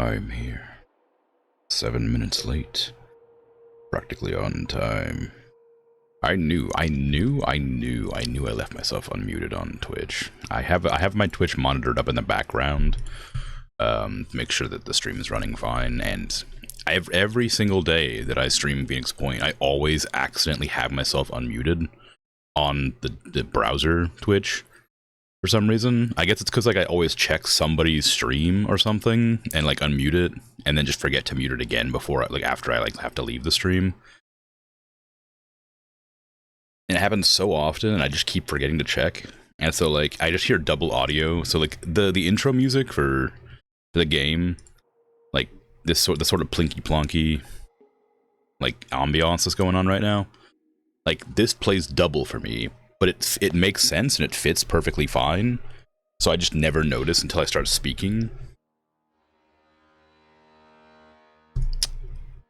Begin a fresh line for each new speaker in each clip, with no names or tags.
I'm here. 7 minutes late. Practically on time. I knew I left myself unmuted on Twitch. I have my Twitch monitored up in the background, to make sure that the stream is running fine, and every single day that I stream Phoneix Point, I always accidentally have myself unmuted on the browser Twitch for some reason. I guess it's because like I always check somebody's stream or something and like unmute it, and then just forget to mute it again before after I like have to leave the stream. And it happens so often, and I just keep forgetting to check. And so like I just hear double audio. So like the intro music for the game, like the sort of plinky plonky like ambiance that's going on right now, like this plays double for me, but it makes sense and it fits perfectly fine. So I just never notice until I start speaking.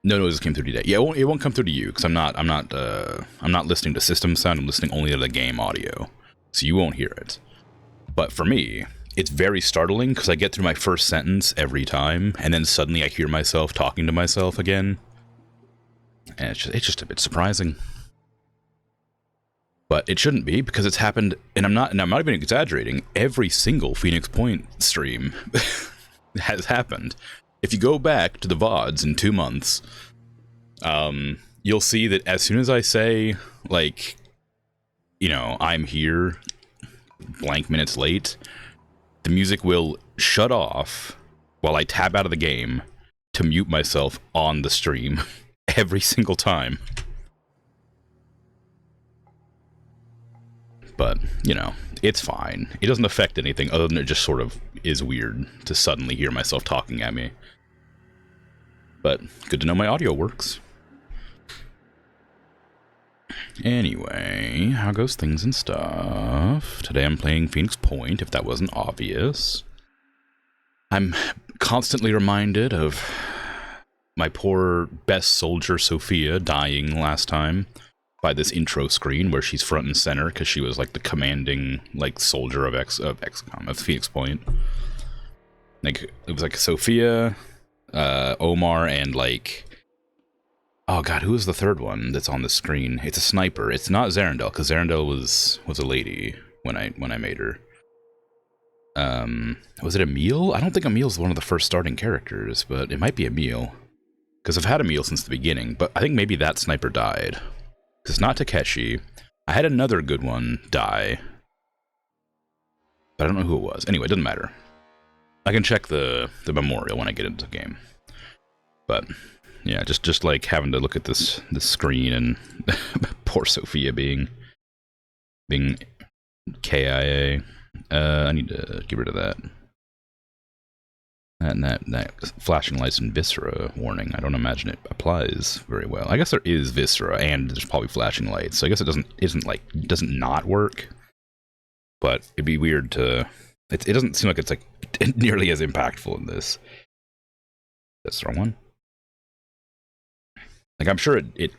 No noises came through today. Yeah, it won't come through to you because I'm not listening to system sound. I'm listening only to the game audio, so you won't hear it. But for me, it's very startling because I get through my first sentence every time, and then suddenly I hear myself talking to myself again, and it's just a bit surprising. But it shouldn't be, because it's happened, and I'm not even exaggerating. Every single Phoneix Point stream has happened. If you go back to the VODs in 2 months, you'll see that as soon as I say, like, you know, I'm here, blank minutes late, the music will shut off while I tab out of the game to mute myself on the stream every single time. But, you know, it's fine. It doesn't affect anything other than it just sort of is weird to suddenly hear myself talking at me. But good to know my audio works. Anyway, how goes things and stuff? Today I'm playing Phoneix Point, if that wasn't obvious. I'm constantly reminded of my poor best soldier Sophia dying last time by this intro screen where she's front and center because she was like the commanding like soldier of Phoneix Point. Like it was like Sophia, Omar, and like, oh god, who was the third one that's on the screen? It's a sniper. It's not Zarandel, because Zarandel was a lady when I made her. Was it Emil? I don't think Emil's one of the first starting characters, but it might be Emil, because I've had Emil since the beginning. But I think maybe that sniper died. It's not Takeshi. I had another good one die, but I don't know who it was. Anyway, it doesn't matter. I can check the memorial when I get into the game. But yeah, just like having to look at this screen and poor Sophia being KIA. I need to get rid of that. That flashing lights and viscera warning. I don't imagine it applies very well. I guess there is viscera and there's probably flashing lights, so I guess it doesn't not work. But it'd be weird to. It doesn't seem like it's like nearly as impactful in this. That's the wrong one. Like I'm sure the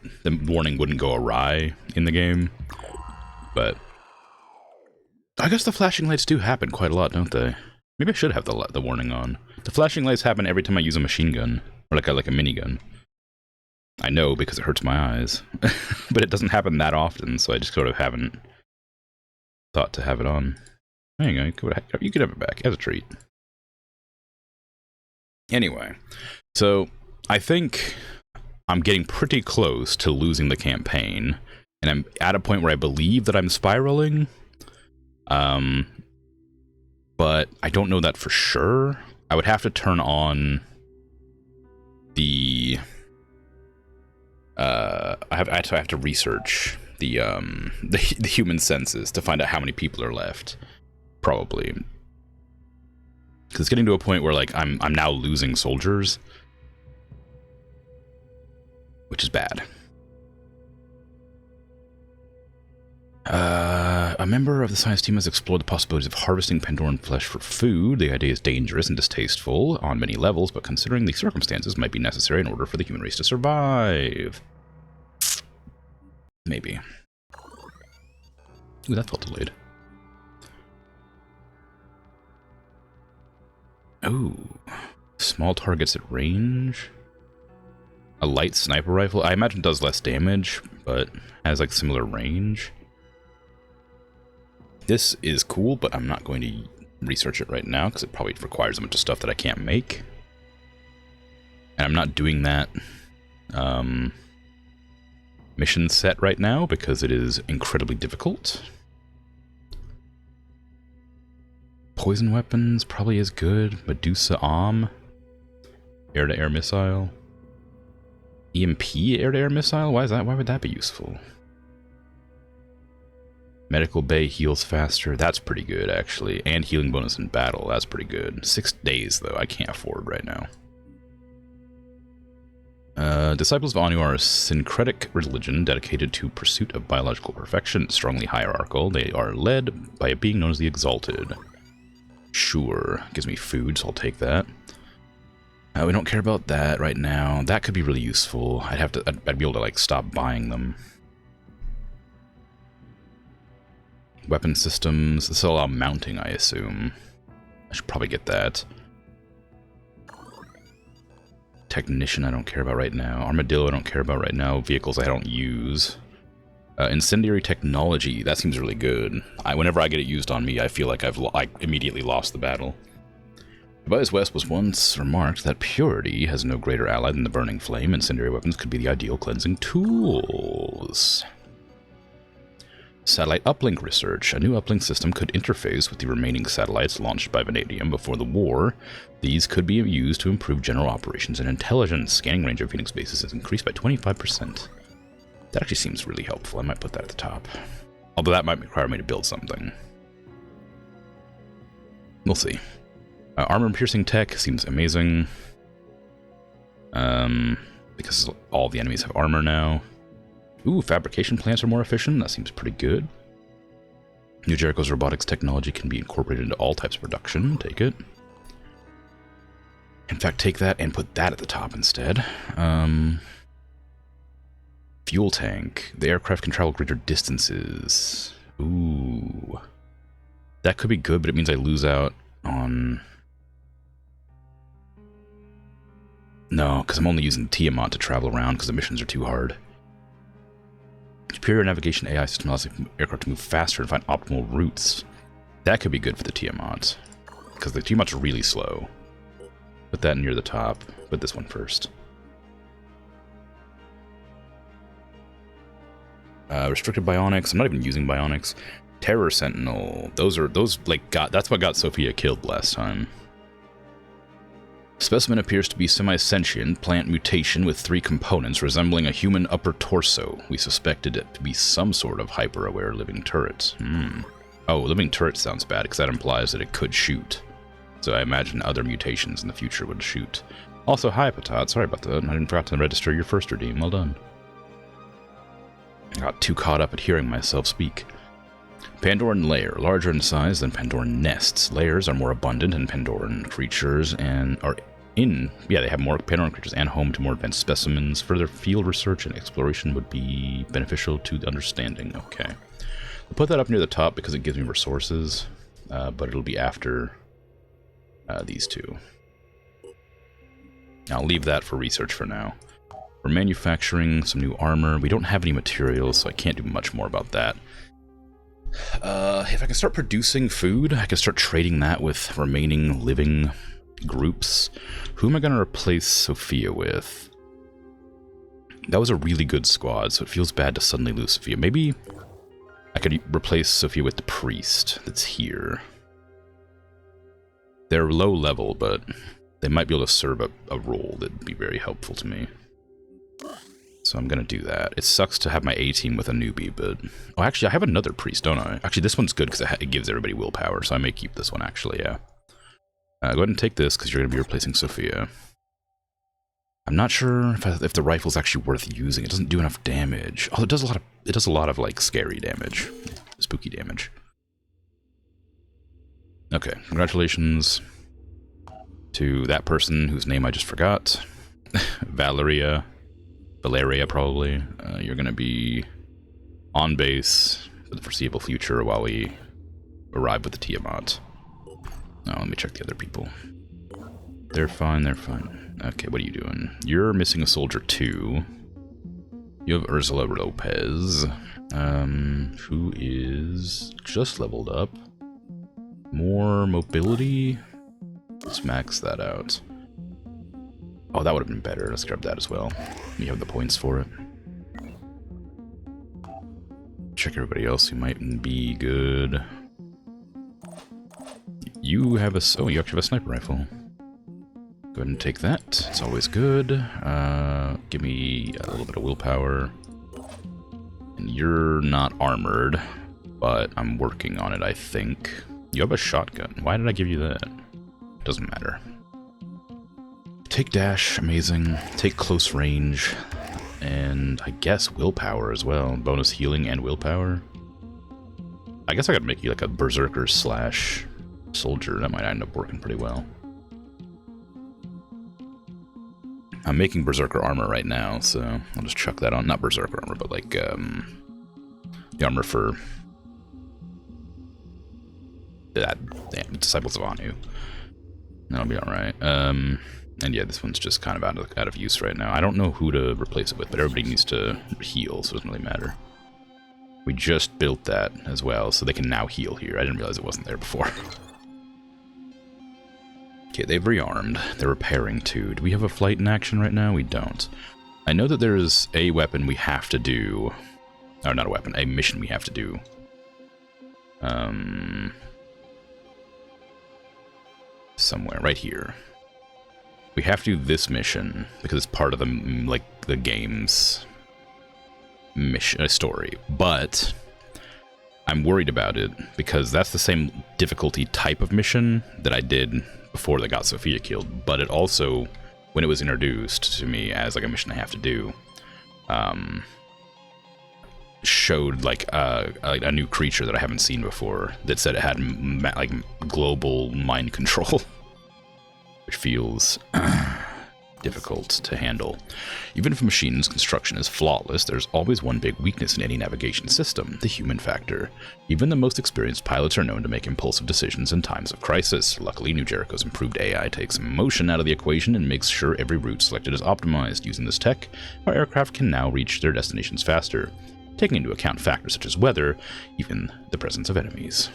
warning wouldn't go awry in the game, but I guess the flashing lights do happen quite a lot, don't they? Maybe I should have the warning on. The flashing lights happen every time I use a machine gun or like a minigun. I know because it hurts my eyes, but it doesn't happen that often, so I just sort of haven't thought to have it on. There you go. You could have it back as a treat. Anyway, so I think I'm getting pretty close to losing the campaign, and I'm at a point where I believe that I'm spiraling. But I don't know that for sure. I would have to turn on the I have to research the human census to find out how many people are left. Probably. Because it's getting to a point where like I'm now losing soldiers, which is bad. A member of the science team has explored the possibilities of harvesting Pandoran flesh for food. The idea is dangerous and distasteful on many levels, but considering the circumstances, might be necessary in order for the human race to survive. Maybe. Ooh, that felt delayed. Ooh. small targets at range. A light sniper rifle. I imagine does less damage, but has like similar range. This is cool, but I'm not going to research it right now because it probably requires a bunch of stuff that I can't make. And I'm not doing that mission set right now because it is incredibly difficult. Poison weapons probably is good. Medusa Arm. Air-to-air missile. EMP air-to-air missile? Why is that? Why would that be useful? Medical Bay heals faster. That's pretty good, actually. And healing bonus in battle. That's pretty good. 6 days, though. I can't afford right now. Disciples of Anu are a syncretic religion dedicated to pursuit of biological perfection, strongly hierarchical. They are led by a being known as the Exalted. Sure. Gives me food, so I'll take that. We don't care about that right now. That could be really useful. I'd be able to, like, stop buying them. Weapon systems. This will allow mounting, I assume. I should probably get that. Technician, I don't care about right now. Armadillo, I don't care about right now. Vehicles, I don't use. Incendiary technology, that seems really good. Whenever I get it used on me, I feel like I immediately lost the battle. Tobias West was once remarked that purity has no greater ally than the burning flame. Incendiary weapons could be the ideal cleansing tools. Satellite uplink research. A new uplink system could interface with the remaining satellites launched by Vanadium before the war. These could be used to improve general operations and intelligence. Scanning range of Phoenix bases is increased by 25%. That actually seems really helpful. I might put that at the top. Although that might require me to build something. We'll see. Armor-piercing tech seems amazing. Because all the enemies have armor now. Ooh, fabrication plants are more efficient. That seems pretty good. New Jericho's robotics technology can be incorporated into all types of production. Take it. In fact, take that and put that at the top instead. Fuel tank. The aircraft can travel greater distances. Ooh. That could be good, but it means I lose out on... No, because I'm only using Tiamat to travel around because the missions are too hard. Superior navigation AI system allows the aircraft to move faster and find optimal routes. That could be good for the Tiamat, because the Tiamat's really slow. Put that near the top. Put this one first. Restricted bionics. I'm not even using bionics. Terror Sentinel. Those like that's what got Sophia killed last time. Specimen appears to be semi-sentient plant mutation with 3 components resembling a human upper torso. We suspected it to be some sort of hyper-aware living turret. Oh, living turret sounds bad because that implies that it could shoot. So I imagine other mutations in the future would shoot. Also, hi Patat, sorry about that. I didn't forget to register your first redeem. Well done. I got too caught up at hearing myself speak. Pandoran lair, larger in size than Pandoran nests. Lairs are more abundant in Pandoran creatures and are they have more Pandoran creatures and home to more advanced specimens. Further field research and exploration would be beneficial to the understanding. Okay. I'll put that up near the top because it gives me resources, but it'll be after these two. I'll leave that for research for now. We're manufacturing some new armor. We don't have any materials, so I can't do much more about that. If I can start producing food, I can start trading that with remaining living groups. Who am I going to replace Sophia with? That was a really good squad, so it feels bad to suddenly lose Sophia. Maybe I could replace Sophia with the priest that's here. They're low level, but they might be able to serve a role that'd be very helpful to me. So I'm going to do that. It sucks to have my A-team with a newbie, but... Oh, actually, I have another priest, don't I? Actually, this one's good because it gives everybody willpower, so I may keep this one, actually, yeah. Go ahead and take this, because you're going to be replacing Sophia. I'm not sure if the rifle's actually worth using. It doesn't do enough damage. Oh, it does a lot of, like, scary damage. Spooky damage. Okay, congratulations to that person whose name I just forgot. Valeria, probably. You're going to be on base for the foreseeable future while we arrive with the Tiamat. Now, let me check the other people. They're fine, they're fine. Okay, what are you doing? You're missing a soldier too. You have Ursula Lopez, who is just leveled up. More mobility. Let's max that out. Oh, that would have been better. Let's grab that as well. You have the points for it. Check everybody else who might be good. You have a... Oh, you actually have a sniper rifle. Go ahead and take that. It's always good. Give me a little bit of willpower. And you're not armored, but I'm working on it, I think. You have a shotgun. Why did I give you that? Doesn't matter. Take dash, amazing. Take close range. And I guess willpower as well. Bonus healing and willpower. I guess I could make you like a berserker slash soldier. That might end up working pretty well. I'm making berserker armor right now, so I'll just chuck that on. Not berserker armor, but like the armor for that Disciples of Anu. That'll be alright. And yeah, this one's just kind of out of use right now. I don't know who to replace it with, but everybody needs to heal, so it doesn't really matter. We just built that as well, so they can now heal here. I didn't realize it wasn't there before. Okay, they've rearmed. They're repairing too. Do we have a flight in action right now? We don't. I know that there's a weapon we have to do. Or not a weapon, a mission we have to do. Somewhere, right here. We have to do this mission because it's part of the game's mission story. But I'm worried about it because that's the same difficulty type of mission that I did before they got Sophia killed. But it also, when it was introduced to me as like a mission I have to do, showed like a new creature that I haven't seen before that said it had like global mind control. Which feels difficult to handle. Even if a machine's construction is flawless, there's always one big weakness in any navigation system, the human factor. Even the most experienced pilots are known to make impulsive decisions in times of crisis. Luckily, New Jericho's improved AI takes emotion out of the equation and makes sure every route selected is optimized. Using this tech, our aircraft can now reach their destinations faster, taking into account factors such as weather, even the presence of enemies.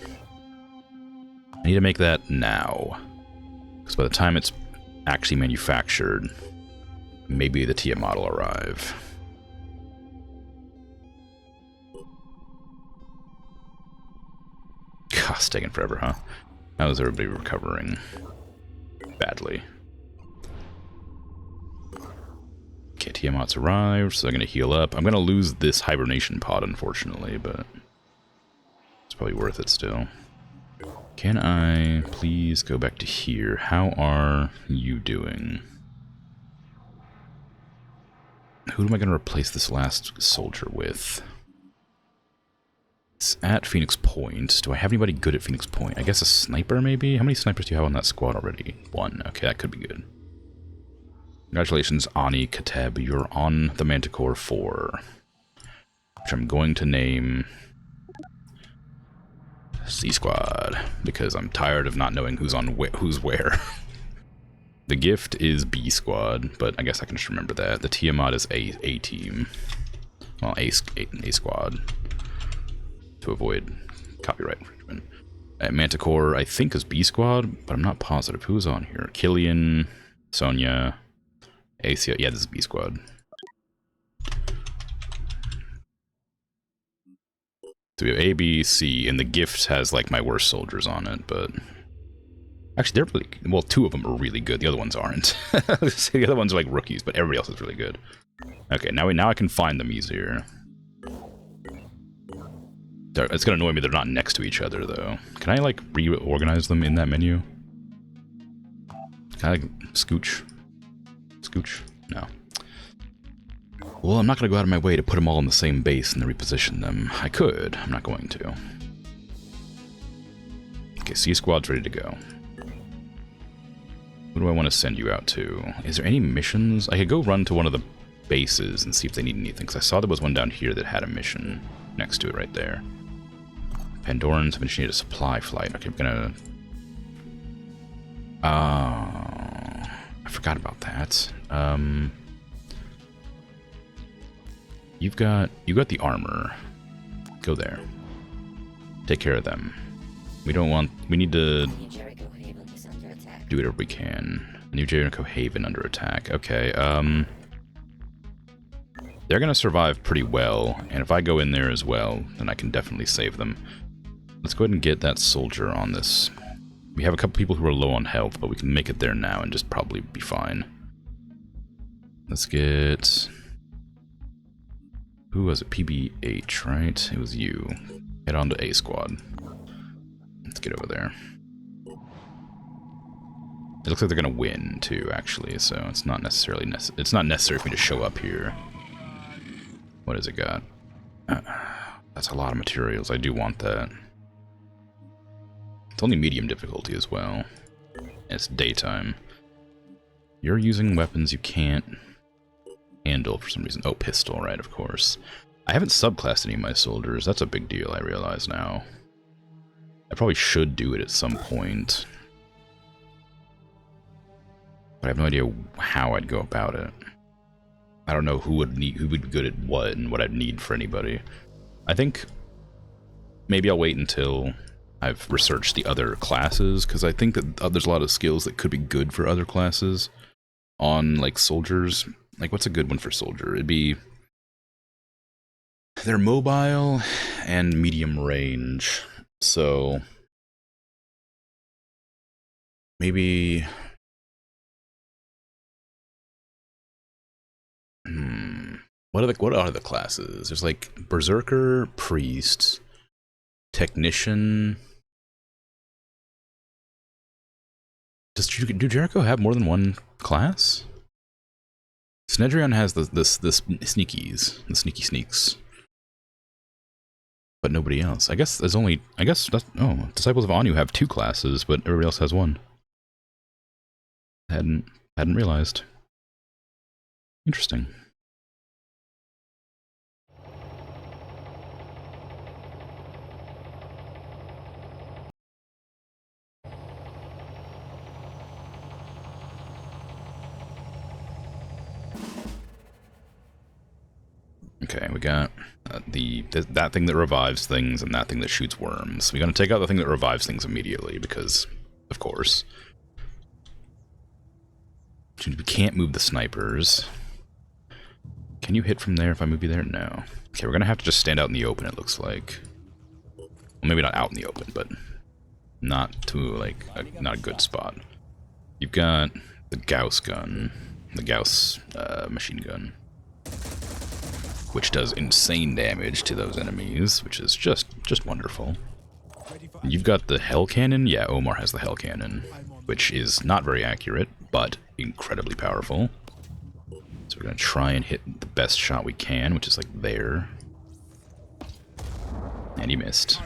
I need to make that now. Because by the time it's actually manufactured, maybe the Tiamat will arrive. God, it's taking forever, huh? How is everybody recovering? Badly. Okay, Tiamat's arrived, so they're going to heal up. I'm going to lose this hibernation pod, unfortunately, but it's probably worth it still. Can I please go back to here? How are you doing? Who am I going to replace this last soldier with? It's at Phoneix Point. Do I have anybody good at Phoneix Point? I guess a sniper, maybe? How many snipers do you have on that squad already? One. Okay, that could be good. Congratulations, Ani Kateb. You're on the Manticore 4. Which I'm going to name C Squad, because I'm tired of not knowing who's on who's where. The gift is B Squad, but I guess I can just remember that. The Tiamat is A team. Well, A Squad. To avoid copyright infringement. Manticore, I think, is B Squad, but I'm not positive. Who's on here? Killian, Sonia, AC. Yeah, this is B Squad. So we have A, B, C, and the gift has like my worst soldiers on it, but actually they're really, well, two of them are really good. The other ones aren't. The other ones are like rookies, but everybody else is really good. Okay, now I can find them easier. It's gonna annoy me they're not next to each other though. Can I like reorganize them in that menu? Can I like scooch? Scooch? No. Well, I'm not going to go out of my way to put them all in the same base and then reposition them. I could. I'm not going to. Okay, C Squad's ready to go. Who do I want to send you out to? Is there any missions? I could go run to one of the bases and see if they need anything, because I saw there was one down here that had a mission next to it right there. Pandorans have initiated a supply flight. Okay, I'm going to... forgot about that. You got the armor. Go there. Take care of them. We need to do whatever we can. New Jericho Haven under attack. Okay, they're gonna survive pretty well, and if I go in there as well, then I can definitely save them. Let's go ahead and get that soldier on this. We have a couple people who are low on health, but we can make it there now and just probably be fine. Let's get... Who was it? PBH, right? It was you. Head on to A squad. Let's get over there. It looks like they're gonna win too, actually. So it's not necessarily necessary for me to show up here. What has it got? That's a lot of materials. I do want that. It's only medium difficulty as well. And it's daytime. You're using weapons you can't handle for some reason. Oh, pistol, right, of course. I haven't subclassed any of my soldiers. That's a big deal, I realize now. I probably should do it at some point. But I have no idea how I'd go about it. I don't know who would be good at what and what I'd need for anybody. I think maybe I'll wait until I've researched the other classes, because I think that there's a lot of skills that could be good for other classes on, like, soldiers. Like, what's a good one for soldier? It'd be... They're mobile and medium range, so... Maybe... What are the classes? There's, like, Berserker, Priest, Technician... Do Jericho have more than one class? Snedrion has the sneakies, the sneaky sneaks, but nobody else. I guess there's only. Oh, Disciples of Anu have 2 classes, but everybody else has 1. Hadn't realized. Interesting. Okay, we got that thing that revives things and that thing that shoots worms. We're gonna take out the thing that revives things immediately because, of course, we can't move the snipers. Can you hit from there if I move you there? No. Okay, we're gonna have to just stand out in the open. It looks like. Well, maybe not out in the open, but not to like not a good spot. You've got the Gauss gun, the Gauss machine gun, which does insane damage to those enemies, which is just wonderful. You've got the Hell Cannon. Yeah, Omar has the Hell Cannon, which is not very accurate, but incredibly powerful. So we're going to try and hit the best shot we can, which is like there. And he missed.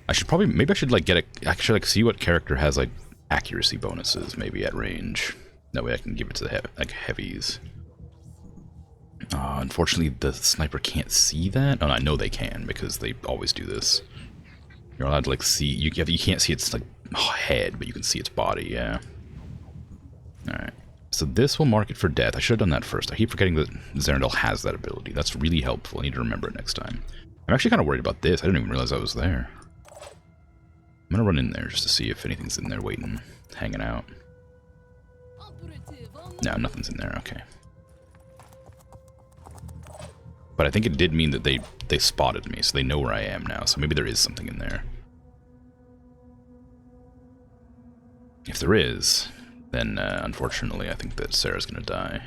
I should probably, maybe I should like actually like see what character has like accuracy bonuses maybe at range. That way I can give it to the heavies. Unfortunately, the sniper can't see that. Oh, I know they can because they always do this. You're allowed to like see. You can't see its like head, but you can see its body. Yeah. All right. So this will mark it for death. I should have done that first. I keep forgetting that Zerendel has that ability. That's really helpful. I need to remember it next time. I'm actually kind of worried about this. I didn't even realize I was there. I'm gonna run in there just to see if anything's in there waiting, hanging out. No, nothing's in there. Okay. But I think it did mean that they spotted me, so they know where I am now. So maybe there is something in there. If there is, then unfortunately I think that Sarah's gonna die.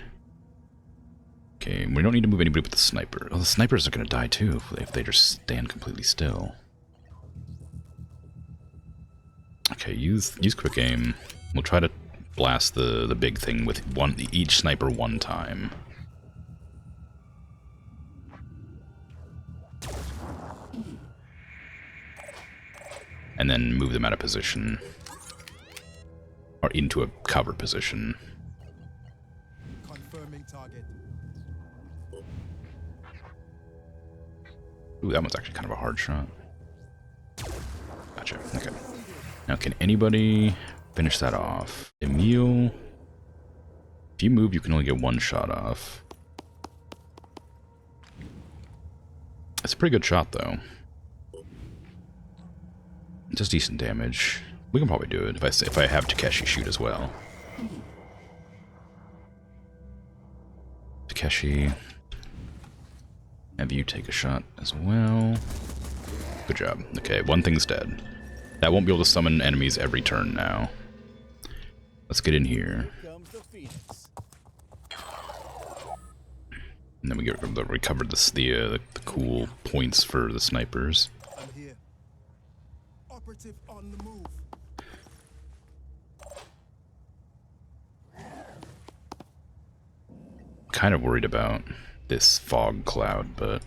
Okay, we don't need to move anybody but the sniper. Well, the snipers are gonna die too if they just stand completely still. Okay, use quick aim. We'll try to blast the big thing with each sniper one time. And then move them out of position. Or into a covered position.
Confirming target.
Ooh, that one's actually kind of a hard shot. Gotcha. Okay. Now, can anybody finish that off? Emil, If you move, you can only get one shot off. It's a pretty good shot, though. Just decent damage. We can probably do it if I have Takeshi shoot as well. Takeshi, have you take a shot as well. Good job. Okay, one thing's dead. That won't be able to summon enemies every turn now. Let's get in here. And then we recovered the cool points for the snipers.
I'm here. Operative on the move.
Kind of worried about this fog cloud, but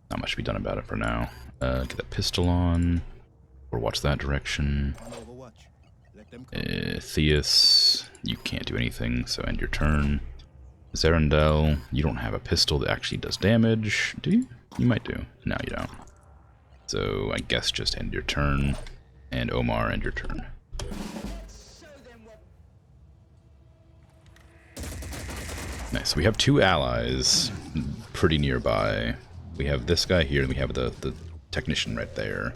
not much to be done about it for now. Get that pistol on, or watch that direction. Theus, you can't do anything, so end your turn. Zerendel, you don't have a pistol that actually does damage, do you? You might do. No, you don't. So I guess just end your turn, and Omar, end your turn. Nice, so we have two allies pretty nearby. We have this guy here, and we have the technician right there.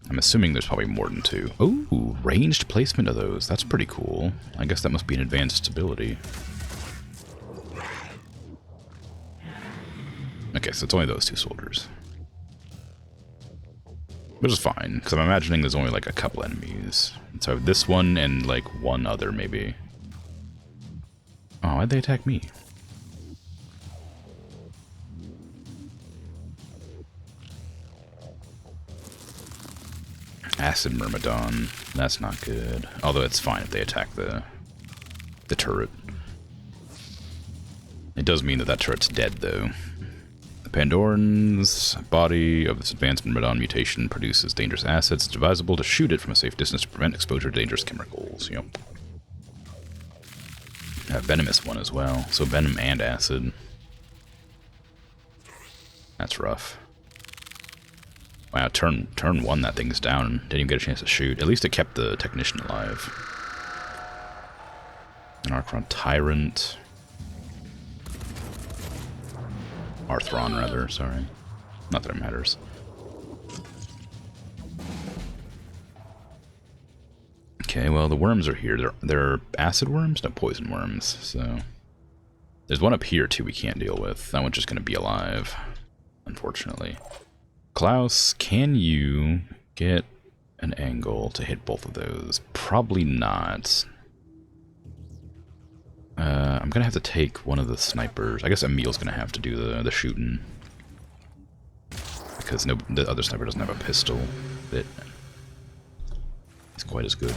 I'm assuming there's probably more than two. Oh, ranged placement of those. That's pretty cool. I guess that must be an advanced ability. Okay, so it's only those two soldiers. Which is fine, because I'm imagining there's only like a couple enemies. So this one and like one other, maybe. Oh, why'd they attack me? Acid Myrmidon. That's not good. Although it's fine if they attack the turret. It does mean that that turret's dead, though. The Pandoran's body of this advanced Myrmidon mutation produces dangerous acids. It's advisable to shoot it from a safe distance to prevent exposure to dangerous chemicals. Yep. A venomous one as well. So venom and acid. That's rough. Wow, turn one, that thing's down. Didn't even get a chance to shoot. At least it kept the technician alive. An Archron Tyrant. Arthron, rather, sorry. Not that it matters. Okay, well, the worms are here. They're acid worms? No, poison worms, so... There's one up here, too, we can't deal with. That one's just going to be alive, unfortunately. Klaus, can you get an angle to hit both of those? Probably not. I'm going to have to take one of the snipers. I guess Emil's going to have to do the shooting. Because the other sniper doesn't have a pistol that is quite as good.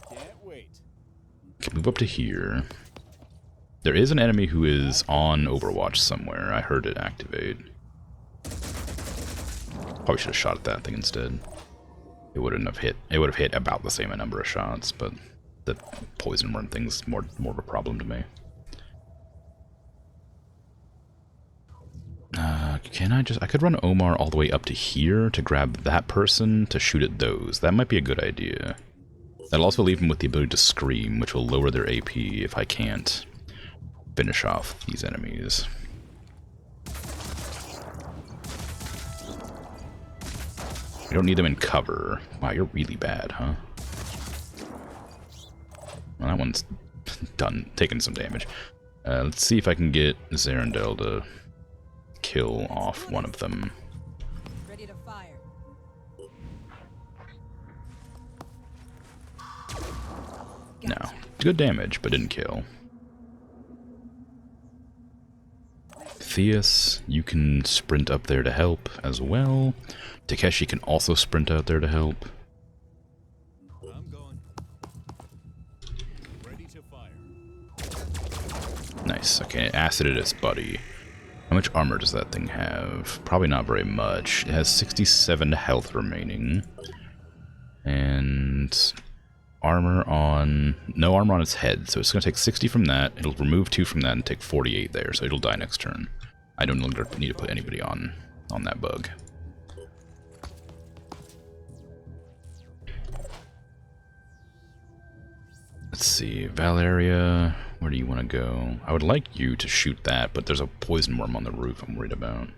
Can't wait.
Okay, move up to here. There is an enemy who is on Overwatch somewhere. I heard it activate. Probably should have shot at that thing instead. It wouldn't have hit. It would have hit about the same number of shots, but the poison worm thing's more of a problem to me. Can I could run Omar all the way up to here to grab that person to shoot at those. That might be a good idea. That'll also leave him with the ability to scream, which will lower their AP if I can't finish off these enemies. We don't need them in cover. Wow, you're really bad, huh? Well, that one's done, taking some damage. Let's see if I can get Zerendel to kill off one of them.
Ready to fire.
No. Good damage, but didn't kill. Theus, you can sprint up there to help as well. Takeshi can also sprint out there to help.
I'm going. Ready to fire.
Nice. Okay, acided its buddy. How much armor does that thing have? Probably not very much. It has 67 health remaining. And armor on... No armor on its head, so it's going to take 60 from that. It'll remove 2 from that and take 48 there, so it'll die next turn. I don't longer need to put anybody on that bug. Let's see, Valeria, where do you want to go? I would like you to shoot that, but there's a poison worm on the roof I'm worried about.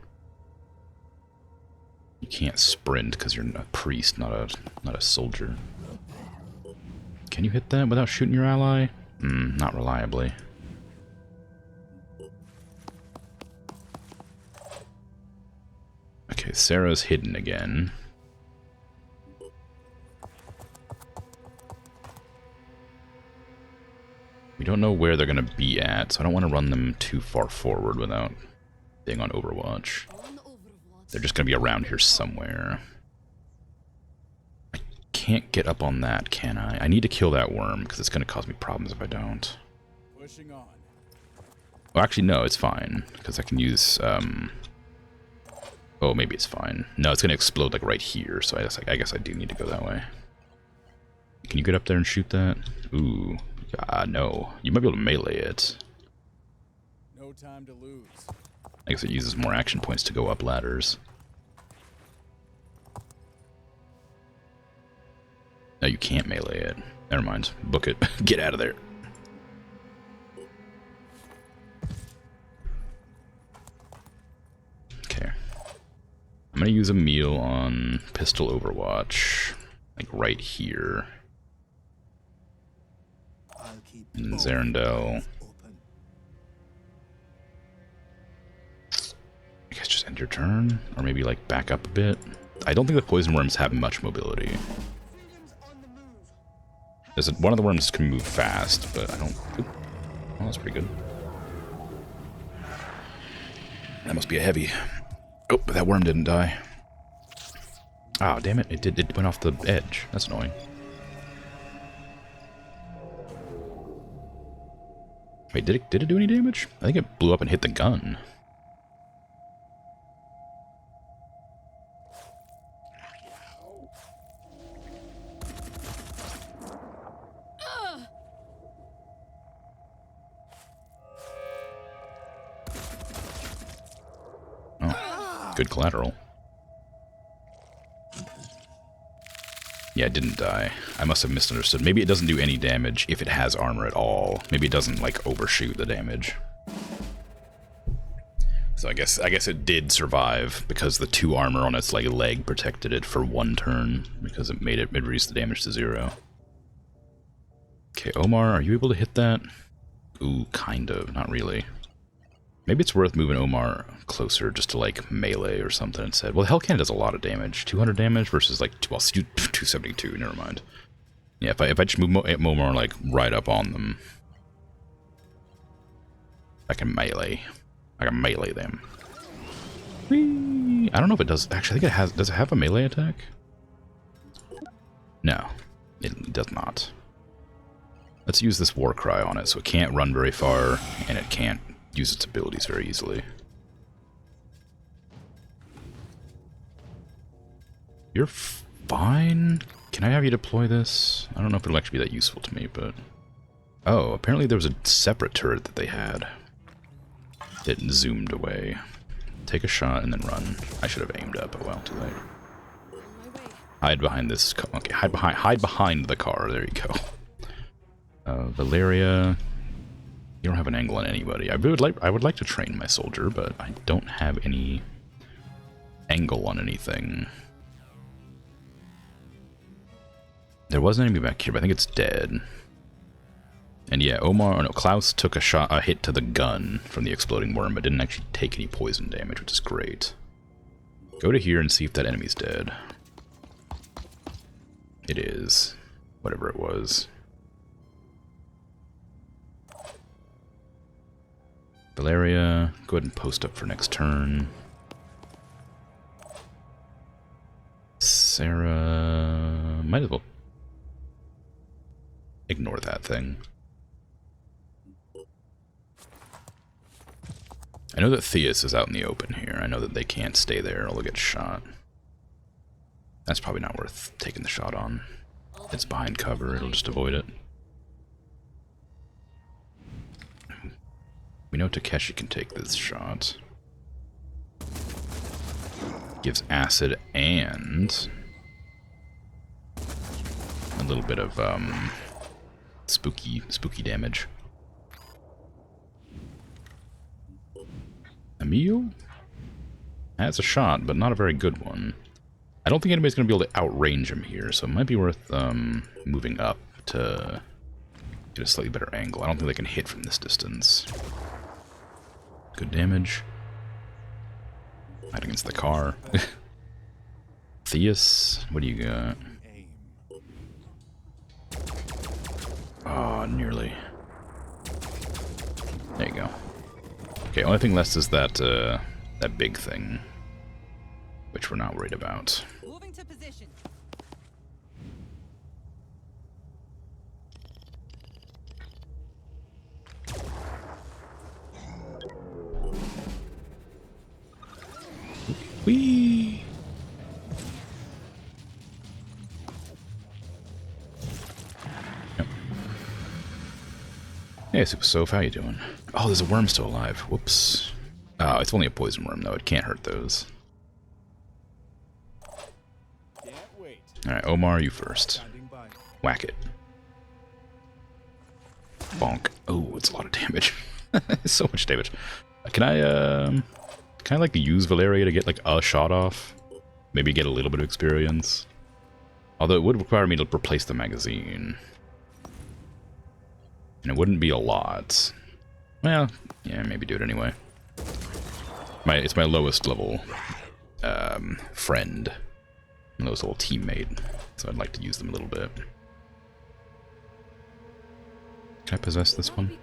You can't sprint because you're a priest, not a soldier. Can you hit that without shooting your ally? Not reliably. Okay, Sarah's hidden again. We don't know where they're going to be at, so I don't want to run them too far forward without being on Overwatch. They're just going to be around here somewhere. I can't get up on that, can I? I need to kill that worm, because it's going to cause me problems if I don't.
Pushing on.
Well, actually, no, it's fine, because I can use, oh, maybe it's fine. No, it's going to explode, like, right here, so I guess I do need to go that way. Can you get up there and shoot that? Ooh. No. You might be able to melee it.
No time to lose.
I guess it uses more action points to go up ladders. No, you can't melee it. Never mind. Book it. Get out of there. Okay. I'm gonna use a meal on pistol Overwatch. Like right here. And Zarandel. I guess just end your turn, or maybe like back up a bit. I don't think the poison worms have much mobility. One of the worms can move fast, but I don't. Oop. Oh, that's pretty good. That must be a heavy. Oh, but that worm didn't die. Oh, damn it! It went off the edge. That's annoying. Wait, did it do any damage? I think it blew up and hit the gun. Oh, good collateral. Yeah, it didn't die. I must have misunderstood. Maybe it doesn't do any damage if it has armor at all. Maybe it doesn't, like, overshoot the damage. So I guess it did survive because the 2 armor on its like leg protected it for 1 turn because it reduced the damage to 0. Okay, Omar, are you able to hit that? Ooh, kind of. Not really. Maybe it's worth moving Omar closer just to, like, melee or something instead. Well, the Hellcan does a lot of damage. 200 damage versus, like, 272. Never mind. Yeah, if I just move Omar, like, right up on them, I can melee. I can melee them. Whee! I don't know if it does. Actually, I think it has. Does it have a melee attack? No, it does not. Let's use this war cry on it so it can't run very far and it can't use its abilities very easily. You're fine? Can I have you deploy this? I don't know if it'll actually be that useful to me, but... Oh, apparently there was a separate turret that they had. It zoomed away. Take a shot and then run. I should have aimed up, but well, too late. Hide behind this car. Okay, hide behind the car. There you go. Valeria, you don't have an angle on anybody. I would like to train my soldier, but I don't have any angle on anything. There was an enemy back here, but I think it's dead. And yeah, Klaus took a hit to the gun from the exploding worm, but didn't actually take any poison damage, which is great. Go to here and see if that enemy's dead. It is. Whatever it was. Valeria, go ahead and post up for next turn. Sarah... might as well ignore that thing. I know that Theus is out in the open here. I know that they can't stay there or they'll get shot. That's probably not worth taking the shot on. It's behind cover, it'll just avoid it. We know Takeshi can take this shot. Gives acid and a little bit of spooky damage. Emil? That's a shot, but not a very good one. I don't think anybody's going to be able to outrange him here, so it might be worth moving up to get a slightly better angle. I don't think they can hit from this distance. Good damage. Fight against the car. Theus, what do you got? Oh, nearly. There you go. Okay, only thing left is that that big thing, which we're not worried about.
Moving to position.
Whee! Yep. Hey, Super Soph, how you doing? Oh, there's a worm still alive. Whoops. Oh, it's only a poison worm, though. It can't hurt those. Alright, Omar, you first. Whack it. Bonk. Oh, it's a lot of damage. So much damage. Can I like use Valeria to get like a shot off? Maybe get a little bit of experience. Although it would require me to replace the magazine. And it wouldn't be a lot. Well, yeah, maybe do it anyway. It's my lowest level friend. My lowest level teammate. So I'd like to use them a little bit. Can I possess this one?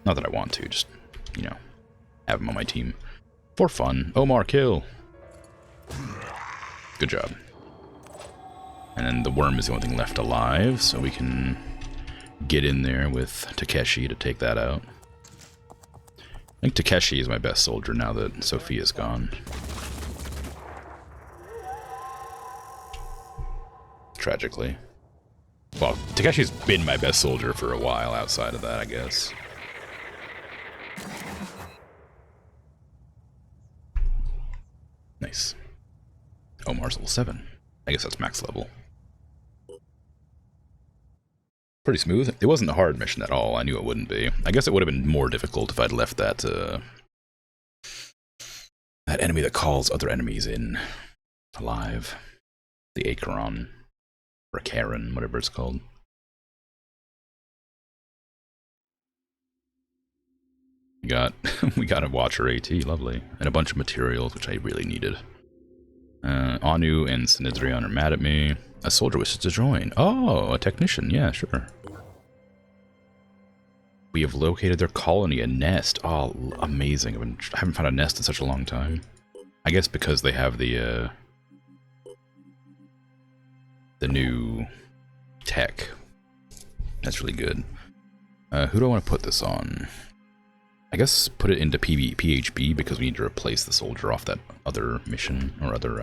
Not that I want to, just, you know, have him on my team. For fun. Omar, kill! Good job. And then the worm is the only thing left alive, so we can get in there with Takeshi to take that out. I think Takeshi is my best soldier now that Sophia's gone. Tragically. Well, Takeshi's been my best soldier for a while outside of that, I guess. Nice. Omar's level 7. I guess that's max level. Pretty smooth. It wasn't a hard mission at all. I knew it wouldn't be. I guess it would have been more difficult if I'd left that, that enemy that calls other enemies in alive. The Acheron. Or Karen, whatever it's called. We got a Watcher AT, lovely. And a bunch of materials, which I really needed. Anu and Sinidrion are mad at me. A soldier wishes to join. Oh, a technician, yeah, sure. We have located their colony, a nest. Oh, amazing. I haven't found a nest in such a long time. I guess because they have the new tech. That's really good. Who do I want to put this on? I guess put it into PHB because we need to replace the soldier off that other mission, or other,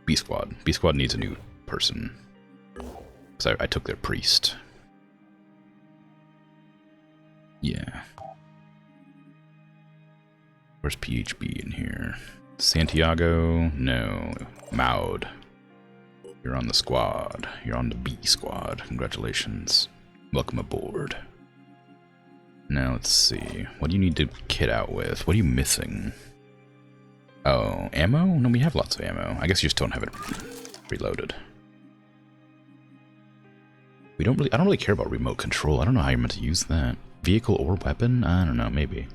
B Squad. B Squad needs a new person. So I took their priest. Yeah. Where's PHB in here? Santiago? No. Maud. You're on the squad. You're on the B Squad. Congratulations. Welcome aboard. Now let's see. What do you need to kit out with? What are you missing? Oh, ammo? No, we have lots of ammo. I guess you just don't have it reloaded. I don't really care about remote control. I don't know how you're meant to use that. Vehicle or weapon? I don't know, maybe.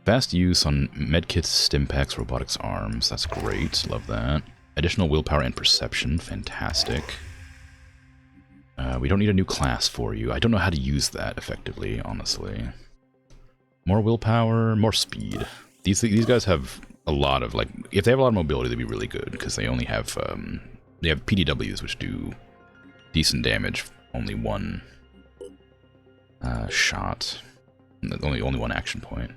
Fast use on medkits, stimpaks, robotics arms. That's great. Love that. Additional willpower and perception. Fantastic. We don't need a new class for you. I don't know how to use that effectively, honestly. More willpower, more speed. These guys have a lot of, like, if they have a lot of mobility, they'd be really good, because they only have, they have PDWs, which do decent damage. Only one shot. Only one action point.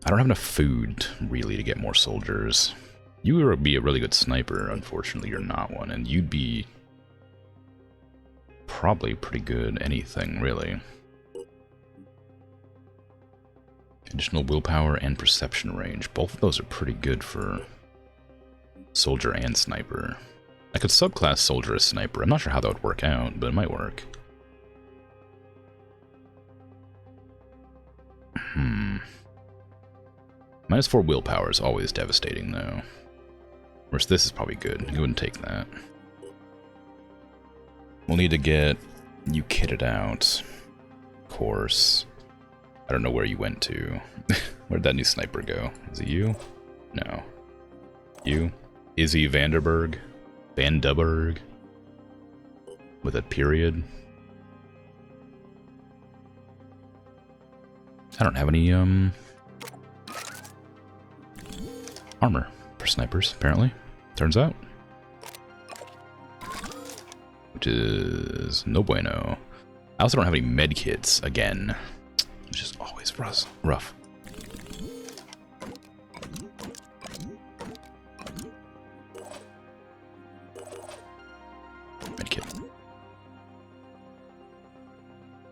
I don't have enough food, really, to get more soldiers. You would be a really good sniper. Unfortunately, you're not one, and you'd be probably pretty good anything, really. Additional willpower and perception range. Both of those are pretty good for soldier and sniper. I could subclass soldier as sniper. I'm not sure how that would work out, but it might work. -4 willpower is always devastating, though. Whereas this is probably good. You wouldn't take that. We'll need to get you kitted out. Of course. I don't know where you went to. Where'd that new sniper go? Is it you? No. You? Izzy Vanderberg? Vandenberg? With a period? I don't have any, armor for snipers, apparently. Turns out. Which is no bueno. I also don't have any medkits, again. Which is always rough. Medkit.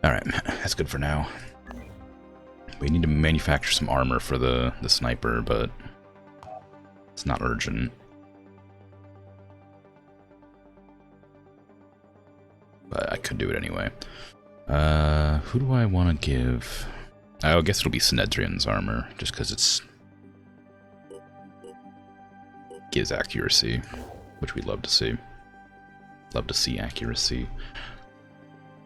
Alright, that's good for now. We need to manufacture some armor for the sniper, but it's not urgent. But I could do it anyway. Who do I want to give? I guess it'll be Snedrian's armor, just because it's gives accuracy, which we love to see. Love to see accuracy.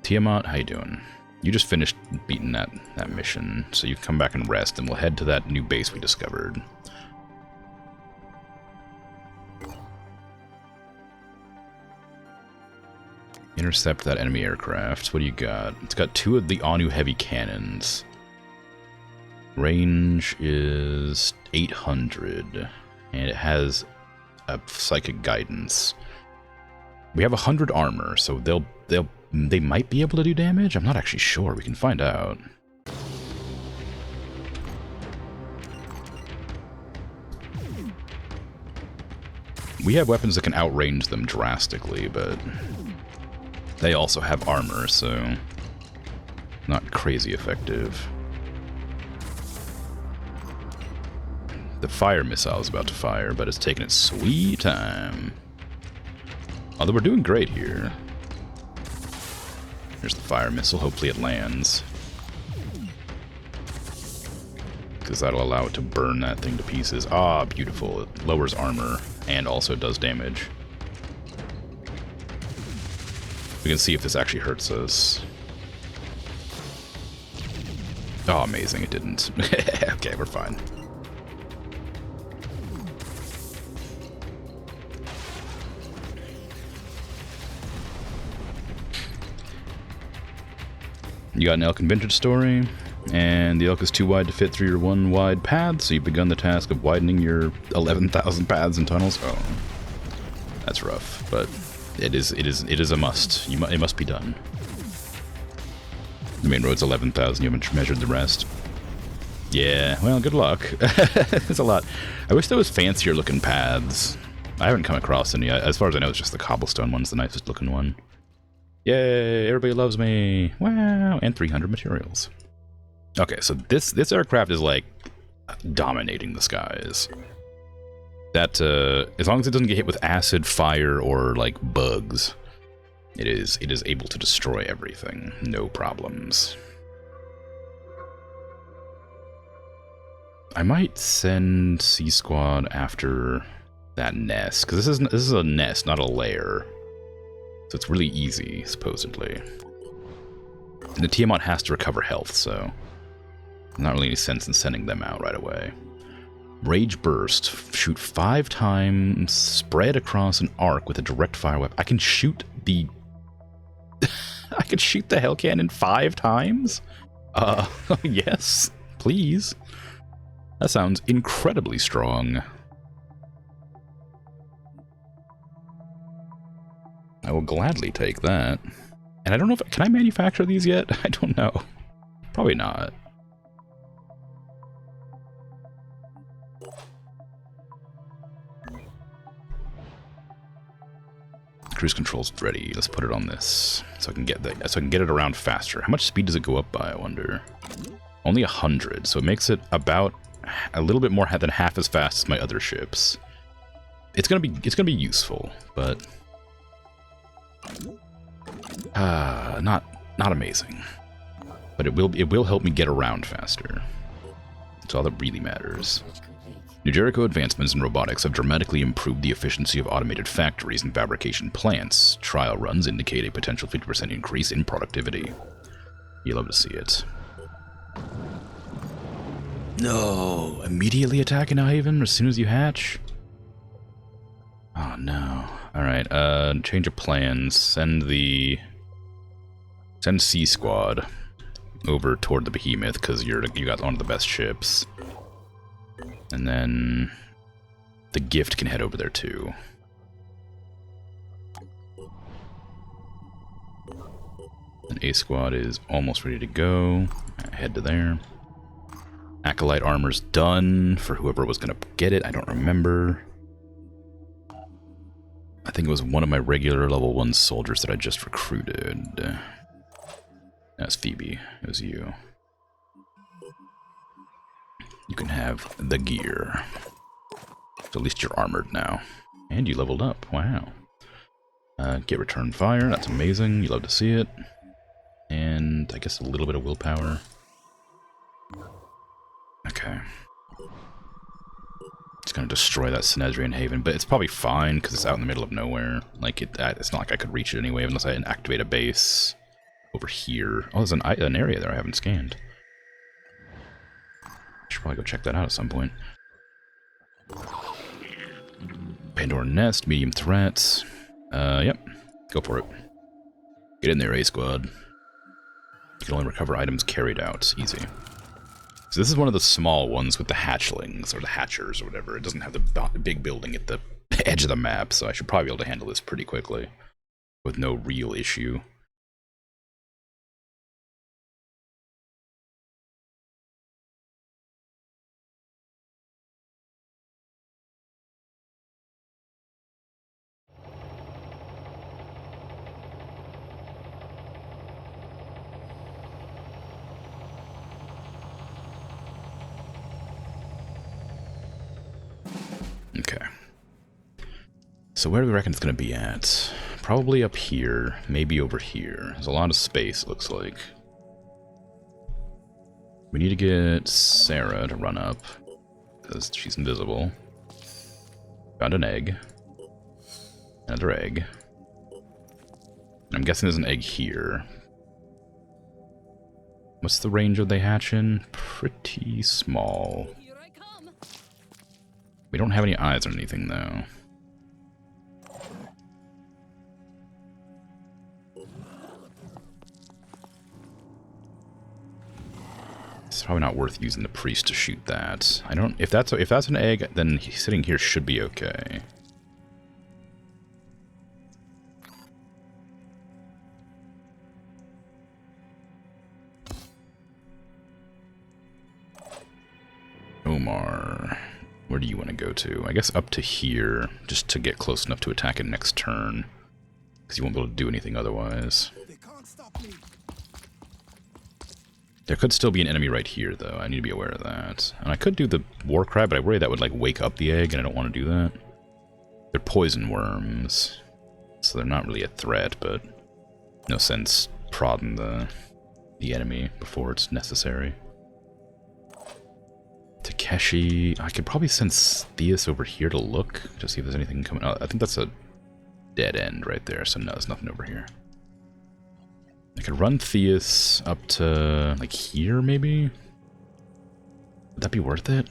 Tiamat, how you doing? You just finished beating that mission, so you can come back and rest, and we'll head to that new base we discovered. Intercept that enemy aircraft. What do you got? It's got 2 of the Anu heavy cannons. Range is 800, and it has a psychic guidance. We have 100 armor, so they might be able to do damage? I'm not actually sure. We can find out. We have weapons that can outrange them drastically, but they also have armor, so not crazy effective. The fire missile is about to fire, but it's taking its sweet time. Although we're doing great here. There's the fire missile. Hopefully it lands. Because that'll allow it to burn that thing to pieces. Ah, beautiful. It lowers armor and also does damage. We can see if this actually hurts us. Oh, amazing. It didn't. Okay, we're fine. You got an elk and vintage story, and the elk is too wide to fit through your 1 wide path, so you've begun the task of widening your 11,000 paths and tunnels. Oh, that's rough, but it is a must. It must be done. The main road's 11,000. You haven't measured the rest. Yeah, well, good luck. It's a lot. I wish there was fancier looking paths. I haven't come across any. As far as I know, it's just the cobblestone one's the nicest looking one. Yay, everybody loves me. Wow, and 300 materials. Okay, so this aircraft is like dominating the skies. That as long as it doesn't get hit with acid, fire, or like bugs, it is able to destroy everything. No problems. I might send C Squad after that nest, because this is a nest, not a lair. So it's really easy, supposedly. And the Tiamat has to recover health, so not really any sense in sending them out right away. Rage Burst. Shoot 5 times, spread across an arc with a direct fire weapon. I can shoot the... I can shoot the Hell Cannon 5 times? Yes, please. That sounds incredibly strong. I will gladly take that. And I don't know if... Can I manufacture these yet? I don't know. Probably not. Cruise control's ready. Let's put it on this so I can get it around faster. How much speed does it go up by, I wonder? Only 100, so it makes it about a little bit more than half as fast as my other ships. It's gonna be useful, but not amazing. But it will help me get around faster. That's all that really matters. New Jericho advancements in robotics have dramatically improved the efficiency of automated factories and fabrication plants. Trial runs indicate a potential 50% increase in productivity. You love to see it. No! Immediately attack in a haven as soon as you hatch? Oh no. Alright, change of plans. Send C Squad over toward the Behemoth, because you got one of the best ships. And then the Gift can head over there too. And A Squad is almost ready to go. Head to there. Acolyte armor's done for whoever was gonna get it. I don't remember. I think it was one of my regular level 1 soldiers that I just recruited. That's Phoebe. It was you. You can have the gear. So at least you're armored now. And you leveled up. Wow. Get return fire. That's amazing. You love to see it. And I guess a little bit of willpower. Okay. It's gonna destroy that Sinedrian Haven, but it's probably fine because it's out in the middle of nowhere. Like it's not like I could reach it anyway unless I activate a base over here. Oh, there's an area there I haven't scanned. Should probably go check that out at some point. Pandora Nest, medium threats. Yep, go for it. Get in there, A Squad. You can only recover items carried out. Easy. So this is one of the small ones with the hatchlings, or the hatchers, or whatever. It doesn't have the big building at the edge of the map, so I should probably be able to handle this pretty quickly. With no real issue. Okay. So where do we reckon it's going to be at? Probably up here, maybe over here. There's a lot of space, it looks like. We need to get Sarah to run up, because she's invisible. Found an egg. Another egg. I'm guessing there's an egg here. What's the range of they hatch in? Pretty small. We don't have any eyes or anything, though. It's probably not worth using the priest to shoot that. I don't. If that's an egg, then sitting here should be okay. Omar. Where do you want to go to? I guess up to here, just to get close enough to attack it next turn. Because you won't be able to do anything otherwise.
They can't stop me.
There could still be an enemy right here, though. I need to be aware of that. And I could do the war crab, but I worry that would, like, wake up the egg, and I don't want to do that. They're poison worms, so they're not really a threat, but no sense prodding the enemy before it's necessary. Takeshi, I could probably send Theus over here to look, to see if there's anything coming out. I think that's a dead end right there, so no, there's nothing over here. I could run Theus up to, like, here, maybe? Would that be worth it?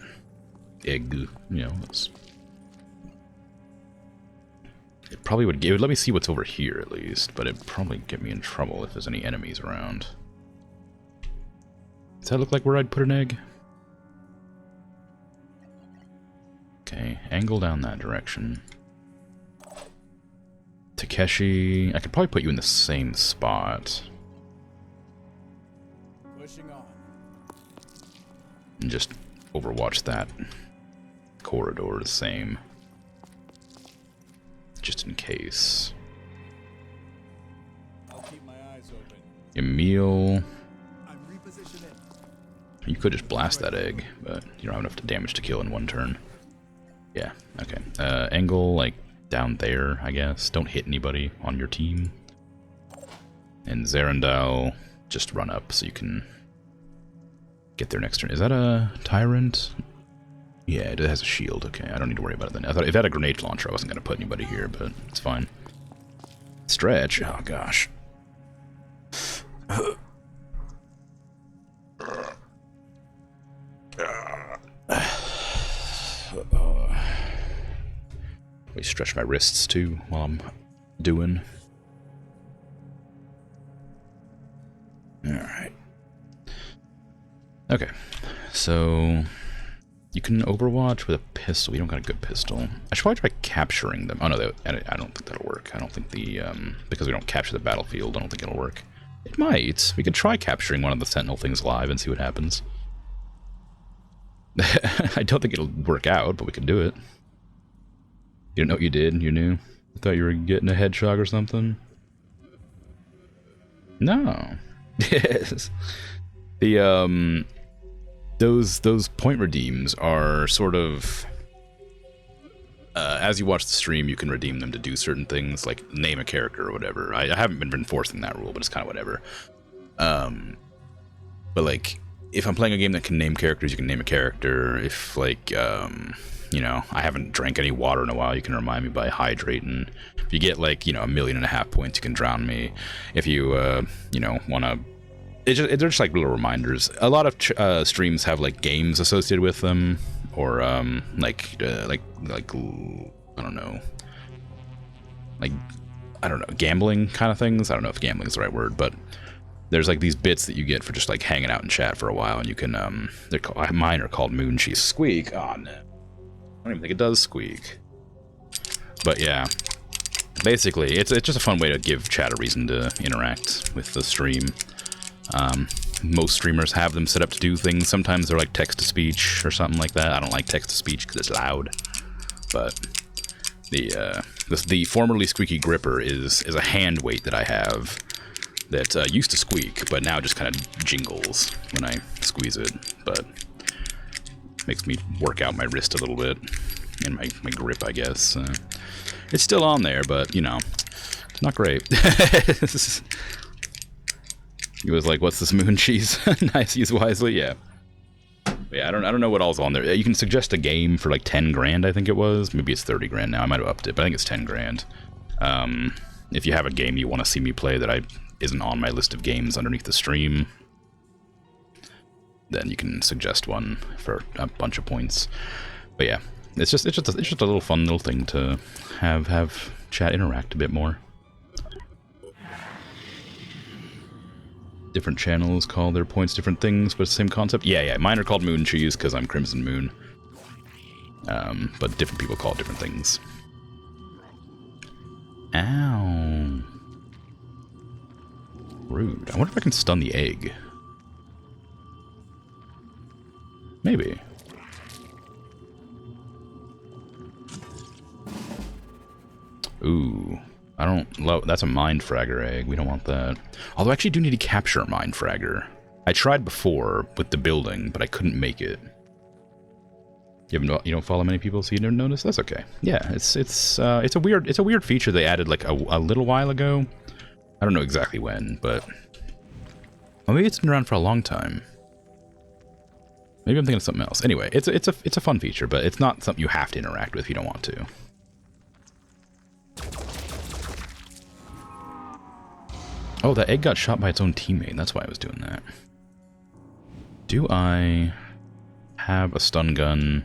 Egg, you know, it probably would, it would let me see what's over here, at least, but it'd probably get me in trouble if there's any enemies around. Does that look like where I'd put an egg? Okay, angle down that direction. Takeshi, I could probably put you in the same spot.
Pushing on.
And just overwatch that corridor the same. Just in case.
I'll keep my eyes open.
Emil,
I'm repositioning.
you could just blast that egg, but you don't have enough damage to kill in one turn. Yeah, okay. Angle, like, down there, I guess. Don't hit anybody on your team. And Zarandal, just run up so you can get there next turn. Is that a Tyrant? Yeah, it has a shield. Okay, I don't need to worry about it then. I thought if it had a grenade launcher, I wasn't going to put anybody here, but it's fine. Stretch. Oh, gosh. Let me stretch my wrists, too, while I'm doing. Alright. Okay, so you can Overwatch with a pistol. We don't got a good pistol. I should probably try capturing them. Oh no, I don't think that'll work. I don't think because we don't capture the battlefield, I don't think it'll work. It might. We could try capturing one of the Sentinel things live and see what happens. I don't think it'll work out, but we can do it. You didn't know what you did? You knew? I thought you were getting a headshot or something? No. Yes. The, those point redeems are sort of... as you watch the stream, you can redeem them to do certain things, like name a character or whatever. I haven't been enforcing that rule, but it's kind of whatever. But, like, if I'm playing a game that can name characters, you can name a character. If, like, you know, I haven't drank any water in a while, you can remind me by hydrating. If you get, like, you know, 1.5 million points, you can drown me. If you, you know, want to... they're just, like, little reminders. A lot of streams have, like, games associated with them, or, like, I don't know. Like, I don't know, gambling kind of things? I don't know if gambling is the right word, but... There's like these bits that you get for just like hanging out in chat for a while, and you can mine are called Moon Cheese Squeak. Oh no, I don't even think it does squeak. But yeah, basically it's just a fun way to give chat a reason to interact with the stream. Most streamers have them set up to do things. Sometimes they're like text to speech or something like that. I don't like text to speech because it's loud. But the formerly squeaky gripper is a hand weight that I have. That used to squeak, but now just kind of jingles when I squeeze it, but makes me work out my wrist a little bit, and my grip, I guess. It's still on there, but, you know, it's not great. He was like, what's this moon cheese? Nice, use wisely, yeah. But yeah, I don't know what all's on there. You can suggest a game for like 10 grand, I think it was. Maybe it's 30 grand now, I might have upped it, but I think it's 10 grand. If you have a game you want to see me play that isn't on my list of games underneath the stream, then you can suggest one for a bunch of points. But yeah, it's just a little fun little thing to have chat interact a bit more. Different channels call their points different things, but it's the same concept. Yeah, mine are called Moon Cheese because I'm Krimzonmoon. But different people call it different things. Ow. Rude. I wonder if I can stun the egg. Maybe. Ooh. I don't love... That's a Mind Fragger egg. We don't want that. Although I actually do need to capture a Mind Fragger. I tried before with the building, but I couldn't make it. You don't follow many people, so you didn't notice? That's okay. Yeah, it's a weird feature they added like a little while ago. I don't know exactly when, but well, maybe it's been around for a long time. Maybe I'm thinking of something else. Anyway, it's a fun feature, but it's not something you have to interact with if you don't want to. Oh, that egg got shot by its own teammate. That's why I was doing that. Do I have a stun gun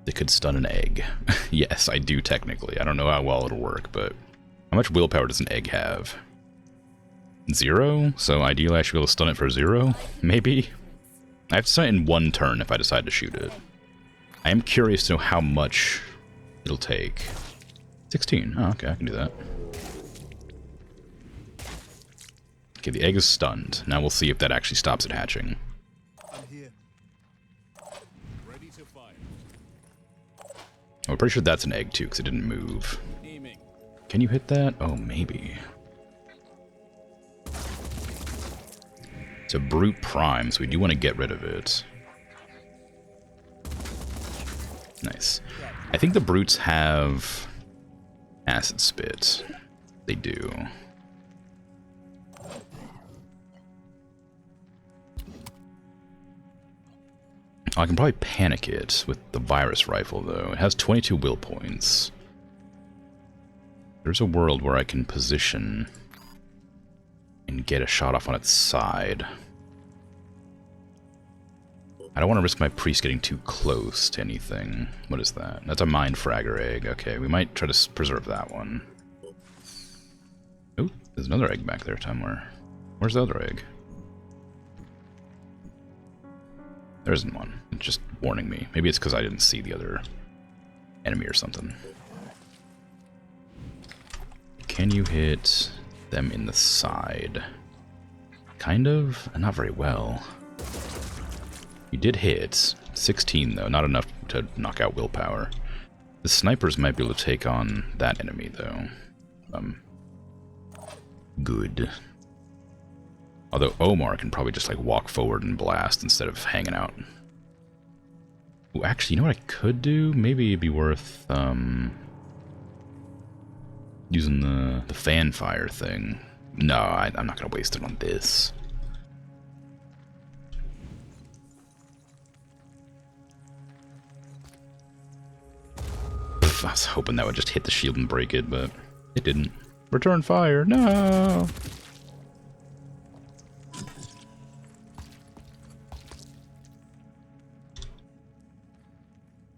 that could stun an egg? Yes, I do technically. I don't know how well it'll work, but how much willpower does an egg have? 0? So ideally I should be able to stun it for 0? Maybe? I have to stun it in 1 turn if I decide to shoot it. I am curious to know how much it'll take. 16. Oh, okay, I can do that. Okay, the egg is stunned. Now we'll see if that actually stops it hatching.
I'm here. Ready to fire.
I'm pretty sure that's an egg too, because it didn't move.
Aiming.
Can you hit that? Oh, maybe. It's a Brute Prime, so we do want to get rid of it. Nice. I think the Brutes have Acid Spit. They do. I can probably panic it with the virus rifle, though. It has 22 will points. There's a world where I can position and get a shot off on its side. I don't want to risk my priest getting too close to anything. What is that? That's a mind fragger egg. Okay, we might try to preserve that one. Oh, there's another egg back there somewhere. Where's the other egg? There isn't one. It's just warning me. Maybe it's because I didn't see the other enemy or something. Can you hit them in the side? Kind of? Not very well. You did hit. 16, though. Not enough to knock out willpower. The snipers might be able to take on that enemy, though. Good. Although Omar can probably just, like, walk forward and blast instead of hanging out. Ooh, actually, you know what I could do? Maybe it'd be worth, using the fan fire thing. No, I'm not gonna waste it on this. I was hoping that would just hit the shield and break it, but it didn't. Return fire, no!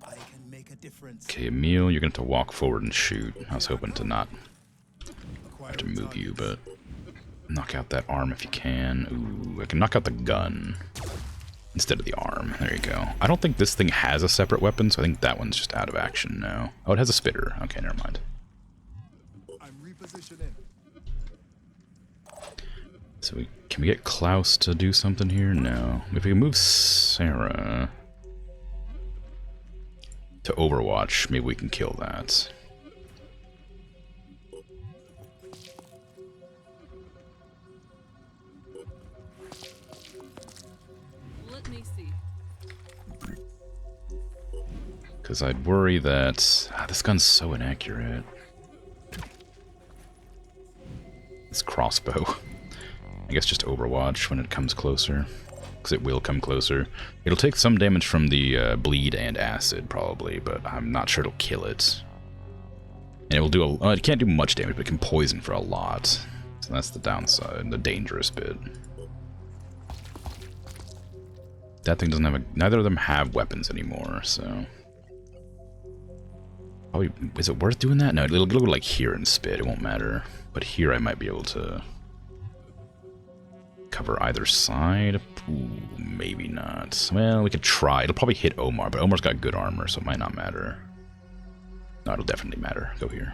I can make a difference.
Okay, Emil, you're going to have to walk forward and shoot. I was hoping to not have to move you, but knock out that arm if you can. Ooh, I can knock out the gun instead of the arm. There you go. I don't think this thing has a separate weapon, so I think that one's just out of action now. Oh, it has a spitter. Okay, never mind.
I'm repositioning.
So can we get Klaus to do something here? No. If we can move Sarah to Overwatch, maybe we can kill that.
Let me see.
Because I'd worry that... this gun's so inaccurate. This crossbow. I guess just Overwatch when it comes closer. Because it will come closer. It'll take some damage from the bleed and acid, probably, but I'm not sure it'll kill it. And it will do a... it can't do much damage, but it can poison for a lot. So that's the downside, the dangerous bit. That thing doesn't have a... neither of them have weapons anymore, so... probably, is it worth doing that? No, it'll go like here and spit, it won't matter. But here I might be able to... cover either side? Ooh, maybe not. Well, we could try. It'll probably hit Omar, but Omar's got good armor, so it might not matter. No, it'll definitely matter. Go here.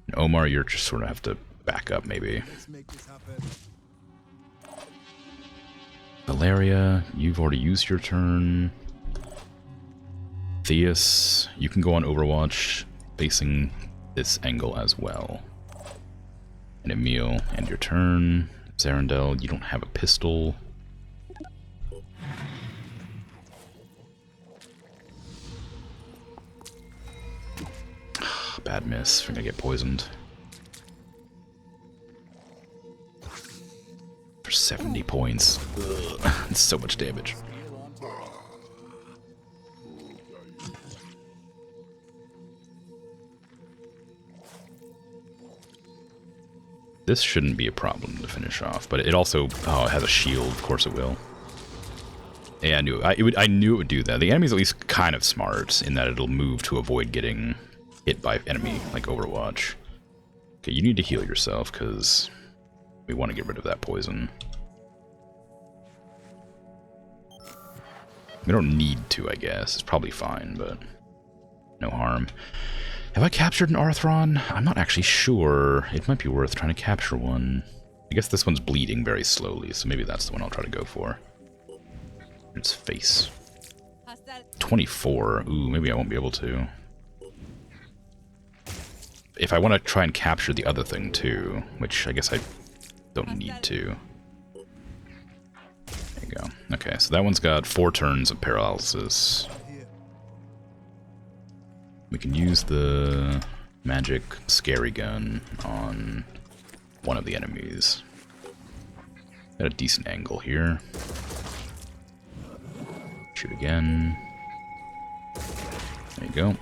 And Omar, you're just sort of have to back up, maybe.
Let's make this happen.
Valeria, you've already used your turn. Theus, you can go on Overwatch facing this angle as well. And Emil, end your turn. Zarandel, you don't have a pistol. Bad miss. We're gonna get poisoned. For 70 points. Ugh. It's so much damage. This shouldn't be a problem to finish off, but it also... oh, it has a shield. Of course it will. Yeah, I knew I knew it would do that. The enemy's at least kind of smart in that it'll move to avoid getting hit by enemy, like Overwatch. Okay, you need to heal yourself, because we want to get rid of that poison. We don't need to, I guess. It's probably fine, but no harm. Have I captured an Arthron? I'm not actually sure. It might be worth trying to capture one. I guess this one's bleeding very slowly, so maybe that's the one I'll try to go for. Its face. 24. Ooh, maybe I won't be able to. If I want to try and capture the other thing too, which I guess I don't need to. There you go. Okay, so that one's got 4 turns of paralysis. We can use the magic scary gun on one of the enemies. Got a decent angle here. Shoot again. There you go.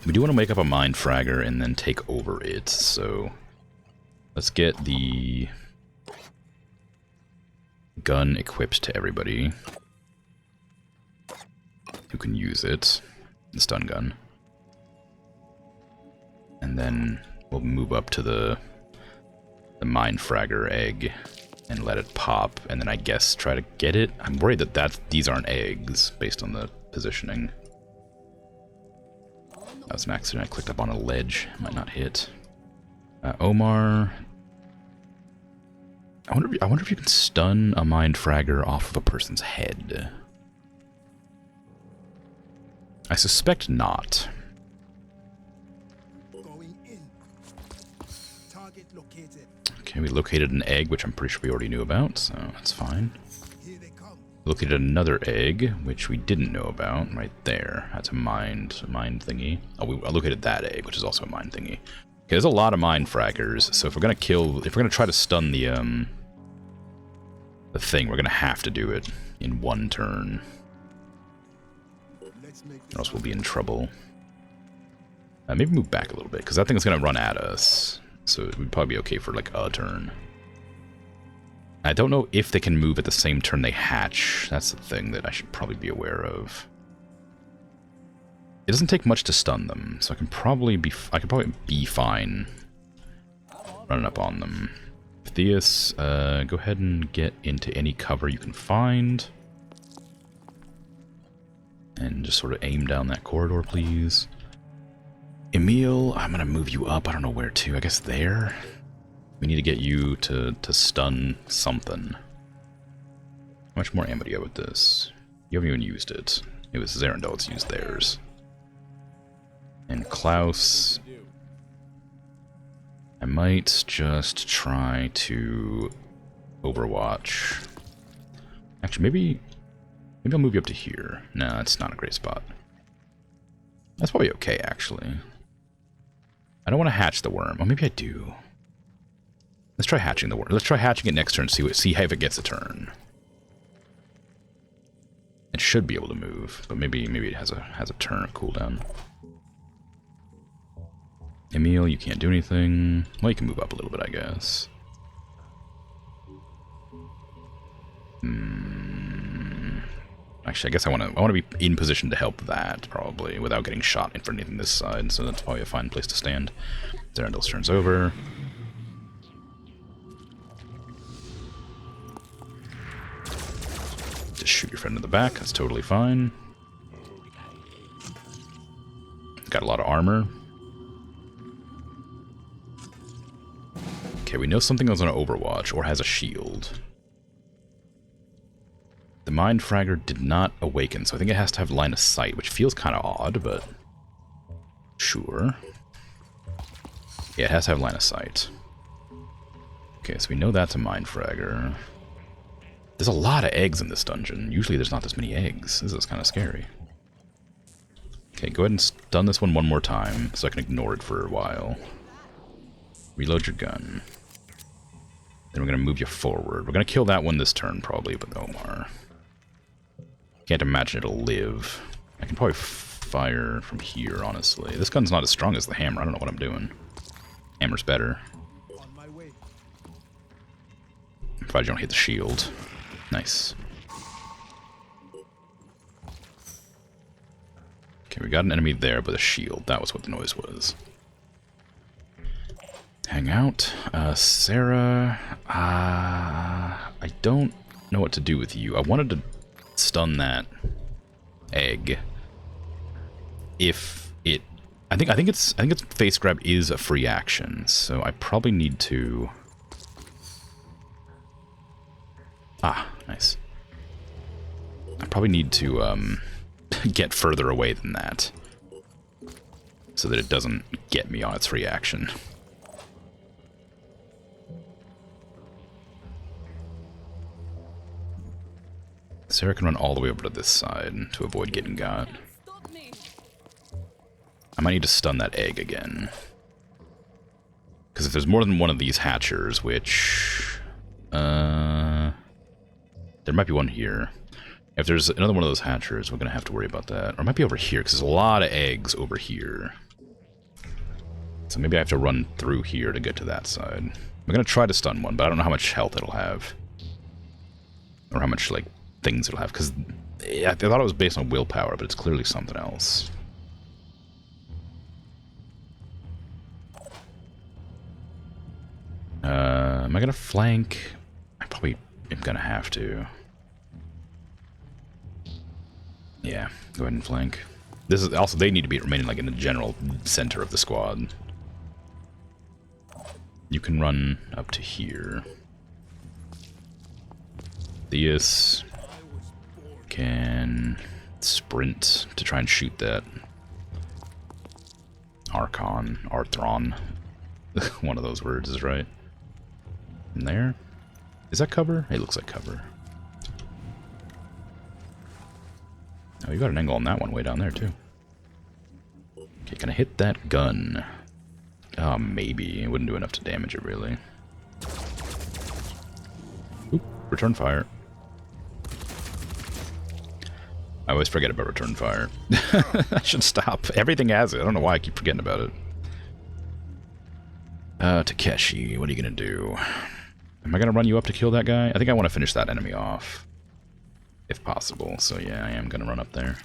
We do want to make up a mind fragger and then take over it, so let's get the gun equipped to everybody who can use it, the stun gun. And then we'll move up to the mind fragger egg and let it pop, and then I guess try to get it. I'm worried that these aren't eggs based on the positioning. That was an accident. I clicked up on a ledge. Might not hit. Omar. I wonder if you can stun a mind fragger off of a person's head. I suspect not.
Going in. Target located.
Okay, we located an egg, which I'm pretty sure we already knew about, so that's fine.
Here they come.
Located another egg, which we didn't know about, right there. That's a mind thingy. Oh, I located that egg, which is also a mind thingy. Okay, there's a lot of mind fraggers, so if we're gonna try to stun the thing, we're gonna have to do it in one turn,
Let's make
or else we'll be in trouble. Maybe move back a little bit, because that thing is gonna run at us, so it would probably be okay for like a turn. I don't know if they can move at the same turn they hatch. That's the thing that I should probably be aware of. It doesn't take much to stun them, so I could probably be fine running up on them. Theus, go ahead and get into any cover you can find. And just sort of aim down that corridor, please. Emil, I'm gonna move you up. I don't know where to. I guess there? We need to get you to stun something. How much more ammo do you have with this? You haven't even used it. It was Zarandol's used theirs. And Klaus... I might just try to Overwatch. Actually, maybe I'll move you up to here. No, that's not a great spot. That's probably okay, actually. I don't want to hatch the worm. Oh, maybe I do. Let's try hatching the worm. Let's try hatching it next turn. See if it gets a turn. It should be able to move, but maybe it has a turn of cooldown. Emil, you can't do anything. Well, you can move up a little bit, I guess. Actually, I guess I want to be in position to help that, probably, without getting shot in for anything this side, so that's probably a fine place to stand. Zarandol's turns over. Just shoot your friend in the back, that's totally fine. Got a lot of armor. Okay, we know something is on Overwatch, or has a shield. The Mind Fragger did not awaken, so I think it has to have line of sight, which feels kind of odd, but... sure. Yeah, it has to have line of sight. Okay, so we know that's a Mind Fragger. There's a lot of eggs in this dungeon. Usually there's not this many eggs. This is kind of scary. Okay, go ahead and stun this one more time, so I can ignore it for a while. Reload your gun. Then we're going to move you forward. We're going to kill that one this turn, probably, with Omar. Can't imagine it'll live. I can probably fire from here, honestly. This gun's not as strong as the hammer. I don't know what I'm doing. Hammer's better.
on my way.
Provided you don't hit the shield. Nice. Okay, we got an enemy there with a shield. That was what the noise was. Hang out. Sarah... I don't know what to do with you. I wanted to stun that egg. If it... I think its face grab is a free action, so I probably need to... Ah, nice. I probably need to, get further away than that. So that it doesn't get me on its free action. Sarah can run all the way over to this side to avoid getting got.
Stop me.
I might need to stun that egg again. Because if there's more than one of these hatchers, which... there might be one here. If there's another one of those hatchers, we're going to have to worry about that. Or it might be over here, because there's a lot of eggs over here. So maybe I have to run through here to get to that side. I'm going to try to stun one, but I don't know how much health it'll have. Or how much, like, things it'll have, because I thought it was based on willpower, but it's clearly something else. Am I going to flank? I probably am going to have to. Yeah, go ahead and flank. This is also, they need to be remaining like in the general center of the squad. You can run up to here. Theus can sprint to try and shoot that Arthron. One of those words is right. In there? Is that cover? It looks like cover. Oh, you got an angle on that one way down there, too. Okay, can I hit that gun? Oh, maybe. It wouldn't do enough to damage it, really. Oop, return fire. I always forget about return fire. I should stop. Everything has it. I don't know why I keep forgetting about it. Takeshi, what are you gonna do? Am I gonna run you up to kill that guy? I think I want to finish that enemy off. If possible, so yeah, I am gonna run up there.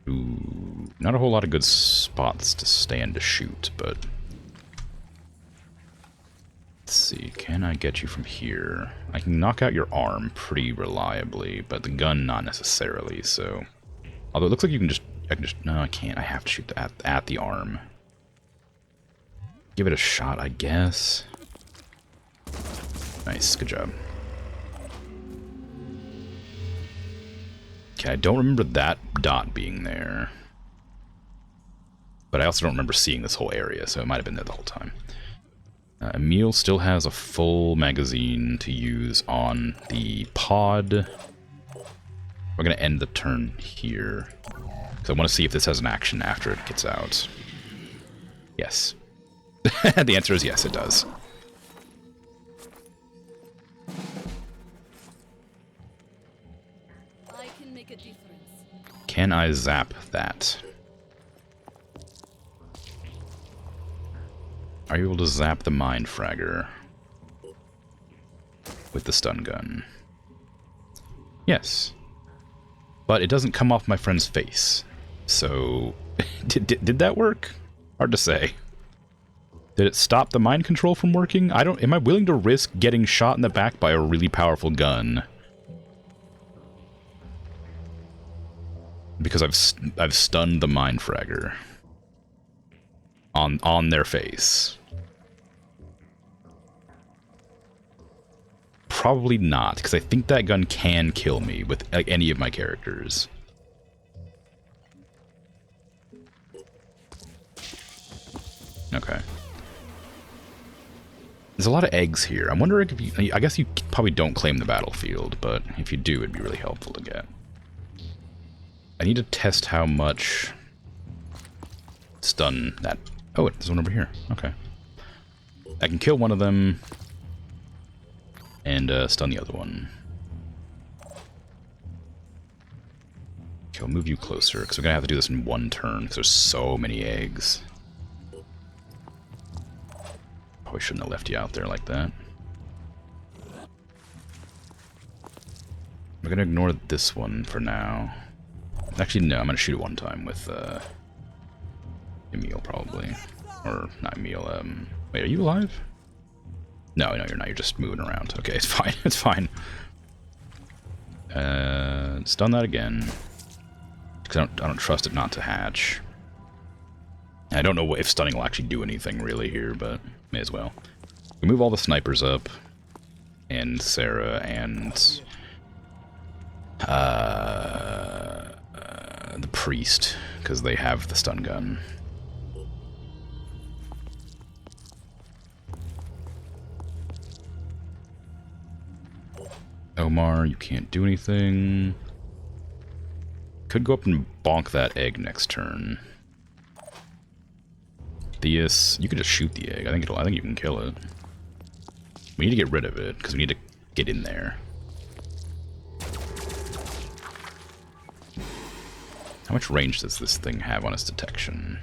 Ooh, not a whole lot of good spots to stand to shoot, but... Let's see, can I get you from here? I can knock out your arm pretty reliably, but the gun not necessarily, so... Although it looks like you can just... No, I can't. I have to shoot at the arm. Give it a shot, I guess. Nice, good job. Okay, I don't remember that dot being there. But I also don't remember seeing this whole area, so it might have been there the whole time. Emil still has a full magazine to use on the pod. We're going to end the turn here. Because I want to see if this has an action after it gets out. Yes. The answer is yes, it does.
I can make a difference.
Can I zap that? Are you able to zap the Mind Fragger with the stun gun? Yes. But it doesn't come off my friend's face. So, did that work? Hard to say. Did it stop the mind control from working? Am I willing to risk getting shot in the back by a really powerful gun? Because I've stunned the Mind Fragger on their face. Probably not, because I think that gun can kill me with like, any of my characters. Okay. There's a lot of eggs here. I'm wondering if you... I guess you probably don't claim the battlefield, but if you do, it'd be really helpful to get. I need to test how much stun that... Oh, there's one over here. Okay. I can kill one of them and stun the other one. Okay, I'll move you closer, because we're going to have to do this in one turn, because there's so many eggs. Probably shouldn't have left you out there like that. We're going to ignore this one for now. Actually, no, I'm going to shoot it one time with Emil, probably. Or, not Emil, wait, are you alive? No, you're not. You're just moving around. Okay, it's fine. It's fine. Stun that again. Because I don't trust it not to hatch. I don't know if stunning will actually do anything really here, but may as well. We move all the snipers up. And Sarah and... the priest, because they have the stun gun. Omar, you can't do anything. Could go up and bonk that egg next turn. Theus, you could just shoot the egg. I think you can kill it. We need to get rid of it, because we need to get in there. How much range does this thing have on its detection?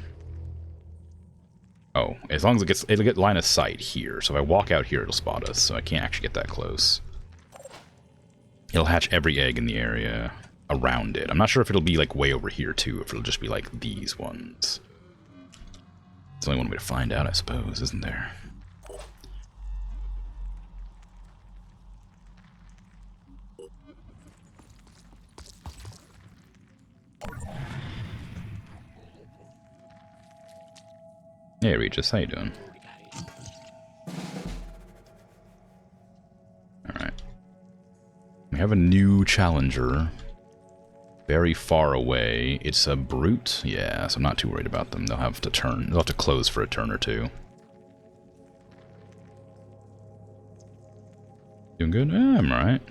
Oh, as long as it'll get line of sight here. So if I walk out here, it'll spot us, so I can't actually get that close. It'll hatch every egg in the area around it. I'm not sure if it'll be like way over here too, if it'll just be like these ones. There's only one way to find out, I suppose, isn't there? Hey Regis, how you doing? Alright. We have a new challenger. Very far away. It's a brute? Yeah, so I'm not too worried about them. They'll have to turn. They'll have to close for a turn or two. Doing good? Yeah, I'm alright.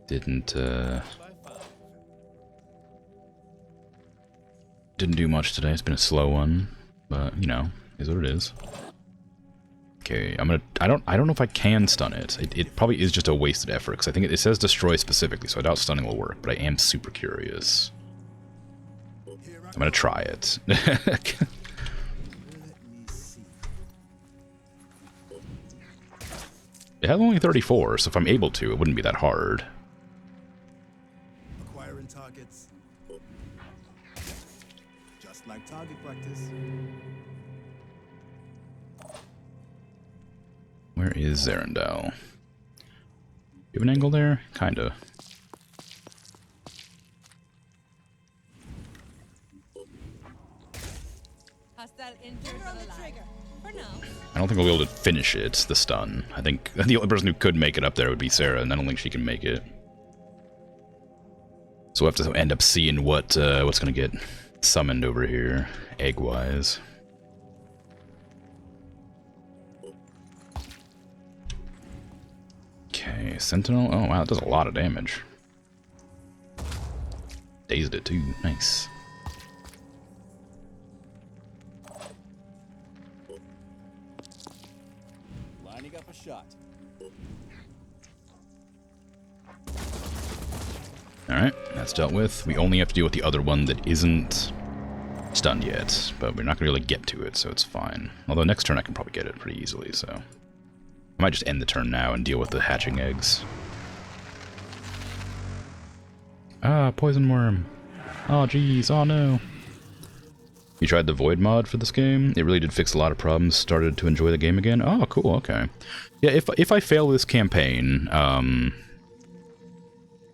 Didn't do much today. It's been a slow one, but you know, is what it is. Okay, I don't know if I can stun it. It probably is just a wasted effort because I think it says destroy specifically, so I doubt stunning will work. But I am super curious. I'm gonna try it. It has only 34, so if I'm able to, it wouldn't be that hard.
Acquiring targets. Just like target practice.
Where is Zarandel? You have an angle there? Kinda. I don't think we'll be able to finish it, the stun. I think the only person who could make it up there would be Sarah, and I don't think she can make it. So we'll have to end up seeing what's gonna get summoned over here, egg-wise. Okay, Sentinel. Oh wow, it does a lot of damage. Dazed it too. Nice.
Lining up a shot.
Alright, that's dealt with. We only have to deal with the other one that isn't stunned yet, but we're not going to really get to it, so it's fine. Although next turn I can probably get it pretty easily, so... I might just end the turn now and deal with the hatching eggs. Ah, poison worm. Oh, jeez. Oh, no. You tried the Void mod for this game? It really did fix a lot of problems. Started to enjoy the game again? Oh, cool. Okay. Yeah, if I fail this campaign,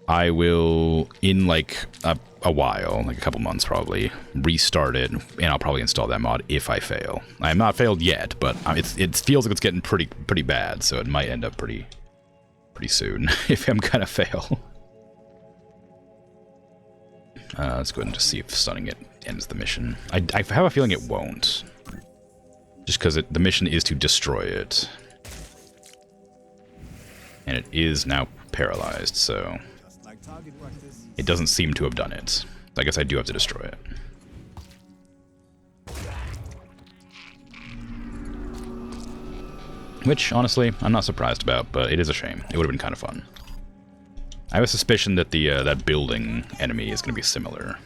I will, in like a while, like a couple months probably, restart it, and I'll probably install that mod if I fail. I have not failed yet, but it feels like it's getting pretty bad, so it might end up pretty soon if I'm gonna fail. Let's go ahead and just see if stunning it ends the mission. I have a feeling it won't, just because the mission is to destroy it, and it is now paralyzed, so it doesn't seem to have done it. I guess I do have to destroy it. Which, honestly, I'm not surprised about, but it is a shame. It would have been kind of fun. I have a suspicion that the that building enemy is going to be similar.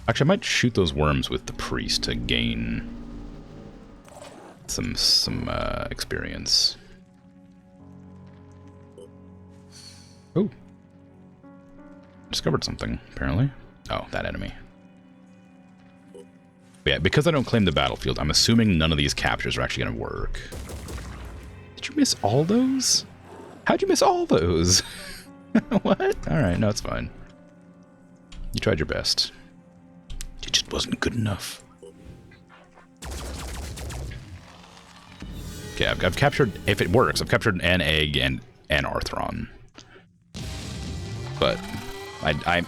Actually, I might shoot those worms with the priest to gain some experience. Oh, discovered something apparently. Oh, that enemy. But yeah, because I don't claim the battlefield, I'm assuming none of these captures are actually going to work. Did you miss all those? How'd you miss all those? What? All right, no, it's fine. You tried your best. It just wasn't good enough. Okay, I've captured, if it works, I've captured an egg and an Arthron. But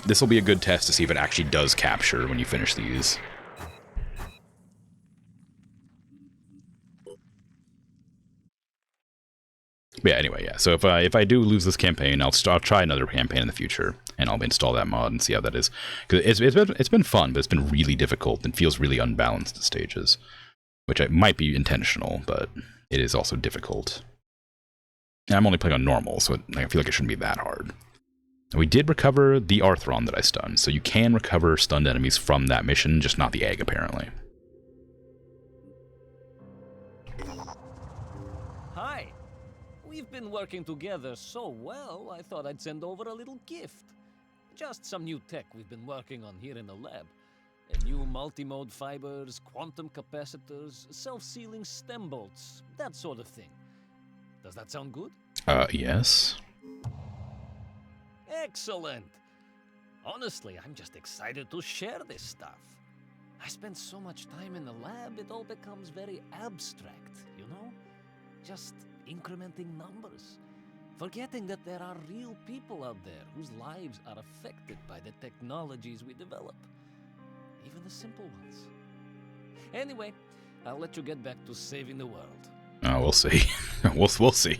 this will be a good test to see if it actually does capture when you finish these. But yeah, anyway, yeah. So if I do lose this campaign, I'll try another campaign in the future, and I'll install that mod and see how that is. Because it's been fun, but it's been really difficult and feels really unbalanced at stages, which might be intentional, but it is also difficult. And I'm only playing on normal, so I feel like it shouldn't be that hard. We did recover the Arthron that I stunned, so you can recover stunned enemies from that mission, just not the egg, apparently.
Hi. We've been working together so well, I thought I'd send over a little gift. Just some new tech we've been working on here in the lab. New multi-mode fibers, quantum capacitors, self-sealing stem bolts, that sort of thing. Does that sound good?
Yes.
Excellent! Honestly, I'm just excited to share this stuff. I spend so much time in the lab, it all becomes very abstract, you know? Just incrementing numbers. Forgetting that there are real people out there whose lives are affected by the technologies we develop. Even the simple ones. Anyway, I'll let you get back to saving the world.
Oh, we'll see. we'll see.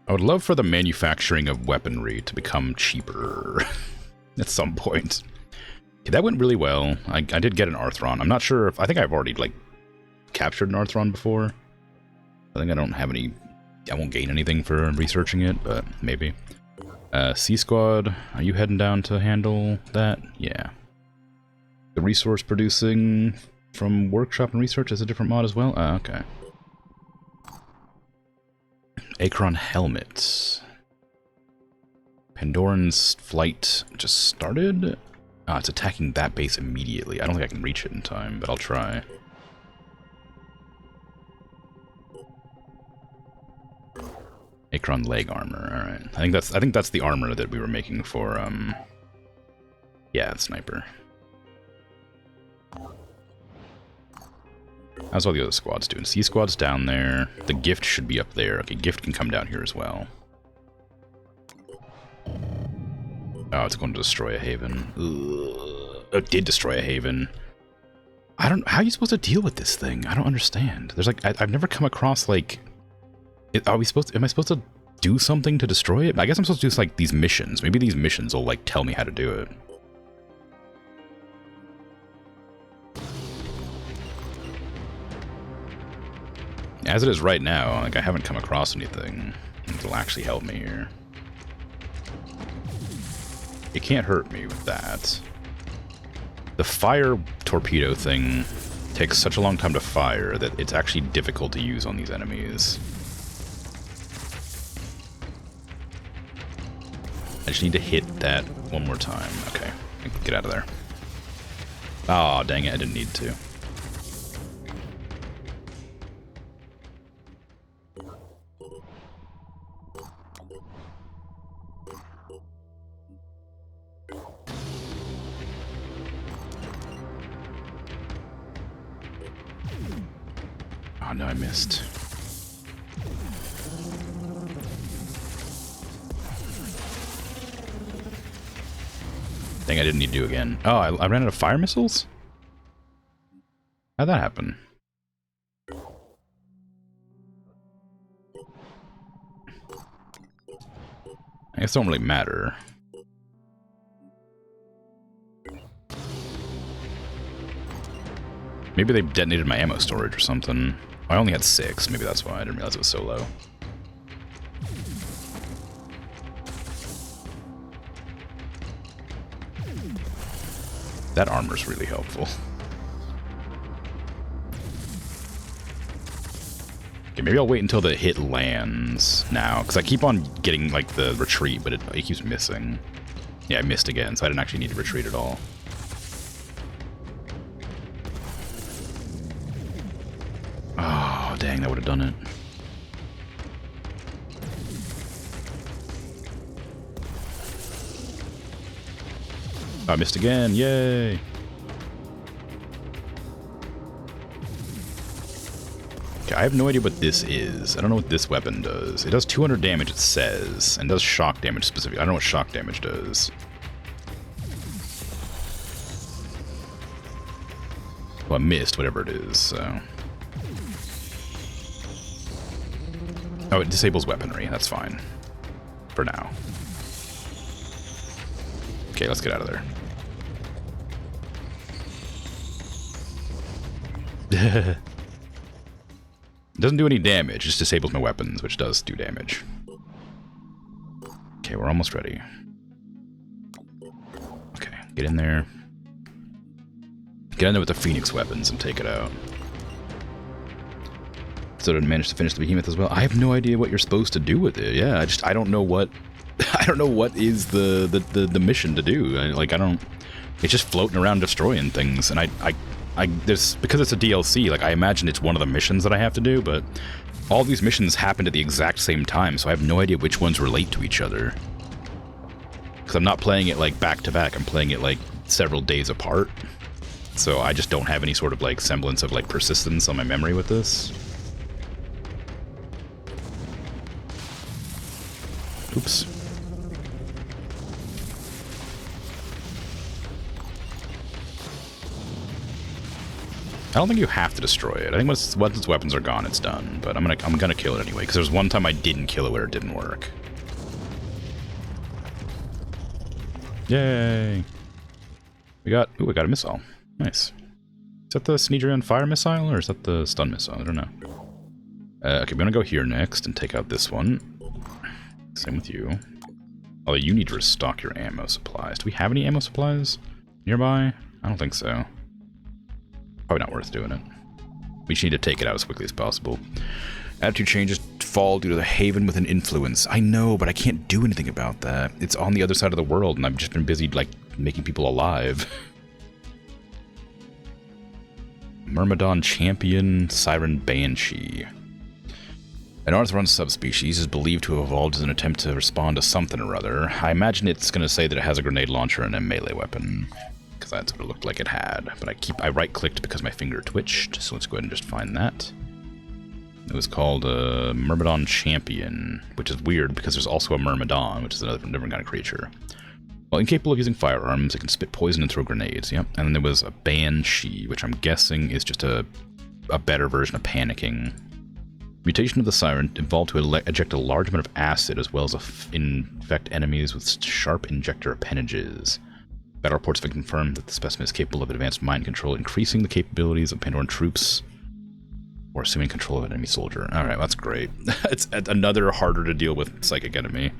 I would love for the manufacturing of weaponry to become cheaper at some point. Okay, that went really well. I did get an Arthron. I'm not sure if... I think I've already, like, captured an Arthron before. I think I don't have any... I won't gain anything for researching it, but maybe. C-Squad, are you heading down to handle that? Yeah. The resource producing from workshop and research is a different mod as well? Okay. Akron helmets. Pandoran's flight just started? It's attacking that base immediately. I don't think I can reach it in time, but I'll try. Akron leg armor. All right. I think that's the armor that we were making for yeah, sniper. How's all the other squads doing? C squad's down there. The gift should be up there. Okay, gift can come down here as well. Oh, it's going to destroy a haven. Ugh. It did destroy a haven. I don't... How are you supposed to deal with this thing? I don't understand. There's like... I've never come across like... Are we supposed to... Am I supposed to do something to destroy it? I guess I'm supposed to do like these missions. Maybe these missions will like tell me how to do it. As it is right now, like I haven't come across anything that'll actually help me here. It can't hurt me with that. The fire torpedo thing takes such a long time to fire that it's actually difficult to use on these enemies. I just need to hit that one more time. Okay, get out of there. Oh, dang it, I didn't need to. Oh no, I missed. Thing I didn't need to do again. Oh, I ran out of fire missiles? How'd that happen? I guess it don't really matter. Maybe they detonated my ammo storage or something. I only had 6, maybe that's why I didn't realize it was so low. That armor's really helpful. Okay, maybe I'll wait until the hit lands now, because I keep on getting like the retreat, but it keeps missing. Yeah, I missed again, so I didn't actually need to retreat at all. Oh, dang, that would have done it. Oh, I missed again, yay! Okay, I have no idea what this is. I don't know what this weapon does. It does 200 damage, it says, and does shock damage specifically. I don't know what shock damage does. Well, I missed whatever it is, so... Oh, it disables weaponry. That's fine. For now. Okay, let's get out of there. It doesn't do any damage, it just disables my weapons, which does do damage. Okay, we're almost ready. Okay, get in there. Get in there with the Phoneix weapons and take it out. So did manage to finish the behemoth as well. I have no idea what you're supposed to do with it. Yeah, I don't know what I don't know what is the mission to do. It's just floating around destroying things, and there's, because it's a DLC, like I imagine it's one of the missions that I have to do, but all these missions happen at the exact same time, so I have no idea which ones relate to each other. Because I'm not playing it like back to back, I'm playing it like several days apart. So I just don't have any sort of like semblance of like persistence on my memory with this. Oops. I don't think you have to destroy it. I think once its weapons are gone, it's done. But I'm gonna kill it anyway, because there's one time I didn't kill it where it didn't work. Yay! We got a missile. Nice. Is that the Snedrian fire missile, or is that the stun missile? I don't know. Okay, we're gonna go here next and take out this one. Same with you. Although you need to restock your ammo supplies. Do we have any ammo supplies nearby? I don't think so. Probably not worth doing it. We just need to take it out as quickly as possible. Attitude changes fall due to the haven with an influence. I know, but I can't do anything about that. It's on the other side of the world, and I've just been busy, like, making people alive. Myrmidon Champion Siren Banshee. An Arthron subspecies is believed to have evolved as an attempt to respond to something or other. I imagine it's going to say that it has a grenade launcher and a melee weapon, because that's what it looked like it had. But I right-clicked because my finger twitched, so let's go ahead and just find that. It was called Myrmidon Champion, which is weird because there's also a Myrmidon, which is another different kind of creature. Well, incapable of using firearms, it can spit poison and throw grenades, yep. And then there was a Banshee, which I'm guessing is just a better version of panicking. Mutation of the Siren evolved to eject a large amount of acid, as well as infect enemies with sharp injector appendages. Battle reports have confirmed that the specimen is capable of advanced mind control, increasing the capabilities of Pandoran troops, or assuming control of an enemy soldier. Alright, that's great. It's another harder to deal with psychic enemy.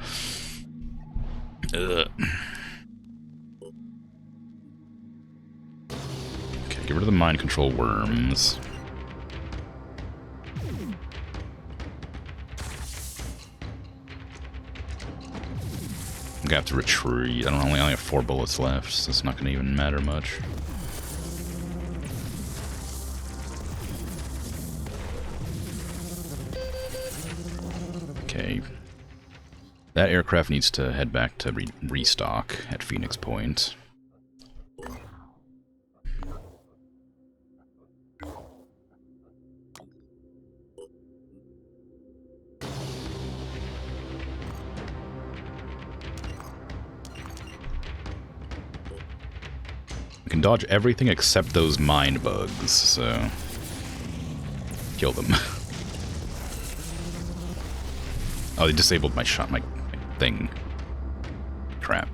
Ugh. Okay, get rid of the mind control worms. I'm gonna have to retreat. I only have 4 bullets left, so it's not gonna even matter much. Okay. That aircraft needs to head back to restock at Phoneix Point. We can dodge everything except those mind bugs, so kill them. Oh, they disabled my shot, my thing. Crap.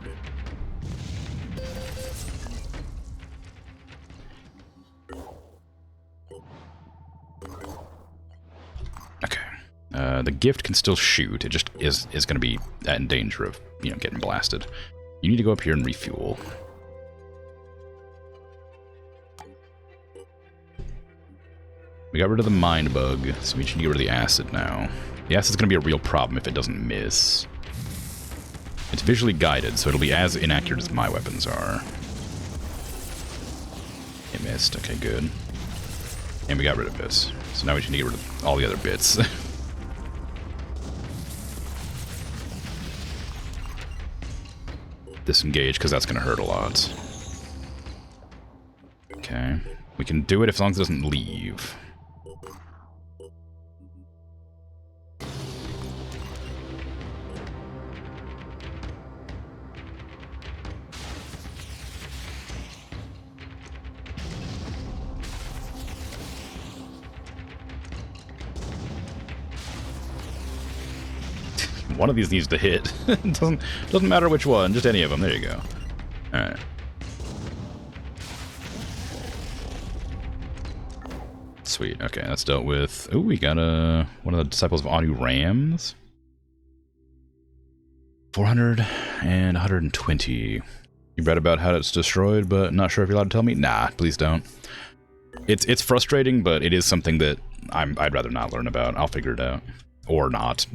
Okay. The gift can still shoot. It just is going to be in danger of, getting blasted. You need to go up here and refuel. We got rid of the mind bug, so we should get rid of the acid now. The acid's going to be a real problem if it doesn't miss. It's visually guided, so it'll be as inaccurate as my weapons are. It missed. Okay, good. And we got rid of this. So now we should get rid of all the other bits. Disengage, because that's going to hurt a lot. Okay. We can do it as long as it doesn't leave. one of these needs to hit. doesn't matter which one, just any of them. There you go. Alright. Sweet, okay, that's dealt with. Ooh, we got one of the Disciples of Anu Rams. 400 and 120. You read about how it's destroyed, but not sure if you're allowed to tell me? Nah, please don't. It's frustrating, but it is something that I'd rather not learn about. I'll figure it out. Or not.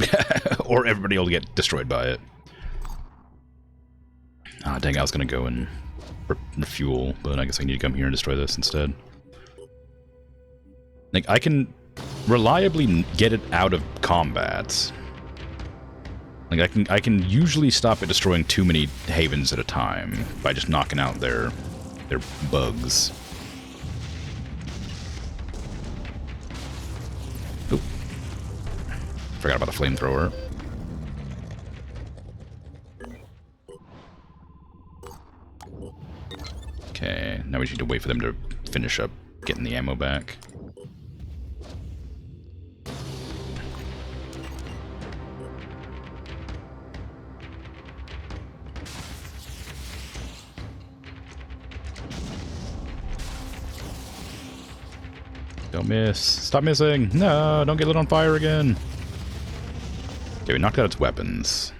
Or everybody will get destroyed by it. Ah, dang, I was gonna go and refuel, but I guess I need to come here and destroy this instead. Like, I can reliably get it out of combat. Like, I can usually stop it destroying too many havens at a time by just knocking out their bugs. Oop. Forgot about the flamethrower. Okay, now we just need to wait for them to finish up getting the ammo back. Don't miss. Stop missing. No, don't get lit on fire again. Okay, we knocked out its weapons.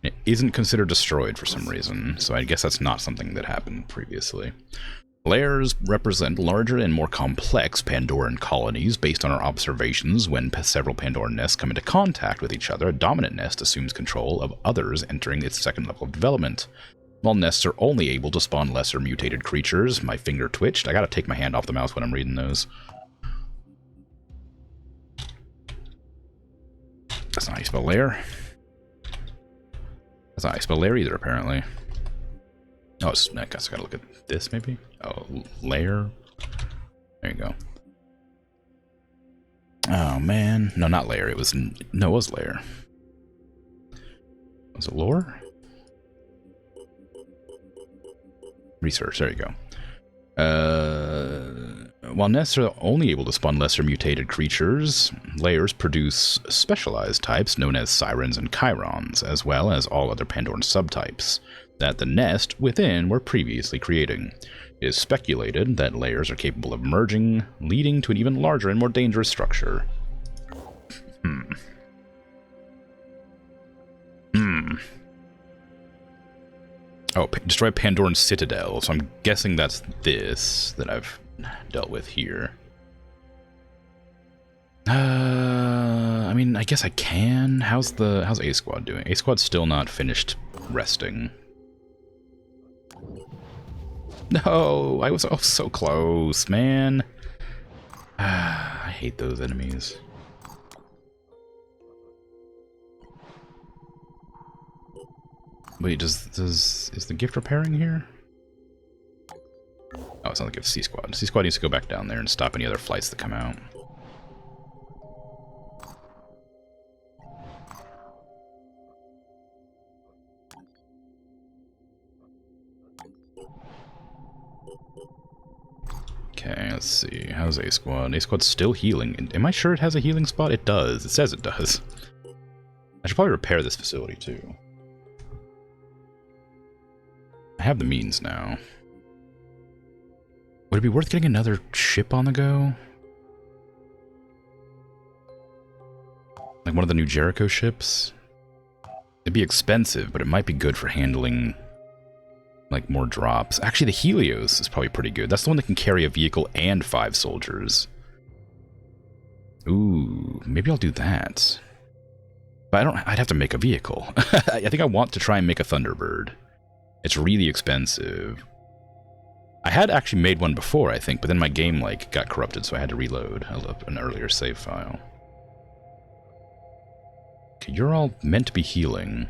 It isn't considered destroyed for some reason, so I guess that's not something that happened previously. Layers represent larger and more complex Pandoran colonies based on our observations. When several Pandoran nests come into contact with each other, a dominant nest assumes control of others, entering its second level of development. While nests are only able to spawn lesser mutated creatures, my finger twitched. I gotta take my hand off the mouse when I'm reading those. That's not how you spell layer. That's not how you spell layer either, apparently. Oh, I guess I gotta look at this, maybe? Oh, layer. There you go. Oh, man. No, not layer. It was layer. Was it lore? Research, there you go. While nests are only able to spawn lesser mutated creatures, layers produce specialized types known as sirens and chirons, as well as all other Pandoran subtypes that the nest within were previously creating. It is speculated that layers are capable of merging, leading to an even larger and more dangerous structure. Oh, destroy Pandoran Citadel, so I'm guessing that's this that I've dealt with here. I mean, I guess I can. How's A Squad doing? A Squad's still not finished resting. No, I was so close, man. I hate those enemies. Wait, is the gift repairing here? Oh, it's not the gift. C Squad. C Squad needs to go back down there and stop any other flights that come out. Okay, let's see. How's A Squad? A Squad's still healing. Am I sure it has a healing spot? It does. It says it does. I should probably repair this facility too. I have the means now. Would it be worth getting another ship on the go? Like one of the new Jericho ships? It'd be expensive, but it might be good for handling like more drops. Actually, the Helios is probably pretty good. That's the one that can carry a vehicle and 5 soldiers. Ooh, maybe I'll do that. But I'd have to make a vehicle. I think I want to try and make a Thunderbird. It's really expensive. I had actually made one before, I think, but then my game like got corrupted, so I had to reload an earlier save file. Okay, you're all meant to be healing.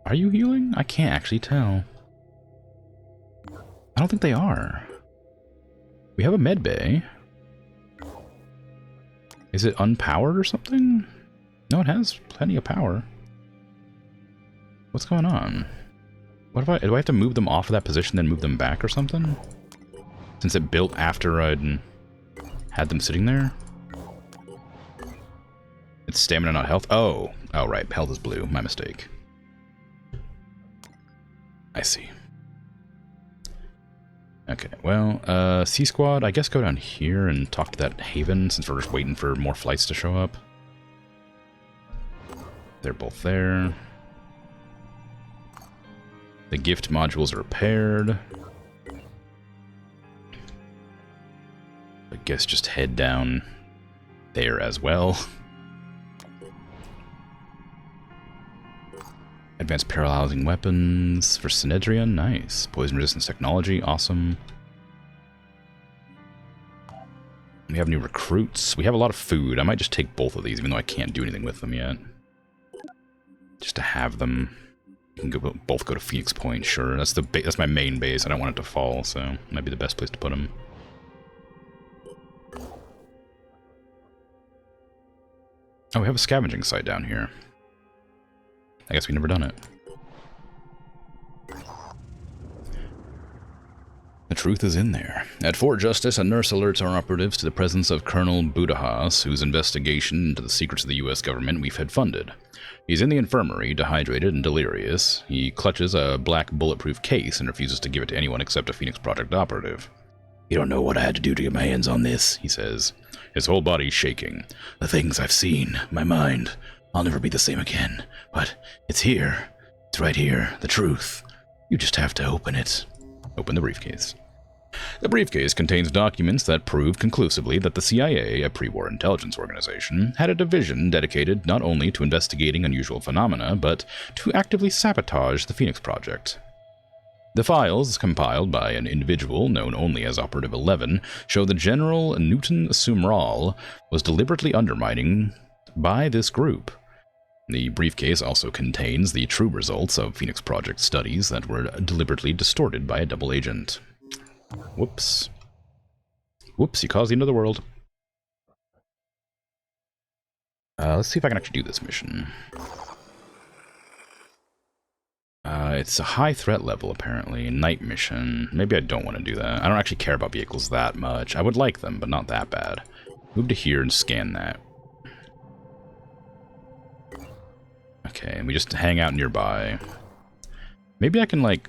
Are you healing? I can't actually tell. I don't think they are. We have a med bay. Is it unpowered or something? No, it has plenty of power. What's going on? What if do I have to move them off of that position, then move them back or something? Since it built after I'd Had them sitting there? It's stamina, not health? Oh. Oh, right. Health is blue. My mistake. I see. Okay, well, C-Squad, I guess go down here and talk to that Haven, since we're just waiting for more flights to show up. They're both there. The gift modules are repaired. I guess just head down there as well. Advanced paralyzing weapons for Synedrian, nice. Poison resistance technology, awesome. We have new recruits. We have a lot of food. I might just take both of these, even though I can't do anything with them yet. Just to have them. You can both go to Phoenix Point, sure. That's my main base. I don't want it to fall, so it might be the best place to put them. Oh, we have a scavenging site down here. I guess we've never done it. The truth is in there. At Fort Justice, a nurse alerts our operatives to the presence of Colonel Budahas, whose investigation into the secrets of the U.S. government we've had funded. He's in the infirmary, dehydrated and delirious. He clutches a black bulletproof case and refuses to give it to anyone except a Phoneix Project operative. "You don't know what I had to do to get my hands on this," he says. His whole body's shaking. "The things I've seen, my mind, I'll never be the same again. But it's here. It's right here, the truth. You just have to open it." Open the briefcase. The briefcase contains documents that prove conclusively that the CIA, a pre-war intelligence organization, had a division dedicated not only to investigating unusual phenomena, but to actively sabotage the Phoneix Project. The files, compiled by an individual known only as Operative 11, show that General Newton Sumral was deliberately undermining by this group. The briefcase also contains the true results of Phoneix Project studies that were deliberately distorted by a double agent. Whoops. Whoops, you caused the end of the world. Let's see if I can actually do this mission. It's a high threat level, apparently. Night mission. Maybe I don't want to do that. I don't actually care about vehicles that much. I would like them, but not that bad. Move to here and scan that. Okay, and we just hang out nearby. Maybe I can, like,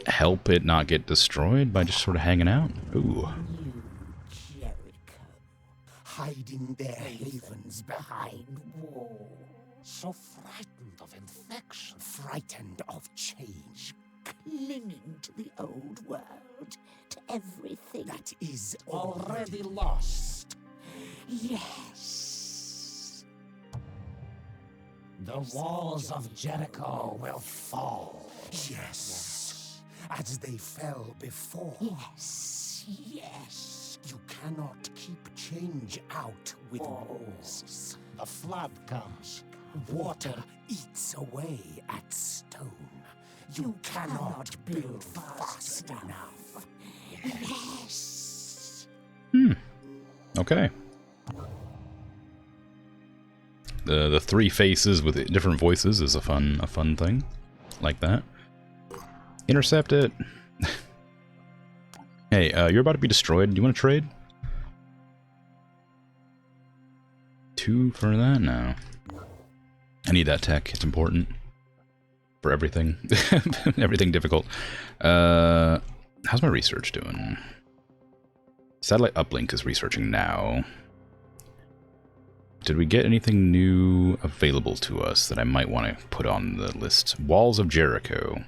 help it not get destroyed by just sort of hanging out? Ooh.
Jericho, hiding their havens behind walls.
So frightened of infection.
Frightened of change, clinging to the old world, to everything that is
Already lost.
Yes.
The walls of Jericho will fall.
Yes. As they fell before. Yes. Yes. You cannot keep change out with walls.
The flood comes.
Water eats away at stone. You cannot build fast enough. Yes.
Okay. The three faces with different voices is a fun thing. Like that. Intercept it. Hey, you're about to be destroyed. Do you want to trade? 2 for that? No. I need that tech. It's important. For everything. Everything difficult. How's my research doing? Satellite Uplink is researching now. Did we get anything new available to us that I might want to put on the list? Walls of Jericho.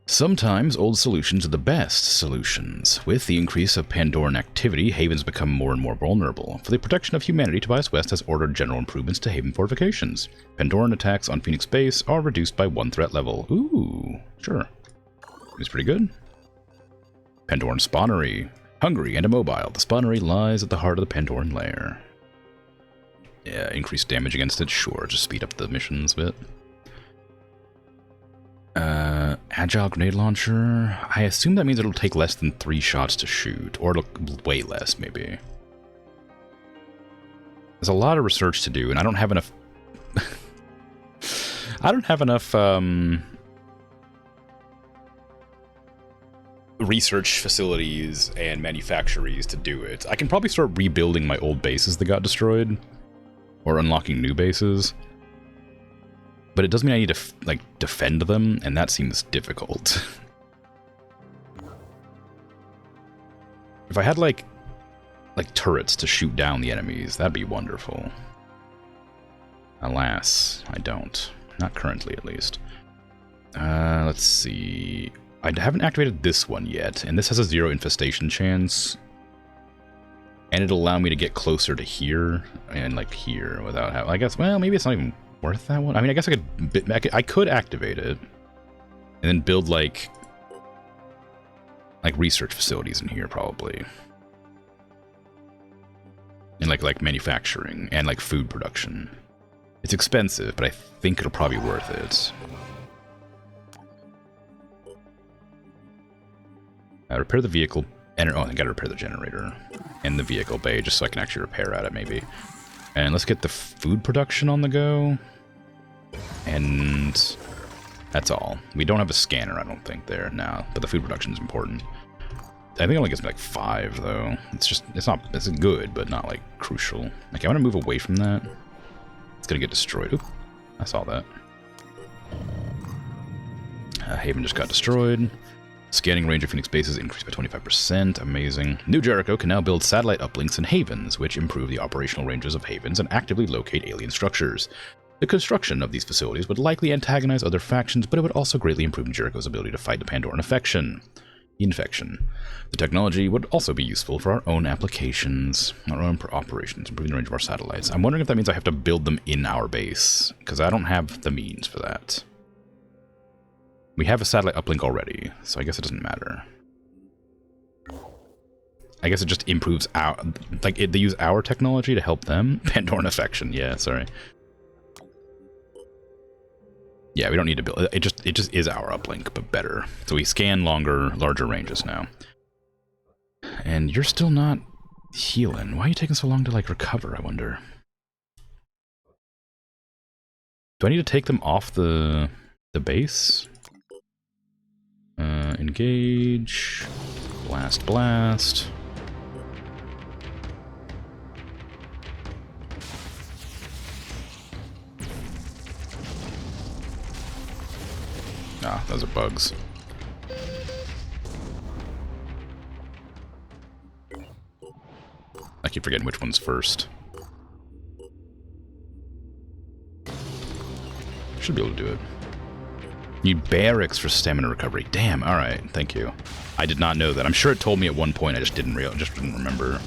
Sometimes old solutions are the best solutions. With the increase of Pandoran activity, havens become more and more vulnerable. For the protection of humanity, Tobias West has ordered general improvements to haven fortifications. Pandoran attacks on Phoenix Base are reduced by 1 threat level. Ooh, sure. It's pretty good. Pandoran Spawnery. Hungry and immobile, the Spawnery lies at the heart of the Pandoran lair. Yeah, increased damage against it, sure, just speed up the missions a bit. Agile grenade launcher. I assume that means it'll take less than 3 shots to shoot, or way less, maybe. There's a lot of research to do, and I don't have enough. I don't have enough research facilities and manufactories to do it. I can probably start rebuilding my old bases that got destroyed, or unlocking new bases. But it does mean I need to, like, defend them, and that seems difficult. If I had, like turrets to shoot down the enemies, that'd be wonderful. Alas, I don't. Not currently, at least. Let's see. I haven't activated this one yet, and this has a 0 infestation chance. And it'll allow me to get closer to here, and, like, here, without having... I guess, well, maybe it's not even worth that one. I mean, I guess I could activate it, and then build, like research facilities in here, probably. And, like manufacturing, and, like, food production. It's expensive, but I think it'll probably be worth it. Repair the vehicle. Oh, I gotta repair the generator. And the vehicle bay, just so I can actually repair at it, maybe. And let's get the food production on the go. And that's all. We don't have a scanner, I don't think, there now. But the food production is important. I think it only gives me like 5, though. It's good, but not, like, crucial. Okay, I want to move away from that. It's gonna get destroyed. Oop, I saw that. Haven just got destroyed. Scanning range of Phoenix bases increased by 25%. Amazing. New Jericho can now build satellite uplinks in havens, which improve the operational ranges of havens and actively locate alien structures. The construction of these facilities would likely antagonize other factions, but it would also greatly improve Jericho's ability to fight the Pandoran infection. The technology would also be useful for our own applications, our own operations, improving the range of our satellites. I'm wondering if that means I have to build them in our base, because I don't have the means for that. We have a satellite uplink already, so I guess it doesn't matter. I guess it just improves our... Like, they use our technology to help them? Pandoran affection, yeah, sorry. Yeah, we don't need to build... It just is our uplink, but better. So we scan larger ranges now. And you're still not healing. Why are you taking so long to, like, recover, I wonder? Do I need to take them off the base? Engage. Blast. Ah, those are bugs. I keep forgetting which one's first. Should be able to do it. Need barracks for stamina recovery. Damn, alright, thank you. I did not know that. I'm sure it told me at one point, I just didn't remember.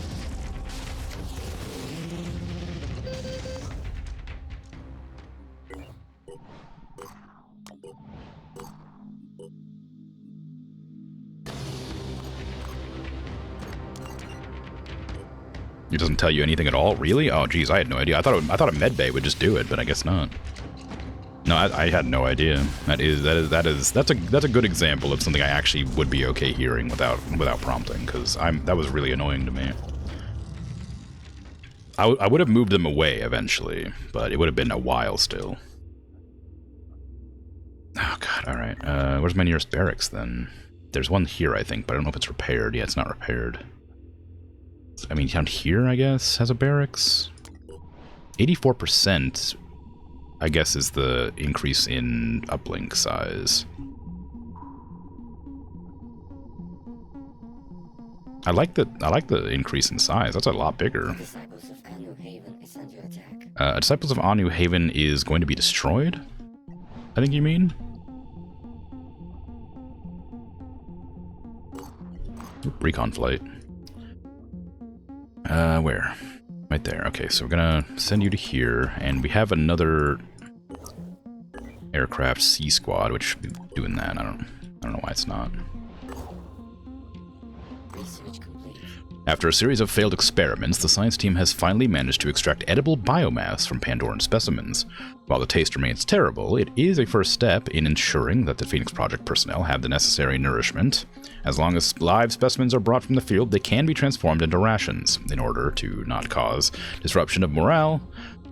It doesn't tell you anything at all? Really? Oh, geez, I had no idea. I thought a medbay would just do it, but I guess not. No, I had no idea. That's a good example of something I actually would be okay hearing without prompting, because that was really annoying to me. I would have moved them away eventually, but it would have been a while still. Oh god, alright. Where's my nearest barracks then? There's one here, I think, but I don't know if it's repaired. Yeah, it's not repaired. I mean, down here, I guess, has a barracks. 84%, I guess, is the increase in uplink size. I like the increase in size. That's a lot bigger. Disciples of Anu Haven is going to be destroyed? I think you mean? Oop, recon flight. Where? Right there. Okay, so we're gonna send you to here, and we have another aircraft C squad, which should be doing that. I don't know why it's not. After a series of failed experiments, the science team has finally managed to extract edible biomass from Pandoran specimens. While the taste remains terrible, it is a first step in ensuring that the Phoneix Project personnel have the necessary nourishment. As long as live specimens are brought from the field, they can be transformed into rations. In order to not cause disruption of morale,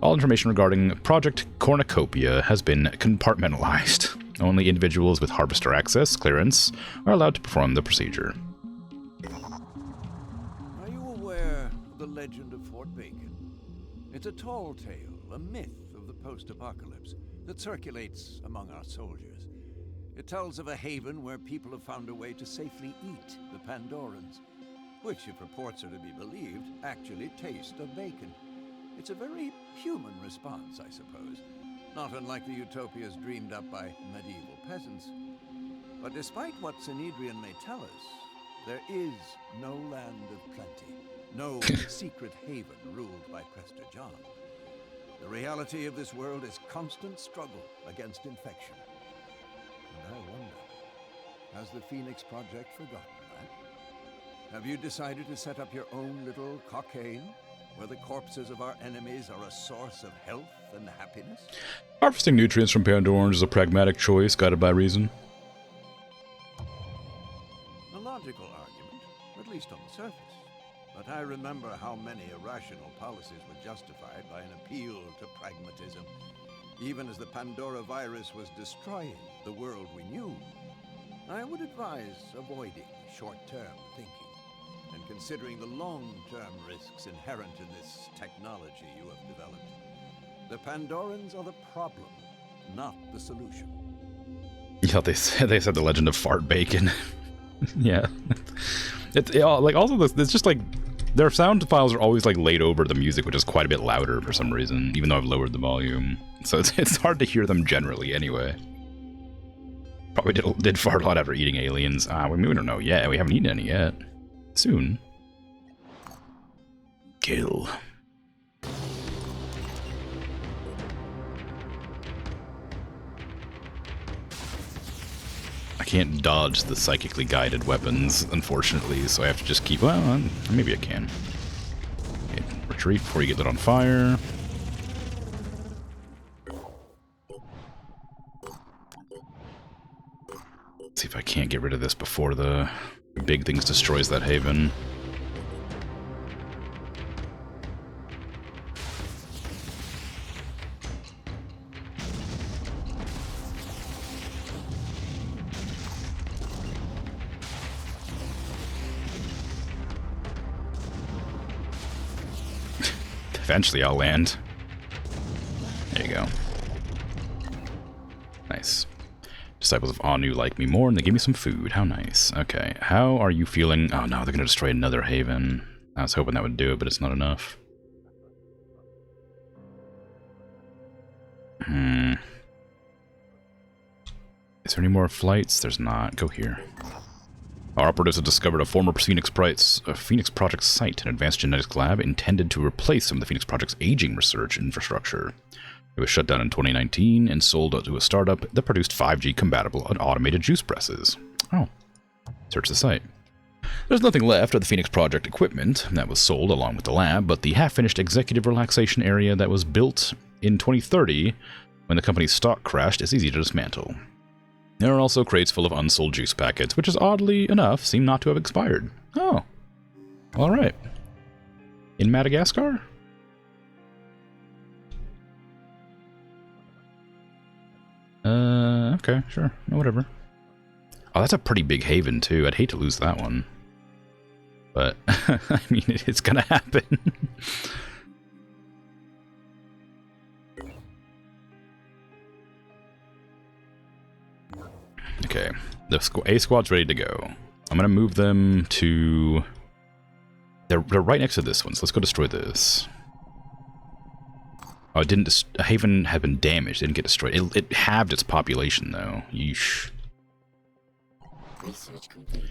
all information regarding Project Cornucopia has been compartmentalized. Only individuals with harvester access clearance are allowed to perform the procedure.
Are you aware of the legend of Fort Bacon? It's a tall tale, a myth of the post-apocalypse that circulates among our soldiers. It tells of a haven where people have found a way to safely eat the Pandorans, which, if reports are to be believed, actually taste of bacon. It's a very human response, I suppose, not unlike the utopias dreamed up by medieval peasants. But despite what Synedrian may tell us, there is no land of plenty, no secret haven ruled by Prester John. The reality of this world is constant struggle against infection. And I wonder, has the Phoneix Project forgotten that? Have you decided to set up your own little cockaigne, where the corpses of our enemies are a source of health and happiness?
Harvesting nutrients from Pandorans is a pragmatic choice, guided by reason.
A logical argument, at least on the surface. But I remember how many irrational policies were justified by an appeal to pragmatism, even as the Pandora virus was destroying the world we knew. I would advise avoiding short-term thinking and considering the long-term risks inherent in this technology you have developed. The Pandorans are the problem, not the solution.
Yeah, they said the legend of fart bacon. Yeah, like also this. It's just like their sound files are always like laid over the music, which is quite a bit louder for some reason, even though I've lowered the volume. So it's hard to hear them generally anyway. Probably did fart a lot after eating aliens. We don't know yet. We haven't eaten any yet. Soon. Kill. I can't dodge the psychically guided weapons, unfortunately, so I have to just keep... Well, maybe I can. Okay, retreat before you get lit on fire. Let's see if I can't get rid of this before the big things destroys that haven. Eventually I'll land. There you go. Nice. Disciples of Anu like me more, and they give me some food. How nice. Okay, how are you feeling? Oh no, they're gonna destroy another haven. I was hoping that would do it, but it's not enough. Is there any more flights? There's not. Go here. Our operatives have discovered a former Phoneix Project site, an advanced genetics lab intended to replace some of the Phoneix Project's aging research infrastructure. It was shut down in 2019 and sold to a startup that produced 5G compatible and automated juice presses. Oh. Search the site. There's nothing left of the Phoneix Project equipment that was sold along with the lab, but the half-finished executive relaxation area that was built in 2030 when the company's stock crashed is easy to dismantle. There are also crates full of unsold juice packets, which is oddly enough seem not to have expired. Oh. Alright. In Madagascar? Okay, sure. Whatever. Oh, that's a pretty big haven, too. I'd hate to lose that one. But, I mean, it's gonna happen. Okay, the A squad's ready to go. I'm gonna move them to... They're right next to this one, so let's go destroy this. Oh, it didn't... A haven had been damaged, it didn't get destroyed. It halved its population, though. Yeesh.
Research complete.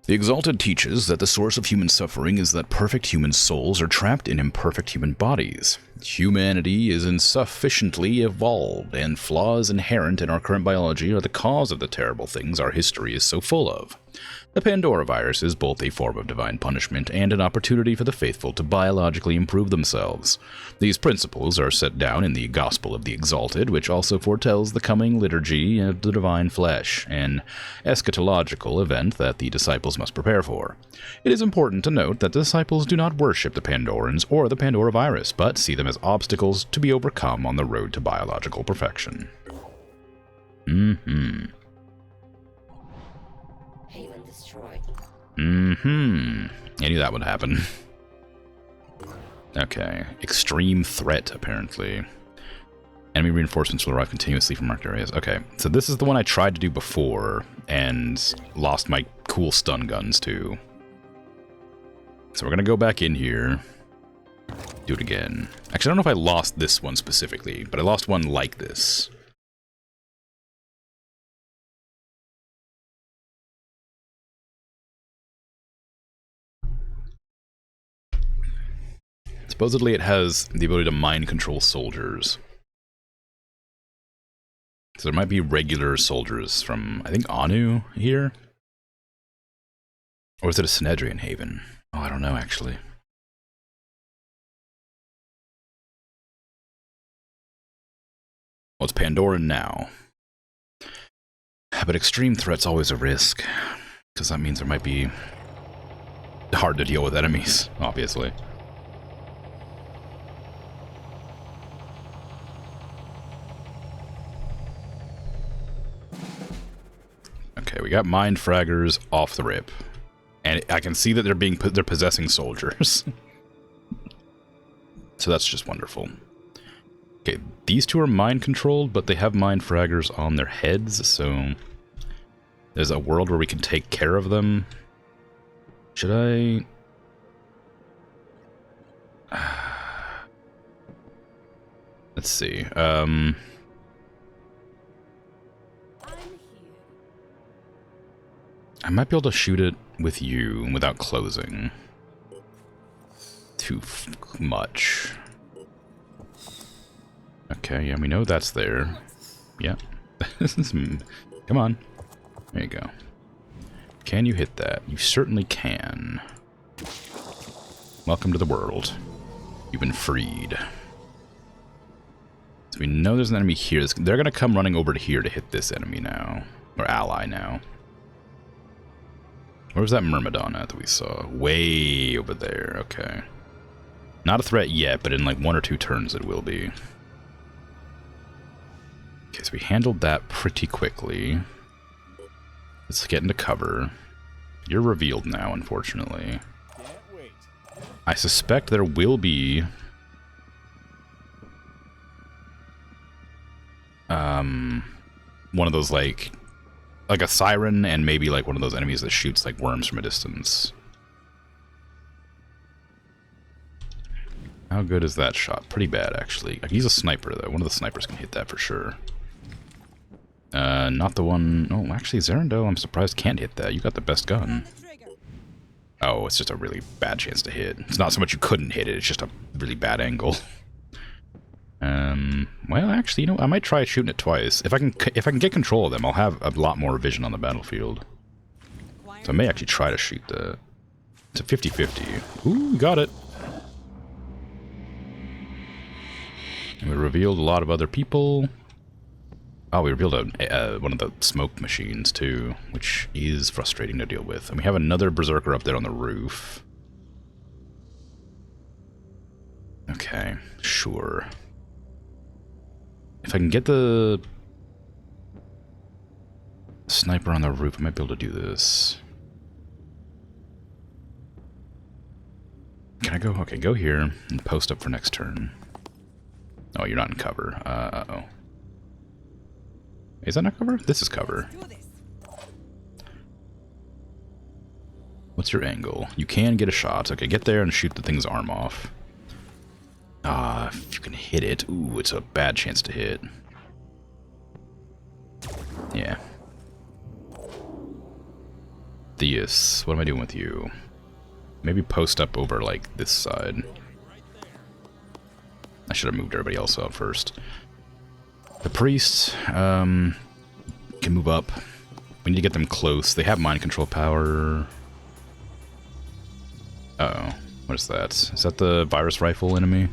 The Exalted teaches that the source of human suffering is that perfect human souls are trapped in imperfect human bodies. Humanity is insufficiently evolved, and flaws inherent in our current biology are the cause of the terrible things our history is so full of. The Pandora virus is both a form of divine punishment and an opportunity for the faithful to biologically improve themselves. These principles are set down in the Gospel of the Exalted, which also foretells the coming liturgy of the divine flesh, an eschatological event that the disciples must prepare for. It is important to note that the disciples do not worship the Pandorans or the Pandora virus, but see them as obstacles to be overcome on the road to biological perfection. Mm-hmm.
Haven destroyed.
Mm-hmm. I knew that would happen. Okay. Extreme threat, apparently. Enemy reinforcements will arrive continuously from marked areas. Okay, so this is the one I tried to do before, and lost my cool stun guns to. So we're gonna go back in here. Do it again. Actually, I don't know if I lost this one specifically, but I lost one like this. Supposedly it has the ability to mind control soldiers. So there might be regular soldiers from, I think, Anu here? Or is it a Synedrian haven? Oh, I don't know, actually. Well, it's Pandoran now. But extreme threat's always a risk, because that means there might be hard to deal with enemies, obviously. Okay, we got mind fraggers off the rip. And I can see that they're possessing soldiers. So that's just wonderful. Okay, these two are mind controlled, but they have mind fraggers on their heads, so there's a world where we can take care of them. Should I? Let's see.
I'm here.
I might be able to shoot it with you without closing. Too much. Okay, yeah, we know that's there. Yeah. Come on. There you go. Can you hit that? You certainly can. Welcome to the world. You've been freed. So we know there's an enemy here. They're going to come running over to here to hit this enemy now. Or ally now. Where was that Myrmidon at that we saw? Way over there. Okay. Not a threat yet, but in like 1 or 2 turns it will be. Okay, so we handled that pretty quickly. Let's get into cover. You're revealed now, unfortunately. I suspect there will be... one of those, like a siren, and maybe like one of those enemies that shoots like worms from a distance. How good is that shot? Pretty bad, actually. He's a sniper, though. One of the snipers can hit that for sure. Not the one... Oh, actually, Zerando, I'm surprised can't hit that. You got the best gun. Oh, it's just a really bad chance to hit. It's not so much you couldn't hit it, it's just a really bad angle. Well, actually, you know, I might try shooting it twice. If I can get control of them, I'll have a lot more vision on the battlefield. So I may actually try to shoot the... It's a 50-50. Ooh, got it. And we revealed a lot of other people. Oh, we revealed one of the smoke machines, too, which is frustrating to deal with. And we have another berserker up there on the roof. Okay, sure. If I can get the sniper on the roof, I might be able to do this. Can I go? Okay, go here and post up for next turn. Oh, you're not in cover. Uh-oh. Is that not cover? This is cover. What's your angle? You can get a shot. Okay, get there and shoot the thing's arm off. Ah, if you can hit it. Ooh, it's a bad chance to hit. Yeah. Theus, what am I doing with you? Maybe post up over, like, this side. I should have moved everybody else up first. The priests can move up. We need to get them close. They have mind control power. Uh-oh. What is that? Is that the virus rifle enemy?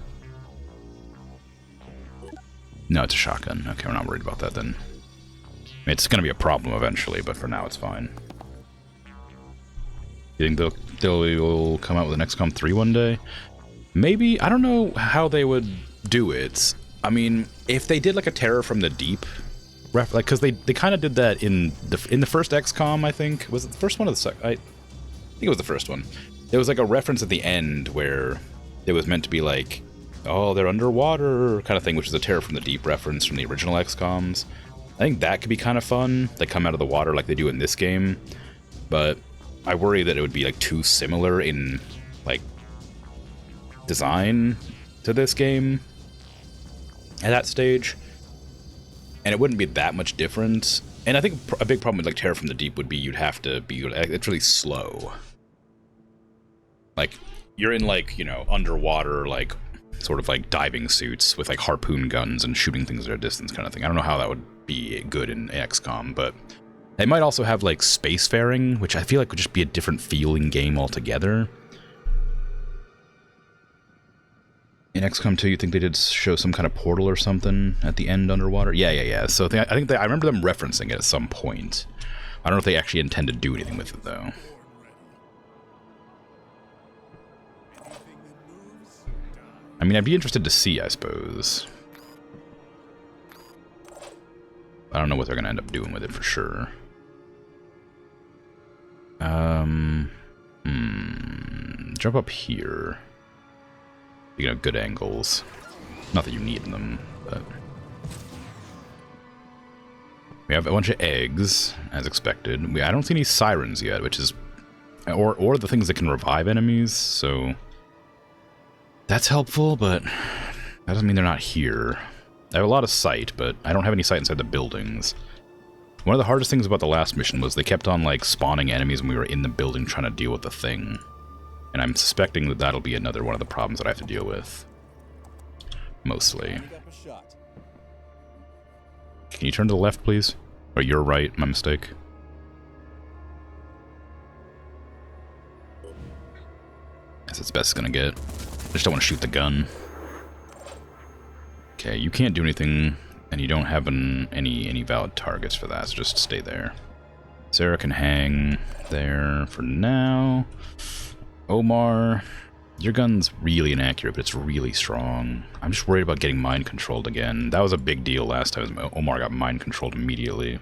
No, it's a shotgun. Okay, we're not worried about that then. It's going to be a problem eventually, but for now it's fine. You think they'll come out with an XCOM 3 one day? Maybe. I don't know how they would do it. I mean, if they did like a Terror from the Deep, like, because they kind of did that in the first XCOM, I think. Was it the first one or the second? I think it was the first one. There was like a reference at the end where it was meant to be like, oh, they're underwater kind of thing, which is a Terror from the Deep reference from the original XCOMs. I think that could be kind of fun. They come out of the water like they do in this game, but I worry that it would be like too similar in like design to this game at that stage, and it wouldn't be that much different. And I think a big problem with like Terror from the Deep would be you'd have to be, it's really slow. Like you're in like, you know, underwater, like sort of like diving suits with like harpoon guns and shooting things at a distance kind of thing. I don't know how that would be good in XCOM, but they might also have like spacefaring, which I feel like would just be a different feeling game altogether. In XCOM 2, you think they did show some kind of portal or something at the end underwater? Yeah. So I think I remember them referencing it at some point. I don't know if they actually intend to do anything with it, though. I mean, I'd be interested to see, I suppose. I don't know what they're going to end up doing with it for sure. Jump up here. You know, good angles. Not that you need them, but... We have a bunch of eggs, as expected. I don't see any sirens yet, which is... Or the things that can revive enemies, so... That's helpful, but... That doesn't mean they're not here. I have a lot of sight, but I don't have any sight inside the buildings. One of the hardest things about the last mission was they kept on, like, spawning enemies when we were in the building trying to deal with the thing. And I'm suspecting that that'll be another one of the problems that I have to deal with. Mostly. Can you turn to the left, please? Or you're right, my mistake. That's as best it's gonna get. I just don't want to shoot the gun. Okay, you can't do anything, and you don't have any valid targets for that, so just stay there. Sarah can hang there for now. Omar, your gun's really inaccurate, but it's really strong. I'm just worried about getting mind controlled again. That was a big deal last time. Omar got mind controlled immediately.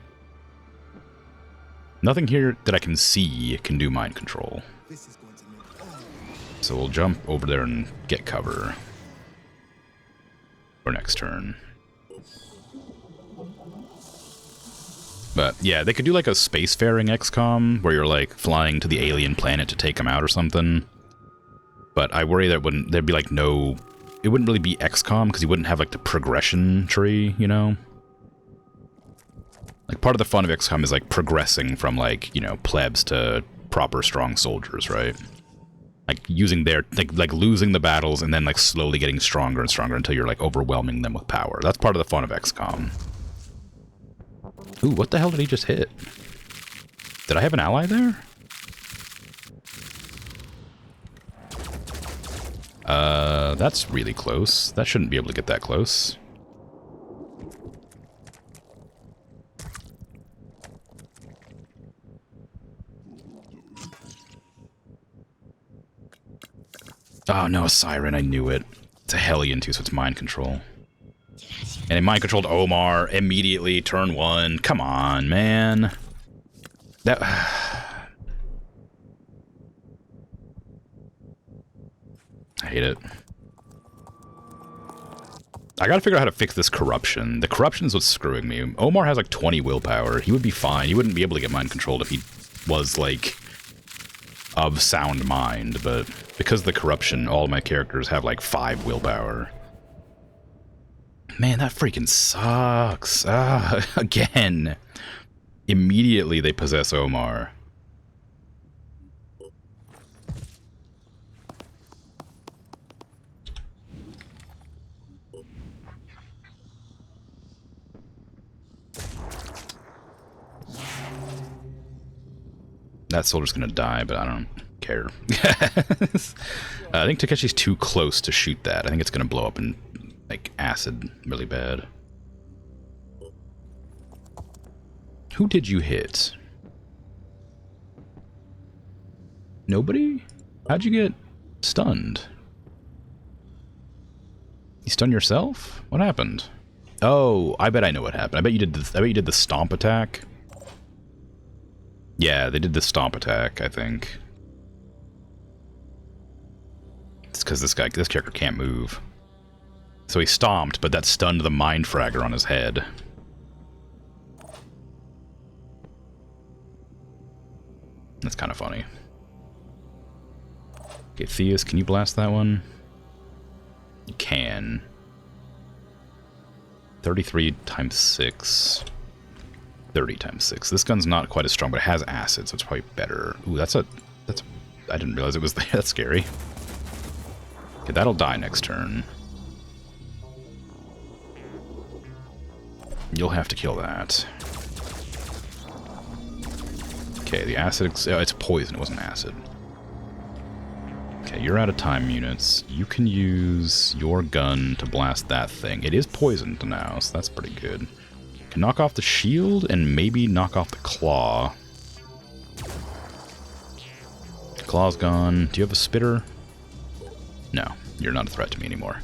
Nothing here that I can see can do mind control. So we'll jump over there and get cover for next turn. But yeah, they could do like a spacefaring XCOM where you're like flying to the alien planet to take them out or something. But I worry that there'd be like no, it wouldn't really be XCOM because you wouldn't have like the progression tree, you know? Like part of the fun of XCOM is like progressing from like, you know, plebs to proper strong soldiers, right? Like using their, like losing the battles and then like slowly getting stronger and stronger until you're like overwhelming them with power. That's part of the fun of XCOM. Ooh, what the hell did he just hit? Did I have an ally there? That's really close. That shouldn't be able to get that close. Oh no, a siren, I knew it. It's a Hellion too, so it's mind control. And it mind controlled Omar immediately, turn 1. Come on, man. That... I hate it. I gotta figure out how to fix this corruption. The corruption is what's screwing me. Omar has like 20 willpower. He would be fine. He wouldn't be able to get mind controlled if he was like of sound mind, but because of the corruption, all of my characters have like 5 willpower. Man, that freaking sucks. Again. Immediately they possess Omar. That soldier's gonna die, but I don't care. I think Takeshi's too close to shoot that. I think it's gonna blow up in like acid really bad. Who did you hit? Nobody? How'd you get stunned? You stunned yourself? What happened? Oh, I bet I know what happened. I bet you did the stomp attack. Yeah, they did the stomp attack, I think. It's because this character can't move. So he stomped, but that stunned the mind fragger on his head. That's kind of funny. Okay, Theus, can you blast that one? You can. 33 times 6. 30 times 6. This gun's not quite as strong, but it has acid, so it's probably better. Ooh, that's I didn't realize it was that scary. Okay, that'll die next turn. You'll have to kill that. Okay, the acid... it's poison, it wasn't acid. Okay, you're out of time units. You can use your gun to blast that thing. It is poisoned now, so that's pretty good. Can knock off the shield and maybe knock off the claw. Claw's gone. Do you have a spitter? No, you're not a threat to me anymore.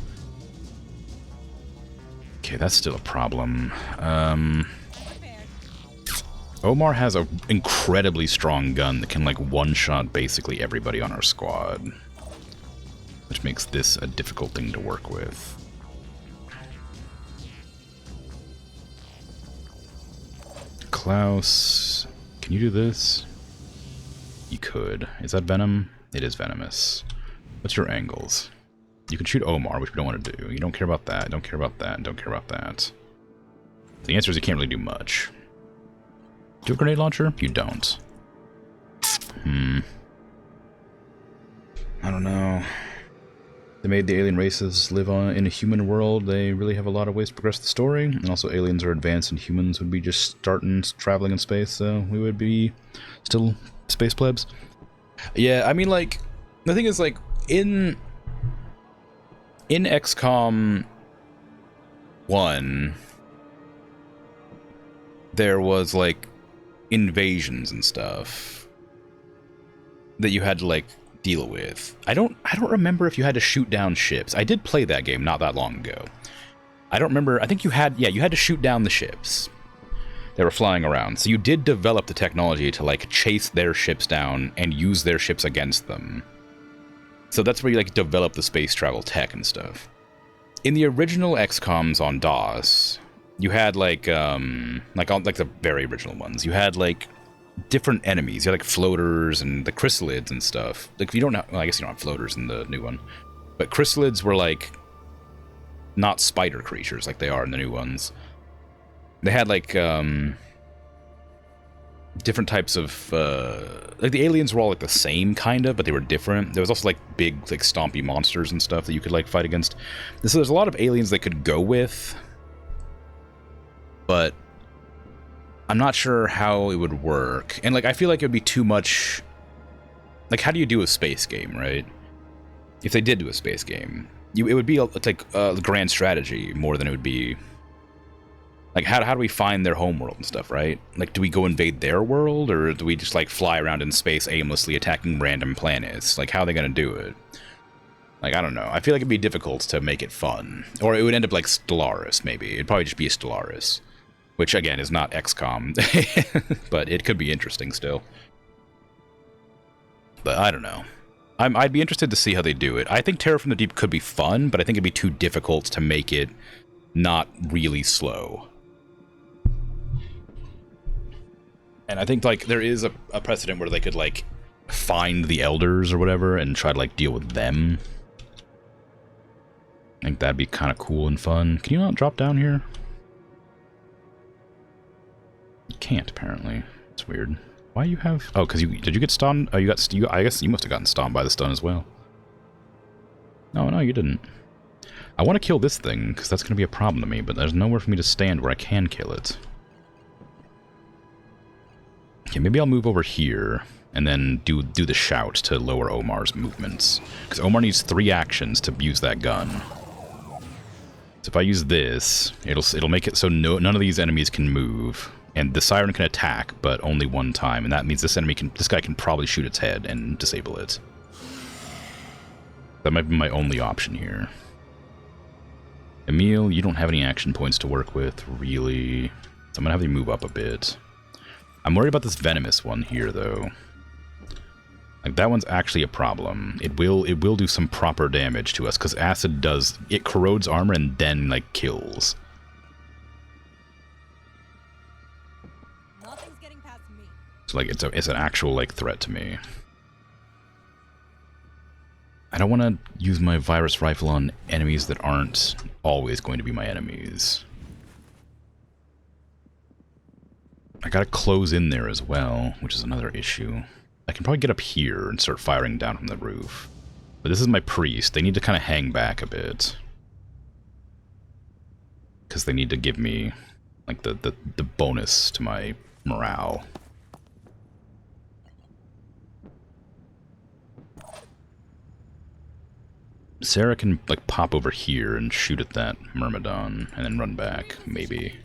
Okay, that's still a problem. Omar has an incredibly strong gun that can, like, one-shot basically everybody on our squad. Which makes this a difficult thing to work with. Klaus, can you do this? You could. Is that venom? It is venomous. What's your angles? You can shoot Omar, which we don't want to do. You don't care about that, don't care about that, don't care about that. The answer is you can't really do much. Do you have a grenade launcher? You don't. I don't know. They made the alien races live in a human world. They really have a lot of ways to progress the story. And also aliens are advanced and humans would be just starting traveling in space, so we would be still space plebs. Yeah, I mean, like, the thing is, like, in XCOM 1, there was, like, invasions and stuff that you had to, like, deal with. I don't remember if you had to shoot down ships. I did play that game not that long ago. I don't remember. I think you had to shoot down the ships that were flying around. So you did develop the technology to, like, chase their ships down and use their ships against them. So that's where you, like, develop the space travel tech and stuff. In the original XCOMs on DOS, you had, like the very original ones, you had, like, different enemies. You had, like, floaters and the chrysalids and stuff. Like, you don't have, well, I guess you don't have floaters in the new one. But chrysalids were, like, not spider creatures like they are in the new ones. They had, like, different types of, like, the aliens were all, like, the same, kind of, but they were different. There was also, like, big, like, stompy monsters and stuff that you could, like, fight against. So there's a lot of aliens they could go with, but I'm not sure how it would work. And, like, I feel like it would be too much... Like, how do you do a space game, right? If they did do a space game, it would be, like, a grand strategy more than it would be... Like, how do we find their homeworld and stuff, right? Like, do we go invade their world, or do we just, like, fly around in space aimlessly attacking random planets? Like, how are they gonna do it? Like, I don't know. I feel like it'd be difficult to make it fun. Or it would end up like Stellaris, maybe. It'd probably just be a Stellaris. Which, again, is not XCOM. But it could be interesting still. But I don't know. I'd be interested to see how they do it. I think Terror from the Deep could be fun, but I think it'd be too difficult to make it not really slow. And I think, like, there is a precedent where they could, like, find the Elders or whatever and try to, like, deal with them. I think that'd be kind of cool and fun. Can you not drop down here? You can't, apparently. It's weird. Why you have... Oh, because did you get stunned? Oh, I guess you must have gotten stunned by the stun as well. No, you didn't. I want to kill this thing, because that's going to be a problem to me, but there's nowhere for me to stand where I can kill it. Okay, maybe I'll move over here, and then do the shout to lower Omar's movements. Because Omar needs 3 actions to use that gun. So if I use this, it'll make it so none of these enemies can move. And the siren can attack, but only one time, and that means this guy can probably shoot its head and disable it. That might be my only option here. Emil, you don't have any action points to work with, really. So I'm gonna have you move up a bit. I'm worried about this venomous one here, though. Like, that one's actually a problem. It will do some proper damage to us, because acid does... It corrodes armor and then, like, kills.
Nothing's getting past me.
So, like, it's an actual, like, threat to me. I don't want to use my virus rifle on enemies that aren't always going to be my enemies. I gotta close in there as well, which is another issue. I can probably get up here and start firing down from the roof. But this is my priest. They need to kind of hang back a bit. Because they need to give me, like, the bonus to my morale. Sarah can, like, pop over here and shoot at that Myrmidon, and then run back, maybe.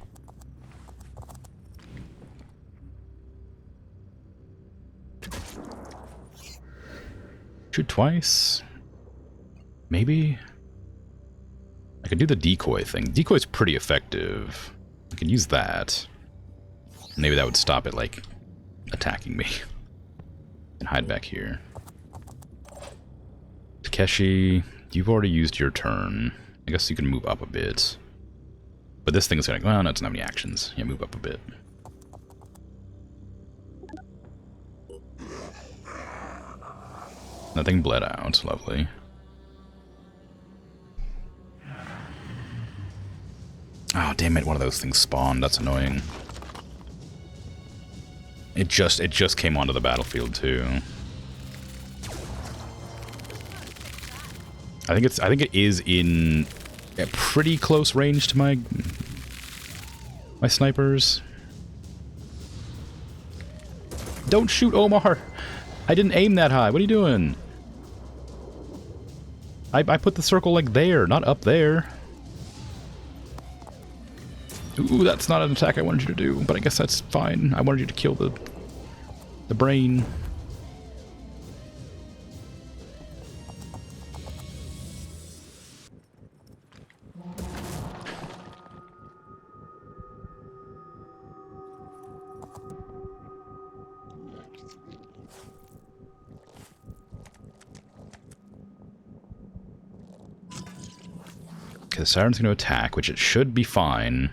Shoot twice? Maybe? I could do the decoy thing. Decoy's pretty effective. I could use that. Maybe that would stop it, like, attacking me. And hide back here. Takeshi, you've already used your turn. I guess you can move up a bit. But this thing is gonna... Well, no, it doesn't have any actions. Yeah, move up a bit. Nothing bled out. Lovely. Oh, damn it. One of those things spawned. That's annoying. It just came onto the battlefield, too. I think it is in a pretty close range to my snipers. Don't shoot, Omar! I didn't aim that high. What are you doing? I put the circle, like, there, not up there. Ooh, that's not an attack I wanted you to do, but I guess that's fine. I wanted you to kill the brain. Okay, the siren's going to attack, which it should be fine.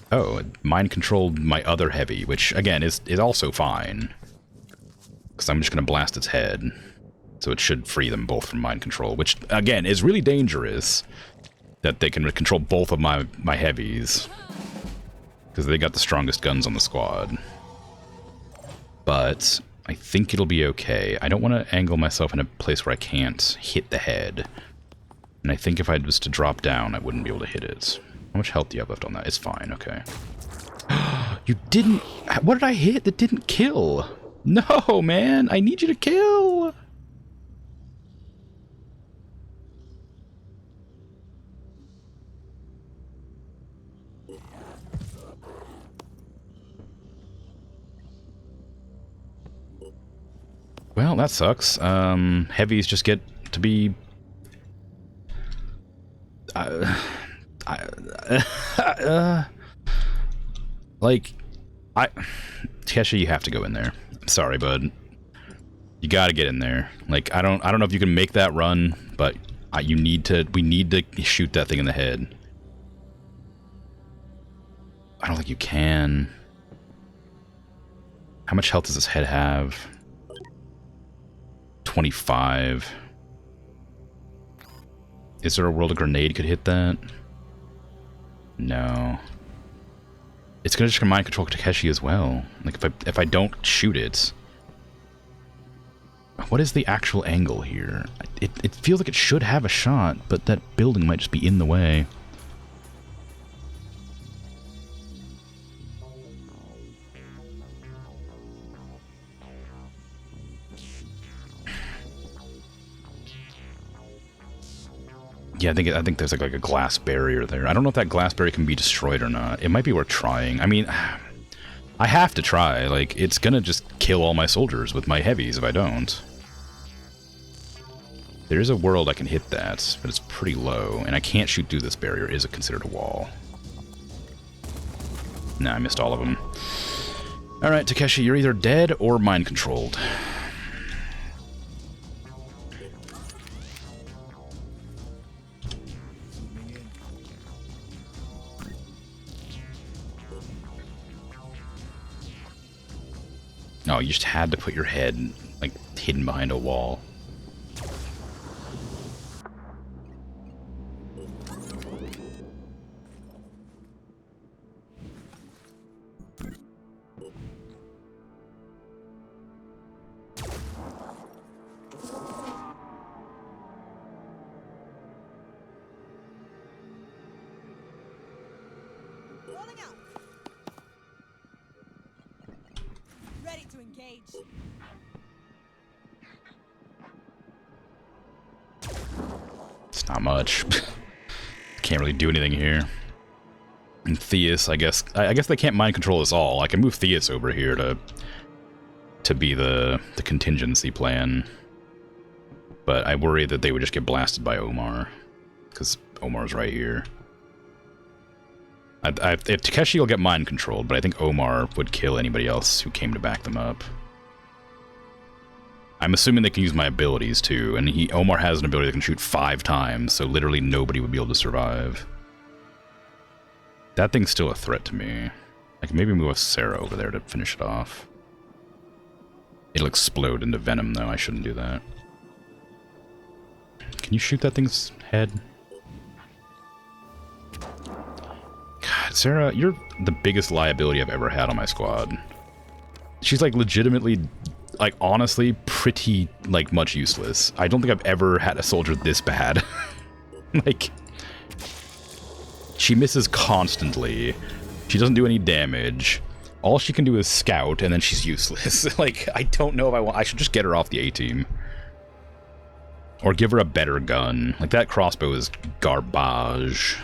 Oh, it mind-controlled my other heavy, which, again, is also fine. Because I'm just going to blast its head. So it should free them both from mind control, which, again, is really dangerous. That they can control both of my heavies. Because they got the strongest guns on the squad. But I think it'll be okay. I don't want to angle myself in a place where I can't hit the head. And I think if I was to drop down, I wouldn't be able to hit it. How much health do you have left on that? It's fine, okay. You didn't... What did I hit that didn't kill? No, man! I need you to kill! Well, that sucks. Heavies just get to be... Takeshi, you have to go in there. I'm sorry, bud. You gotta get in there. Like, I don't know if you can make that run, but we need to shoot that thing in the head. I don't think you can. How much health does this head have? 25. Is there a world a grenade could hit that? No. It's gonna just mind control Takeshi as well. Like, if I don't shoot it... What is the actual angle here? It feels like it should have a shot, but that building might just be in the way. Yeah, I think there's like a glass barrier there. I don't know if that glass barrier can be destroyed or not. It might be worth trying. I mean, I have to try. Like, it's gonna just kill all my soldiers with my heavies if I don't. There is a world I can hit that, but it's pretty low, and I can't shoot through this barrier. Is it considered a wall? Nah, I missed all of them. Alright, Takeshi, you're either dead or mind-controlled. Oh, you just had to put your head, like, hidden behind a wall. It's not much. Can't really do anything here. And Theus, I guess they can't mind control us all. I can move Theus over here to be the contingency plan. But I worry that they would just get blasted by Omar, because Omar's right here. If Takeshi will get mind controlled, but I think Omar would kill anybody else who came to back them up. I'm assuming they can use my abilities too, and Omar has an ability that can shoot 5 times, so literally nobody would be able to survive. That thing's still a threat to me. I can maybe move a Sarah over there to finish it off. It'll explode into venom though, I shouldn't do that. Can you shoot that thing's head? God, Sarah, you're the biggest liability I've ever had on my squad. She's like legitimately, like honestly, pretty like much useless. I don't think I've ever had a soldier this bad. Like, she misses constantly. She doesn't do any damage. All she can do is scout, and then she's useless. Like, I don't know if I should just get her off the A-team. Or give her a better gun. Like, that crossbow is garbage.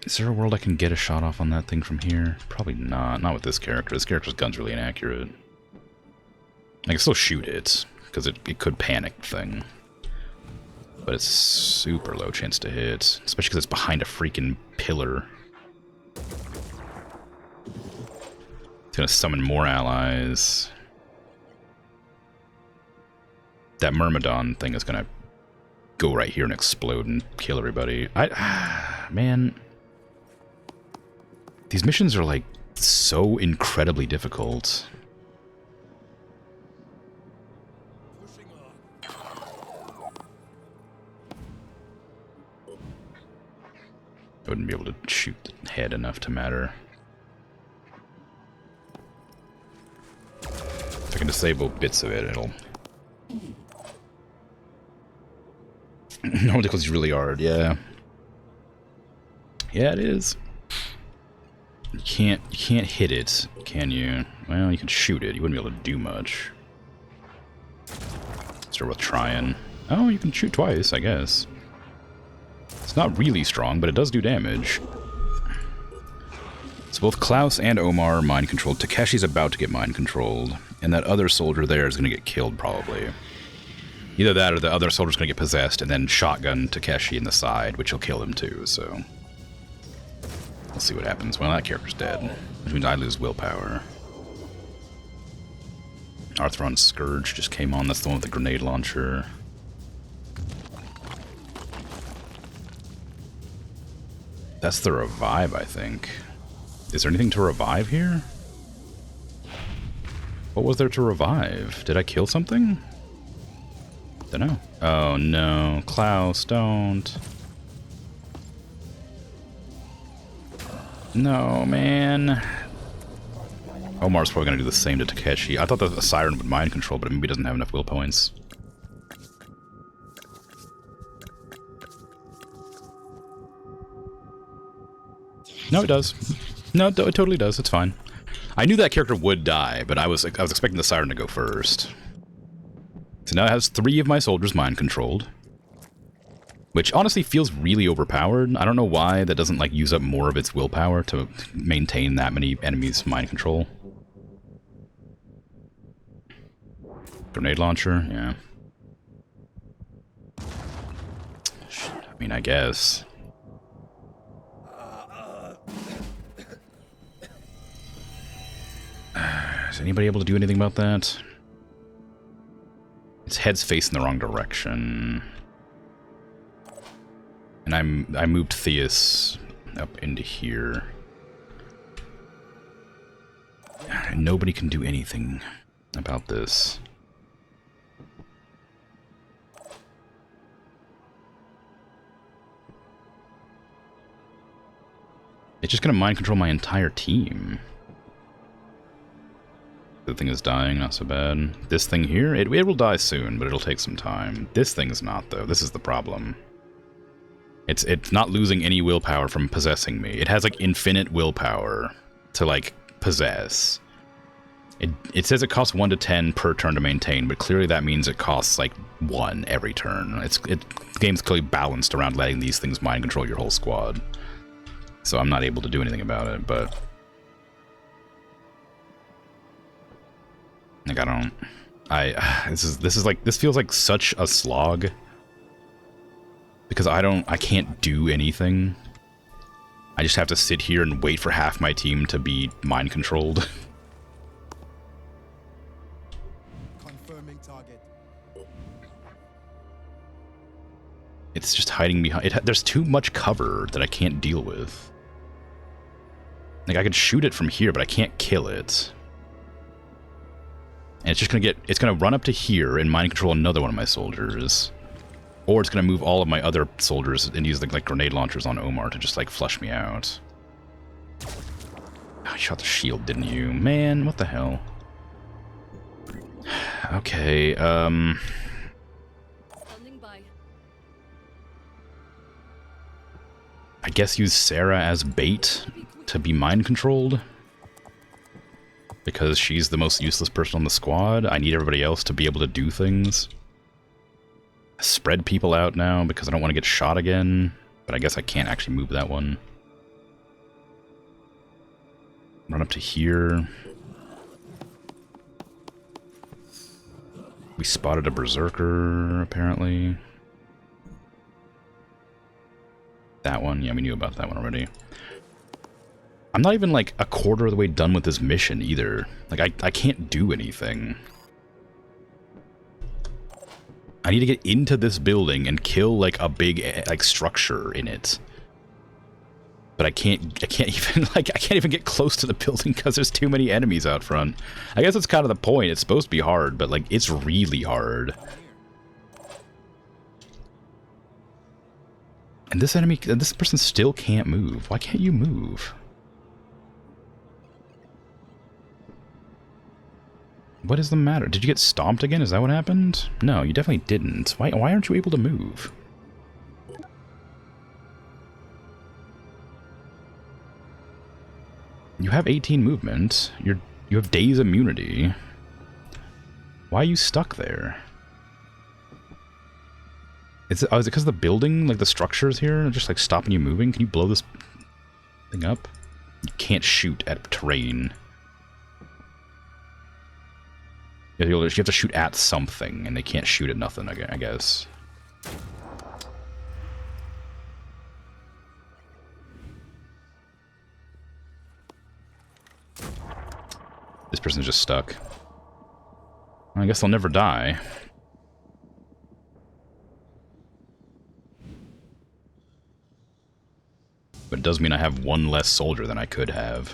Is there a world I can get a shot off on that thing from here? Probably not. Not with this character. This character's gun's really inaccurate. I can still shoot it, because it could panic the thing. But it's super low chance to hit, especially because it's behind a freaking pillar. It's gonna summon more allies. That Myrmidon thing is gonna go right here and explode and kill everybody. Man. These missions are, like, so incredibly difficult. I wouldn't be able to shoot the head enough to matter. If I can disable bits of it, it'll... No, because it's really hard, yeah. Yeah, it is. You can't hit it, can you? Well, you can shoot it. You wouldn't be able to do much. It's worth trying. Oh, you can shoot twice, I guess. It's not really strong, but it does do damage. So both Klaus and Omar are mind-controlled. Takeshi's about to get mind-controlled. And that other soldier there is going to get killed, probably. Either that or the other soldier's going to get possessed and then shotgun Takeshi in the side, which will kill him too, so... We'll see what happens. Well, that character's dead, which means I lose willpower. Arthron's Scourge just came on. That's the one with the grenade launcher. That's the revive, I think. Is there anything to revive here? What was there to revive? Did I kill something? Dunno. Oh no. Klaus, don't. No, man. Omar's probably going to do the same to Takeshi. I thought that the Siren would mind control, but maybe he doesn't have enough will points. No, it does. No, it totally does. It's fine. I knew that character would die, but I was expecting the Siren to go first. So now it has 3 of my soldiers mind-controlled. Which honestly feels really overpowered. I don't know why that doesn't, like, use up more of its willpower to maintain that many enemies mind control. Grenade launcher, yeah. I mean, I guess. Is anybody able to do anything about that? Its head's facing the wrong direction. And I moved Theus up into here. And nobody can do anything about this. It's just gonna mind control my entire team. The thing is dying, not so bad. This thing here, it will die soon, but it'll take some time. This thing's not, though. This is the problem. It's not losing any willpower from possessing me. It has, like, infinite willpower to, like, possess. It says it costs 1 to 10 per turn to maintain, but clearly that means it costs, like, 1 every turn. The game's clearly balanced around letting these things mind control your whole squad. So I'm not able to do anything about it, but... like, I don't... This feels like such a slog. Because I can't do anything. I just have to sit here and wait for half my team to be mind controlled.
Confirming target.
It's just hiding behind it. There's too much cover that I can't deal with. Like, I could shoot it from here, but I can't kill it. And it's just gonna run up to here and mind control another one of my soldiers. Or it's going to move all of my other soldiers and use, like grenade launchers on Omar to just, like, flush me out. Oh, you shot the shield, didn't you? Man, what the hell? Okay,
Standing by.
I guess use Sarah as bait to be mind-controlled. Because she's the most useless person on the squad. I need everybody else to be able to do things. Spread people out now because I don't want to get shot again, but I guess I can't actually move that one. Run up to here. We spotted a berserker, apparently. That one, yeah, we knew about that one already. I'm not even like a quarter of the way done with this mission either. Like, I can't do anything. I need to get into this building and kill, like, a big, like, structure in it. But I can't even get close to the building because there's too many enemies out front. I guess that's kind of the point. It's supposed to be hard, but, like, it's really hard. And this person still can't move. Why can't you move? What is the matter? Did you get stomped again? Is that what happened? No, you definitely didn't. Why aren't you able to move? You have 18 movement. You have days immunity. Why are you stuck there? Is it because the building, like the structures here, are just like stopping you moving? Can you blow this thing up? You can't shoot at terrain. You have to shoot at something, and they can't shoot at nothing, I guess. This person's just stuck. I guess they'll never die. But it does mean I have one less soldier than I could have.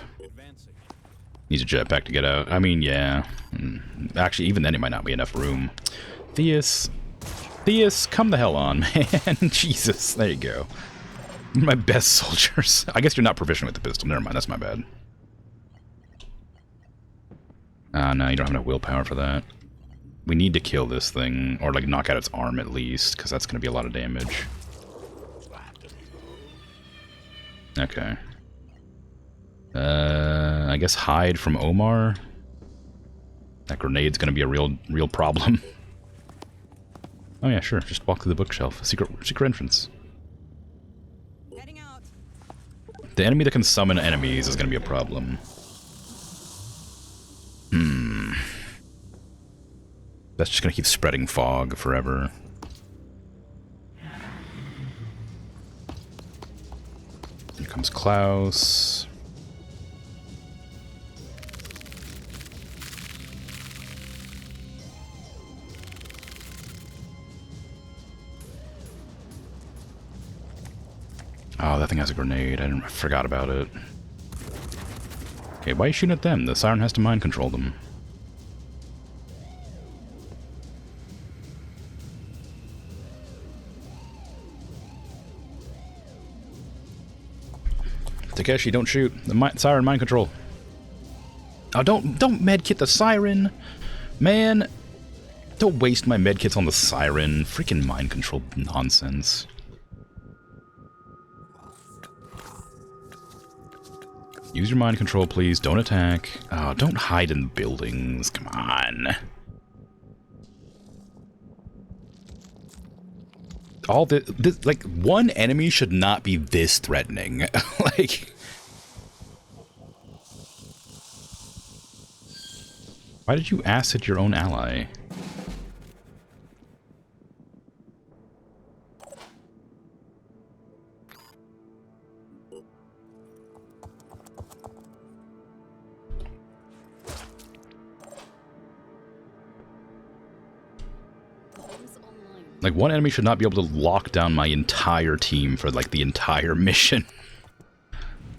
Needs a jetpack to get out. I mean, yeah. Actually, even then it might not be enough room. Theus, come the hell on, man. Jesus, there you go. My best soldiers. I guess you're not proficient with the pistol. Never mind, that's my bad. No, you don't have enough willpower for that. We need to kill this thing, or like knock out its arm at least, because that's going to be a lot of damage. Okay. I guess hide from Omar. That grenade's gonna be a real problem. Oh yeah, sure. Just walk through the bookshelf. Secret entrance.
Heading out.
The enemy that can summon enemies is gonna be a problem. That's just gonna keep spreading fog forever. Here comes Klaus. Oh, that thing has a grenade. I forgot about it. Okay, why are you shooting at them? The siren has to mind control them. Takeshi, don't shoot. The siren mind control. Oh, don't medkit the siren, man. Don't waste my medkits on the siren. Freaking mind control nonsense. Use your mind control, please. Don't attack. Oh, don't hide in buildings. Come on. All this, like, one enemy should not be this threatening. Like, why did you acid your own ally? Like, one enemy should not be able to lock down my entire team for, like, the entire mission.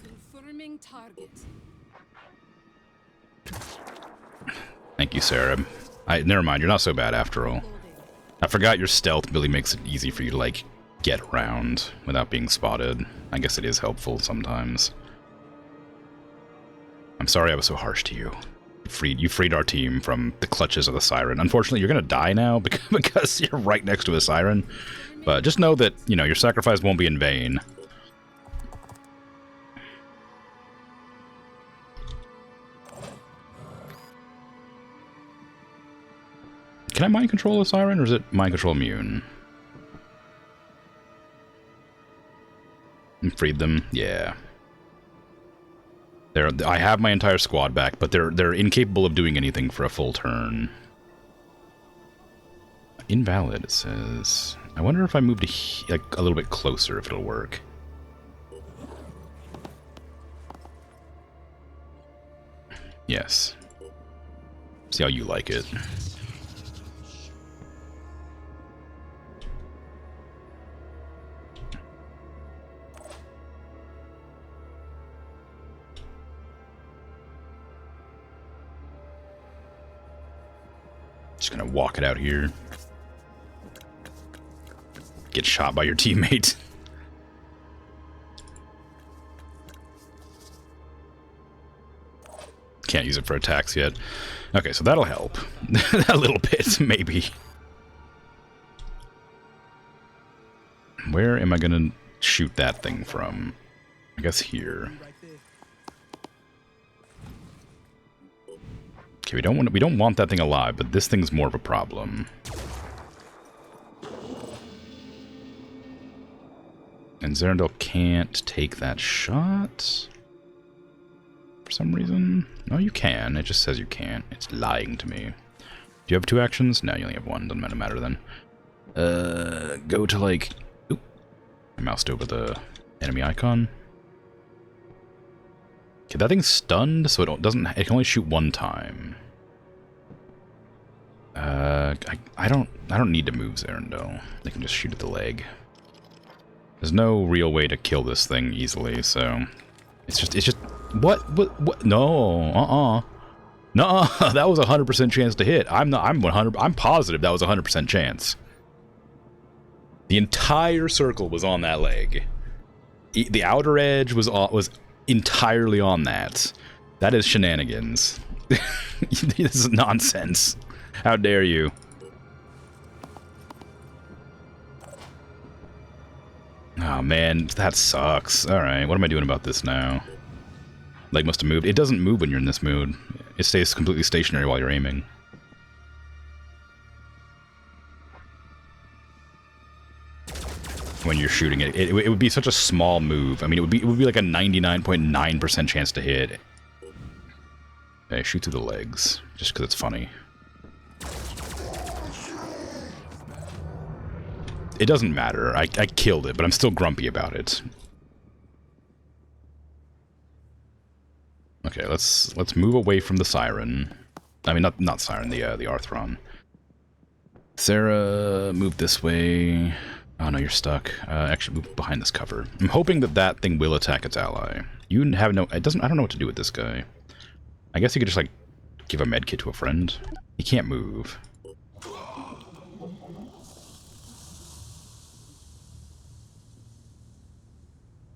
Confirming target.
Thank you, Sarah. Never mind, you're not so bad after all. I forgot your stealth really makes it easy for you to, like, get around without being spotted. I guess it is helpful sometimes. I'm sorry I was so harsh to you. You freed our team from the clutches of the siren. Unfortunately, you're gonna die now because you're right next to a siren. But just know that, you know, your sacrifice won't be in vain. Can I mind control a siren, or is it mind control immune? And freed them? Yeah. I have my entire squad back, but they're incapable of doing anything for a full turn. Invalid, it says. I wonder if I move to like a little bit closer, if it'll work. Yes. See how you like it. Just gonna walk it out here. Get shot by your teammate. Can't use it for attacks yet. Okay, so that'll help. A little bit, maybe. Where am I gonna shoot that thing from? I guess here. Okay, we don't want that thing alive, but this thing's more of a problem. And Zerendel can't take that shot for some reason. No, you can. It just says you can't. It's lying to me. Do you have 2 actions? No, you only have 1. Doesn't matter then. Go to like. Oop. I moused over the enemy icon. Okay, that thing's stunned, so it can only shoot 1 time. I don't need to move Zerendel. They can just shoot at the leg. There's no real way to kill this thing easily, so it's just what? No, Nuh-uh. That was a 100% chance to hit. I'm positive that was a 100% chance. The entire circle was on that leg. The outer edge was entirely on that. That is shenanigans. This is nonsense. How dare you? Oh man, that sucks. Alright, what am I doing about this now? Leg must have moved. It doesn't move when you're in this mood. It stays completely stationary while you're aiming. when you're shooting it. It would be such a small move. I mean, it would be like a 99.9% chance to hit. Okay, shoot through the legs, just because it's funny. It doesn't matter. I killed it, but I'm still grumpy about it. Okay, let's move away from the siren. I mean, not siren, the Arthron. Sarah, move this way. Oh no, you're stuck. Actually, move behind this cover. I'm hoping that that thing will attack its ally. You have no. It doesn't. I don't know what to do with this guy. I guess you could just like give a med kit to a friend. He can't move.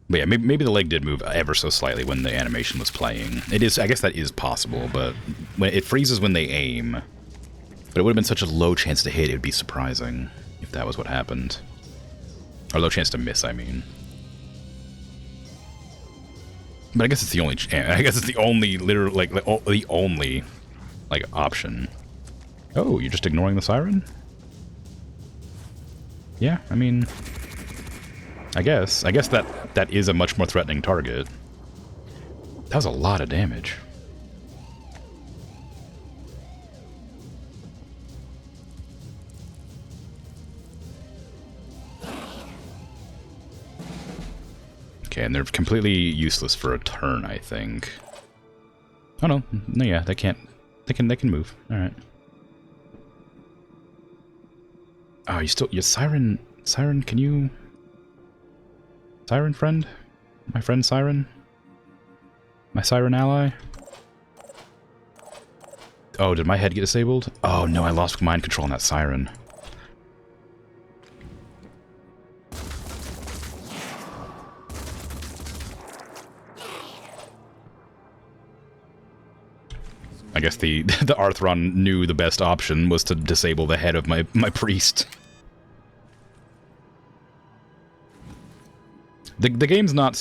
But yeah, maybe the leg did move ever so slightly when the animation was playing. It is. I guess that is possible, but when it freezes when they aim. But it would have been such a low chance to hit. It would be surprising if that was what happened. Or low chance to miss, I mean. But I guess it's the only. I guess it's the only literal, like the only, like option. Oh, you're just ignoring the siren? Yeah, I mean, I guess that is a much more threatening target. That was a lot of damage. Okay, and they're completely useless for a turn, I think. Oh no, no, yeah, they can't. They can move. All right. Oh, you siren, can you? Siren friend? My friend Siren? My Siren ally? Oh, did my head get disabled? Oh no, I lost mind control on that Siren. I guess the Arthron knew the best option was to disable the head of my priest. The game's not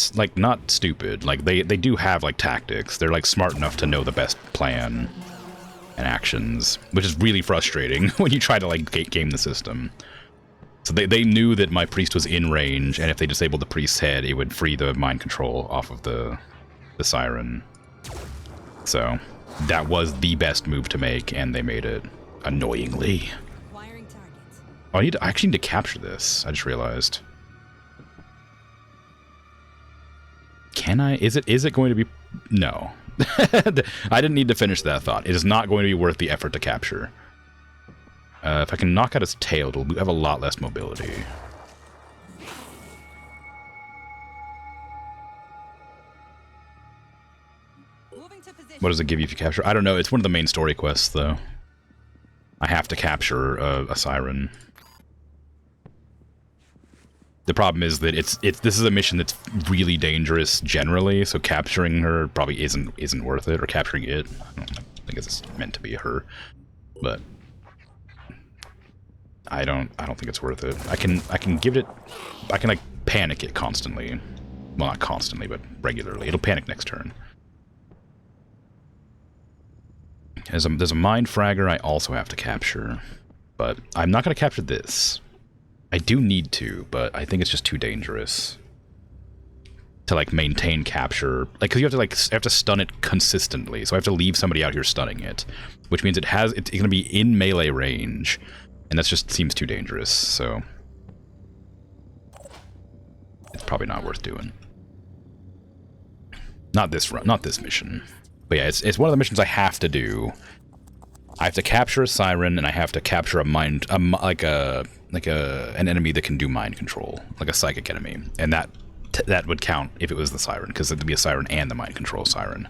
stupid. Like they do have like tactics. They're like smart enough to know the best plan and actions, which is really frustrating when you try to like game the system. So they knew that my priest was in range, and if they disabled the priest's head, it would free the mind control off of the siren. So that was the best move to make, and they made it annoyingly.
Acquiring targets.
Oh, I actually need to capture this. I just realized. Can I? Is it going to be? No. I didn't need to finish that thought. It is not going to be worth the effort to capture. If I can knock out his tail, it'll have a lot less mobility.
Moving to position.
What does it give you if you capture? I don't know. It's one of the main story quests, though. I have to capture a siren. The problem is that this is a mission that's really dangerous generally, so capturing her probably isn't worth it, or capturing it. I think it's meant to be her, but I don't think it's worth it. I can give it, I can like panic it constantly. Well, not constantly, but regularly. It'll panic next turn. There's a mind fragger I also have to capture, but I'm not going to capture this. I do need to, but I think it's just too dangerous to like maintain capture. Like, because you have to stun it consistently, so I have to leave somebody out here stunning it, which means it's going to be in melee range, and that just seems too dangerous. So it's probably not worth doing. Not this run, not this mission. But yeah, it's one of the missions I have to do. I have to capture a siren, and I have to capture an enemy that can do mind control, like a psychic enemy, and that would count if it was the siren, because it would be a siren and the mind control siren.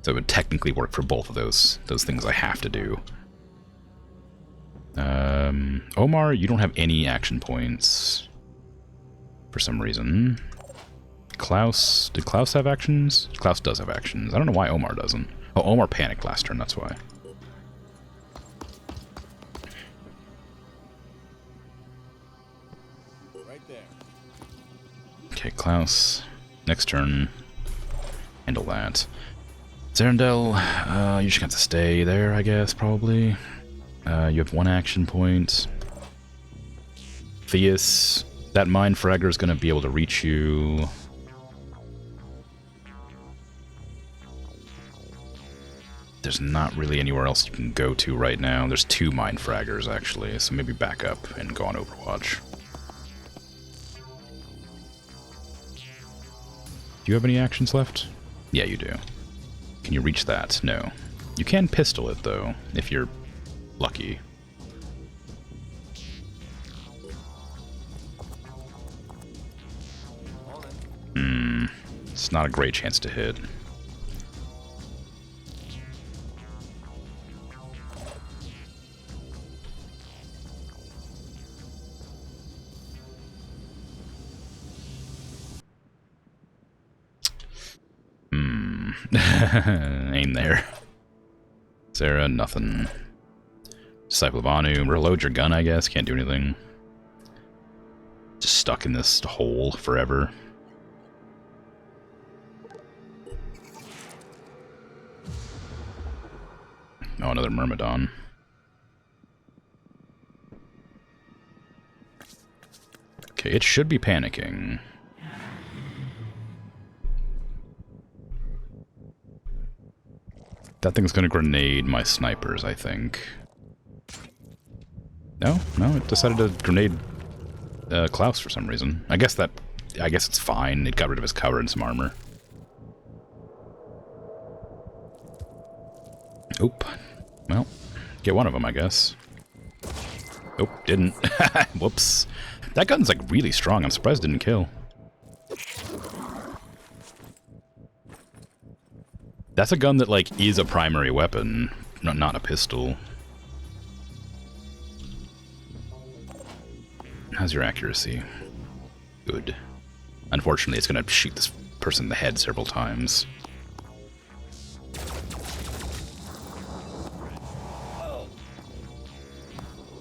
So it would technically work for both of those things I have to do. Omar, you don't have any action points for some reason. Klaus, did Klaus have actions? Klaus does have actions. I don't know why Omar doesn't. Oh, Omar panicked last turn, that's why. Okay, Klaus. Next turn. Handle that. Zarendel, you just got to stay there, I guess, probably. You have one action point. Theus, That mine fragger is going to be able to reach you. There's not really anywhere else you can go to right now. There's 2 mine fraggers, actually, so maybe back up and go on Overwatch. Do you have any actions left? Yeah, you do. Can you reach that? No. You can pistol it, though, if you're lucky. It's not a great chance to hit. Aim there. Sarah, nothing. Disciple of Anu, reload your gun, I guess. Can't do anything. Just stuck in this hole forever. Oh, another Myrmidon. Okay, it should be panicking. That thing's gonna grenade my snipers, I think. No, it decided to grenade Klaus for some reason. I guess it's fine. It got rid of his cover and some armor. Oop. Well, get one of them, I guess. Nope, didn't. Whoops. That gun's like really strong. I'm surprised it didn't kill. That's a gun that like is a primary weapon, not a pistol. How's your accuracy? Good. Unfortunately, it's gonna shoot this person in the head several times.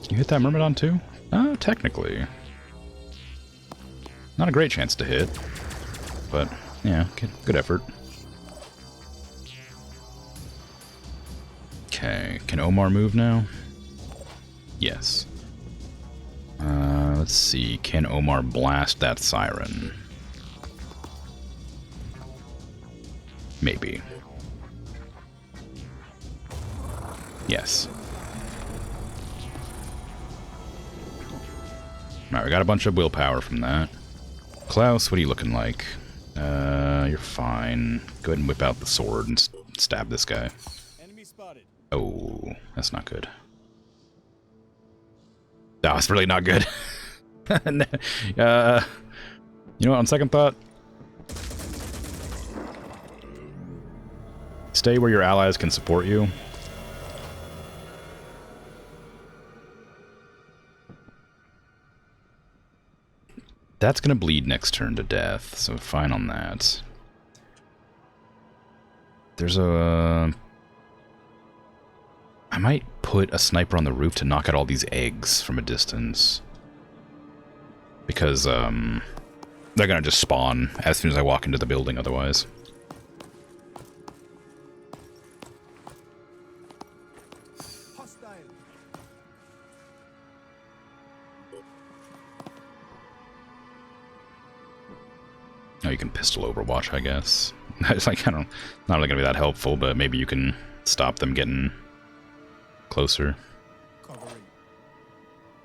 Can you hit that Myrmidon too? Technically. Not a great chance to hit, but yeah, good effort. Okay, can Omar move now? Yes. Let's see, can Omar blast that siren? Maybe. Yes. Alright, we got a bunch of willpower from that. Klaus, what are you looking like? You're fine. Go ahead and whip out the sword and stab this guy.
Enemy spotted.
Oh, that's not good. No, it's really not good. You know what, on second thought, stay where your allies can support you. That's gonna bleed next turn to death, so fine on that. There's a... I might put a sniper on the roof to knock out all these eggs from a distance. Because, they're gonna just spawn as soon as I walk into the building otherwise.
Hostile.
Oh, you can pistol Overwatch, I guess. It's like, not really gonna be that helpful, but maybe you can stop them getting closer.
Covering.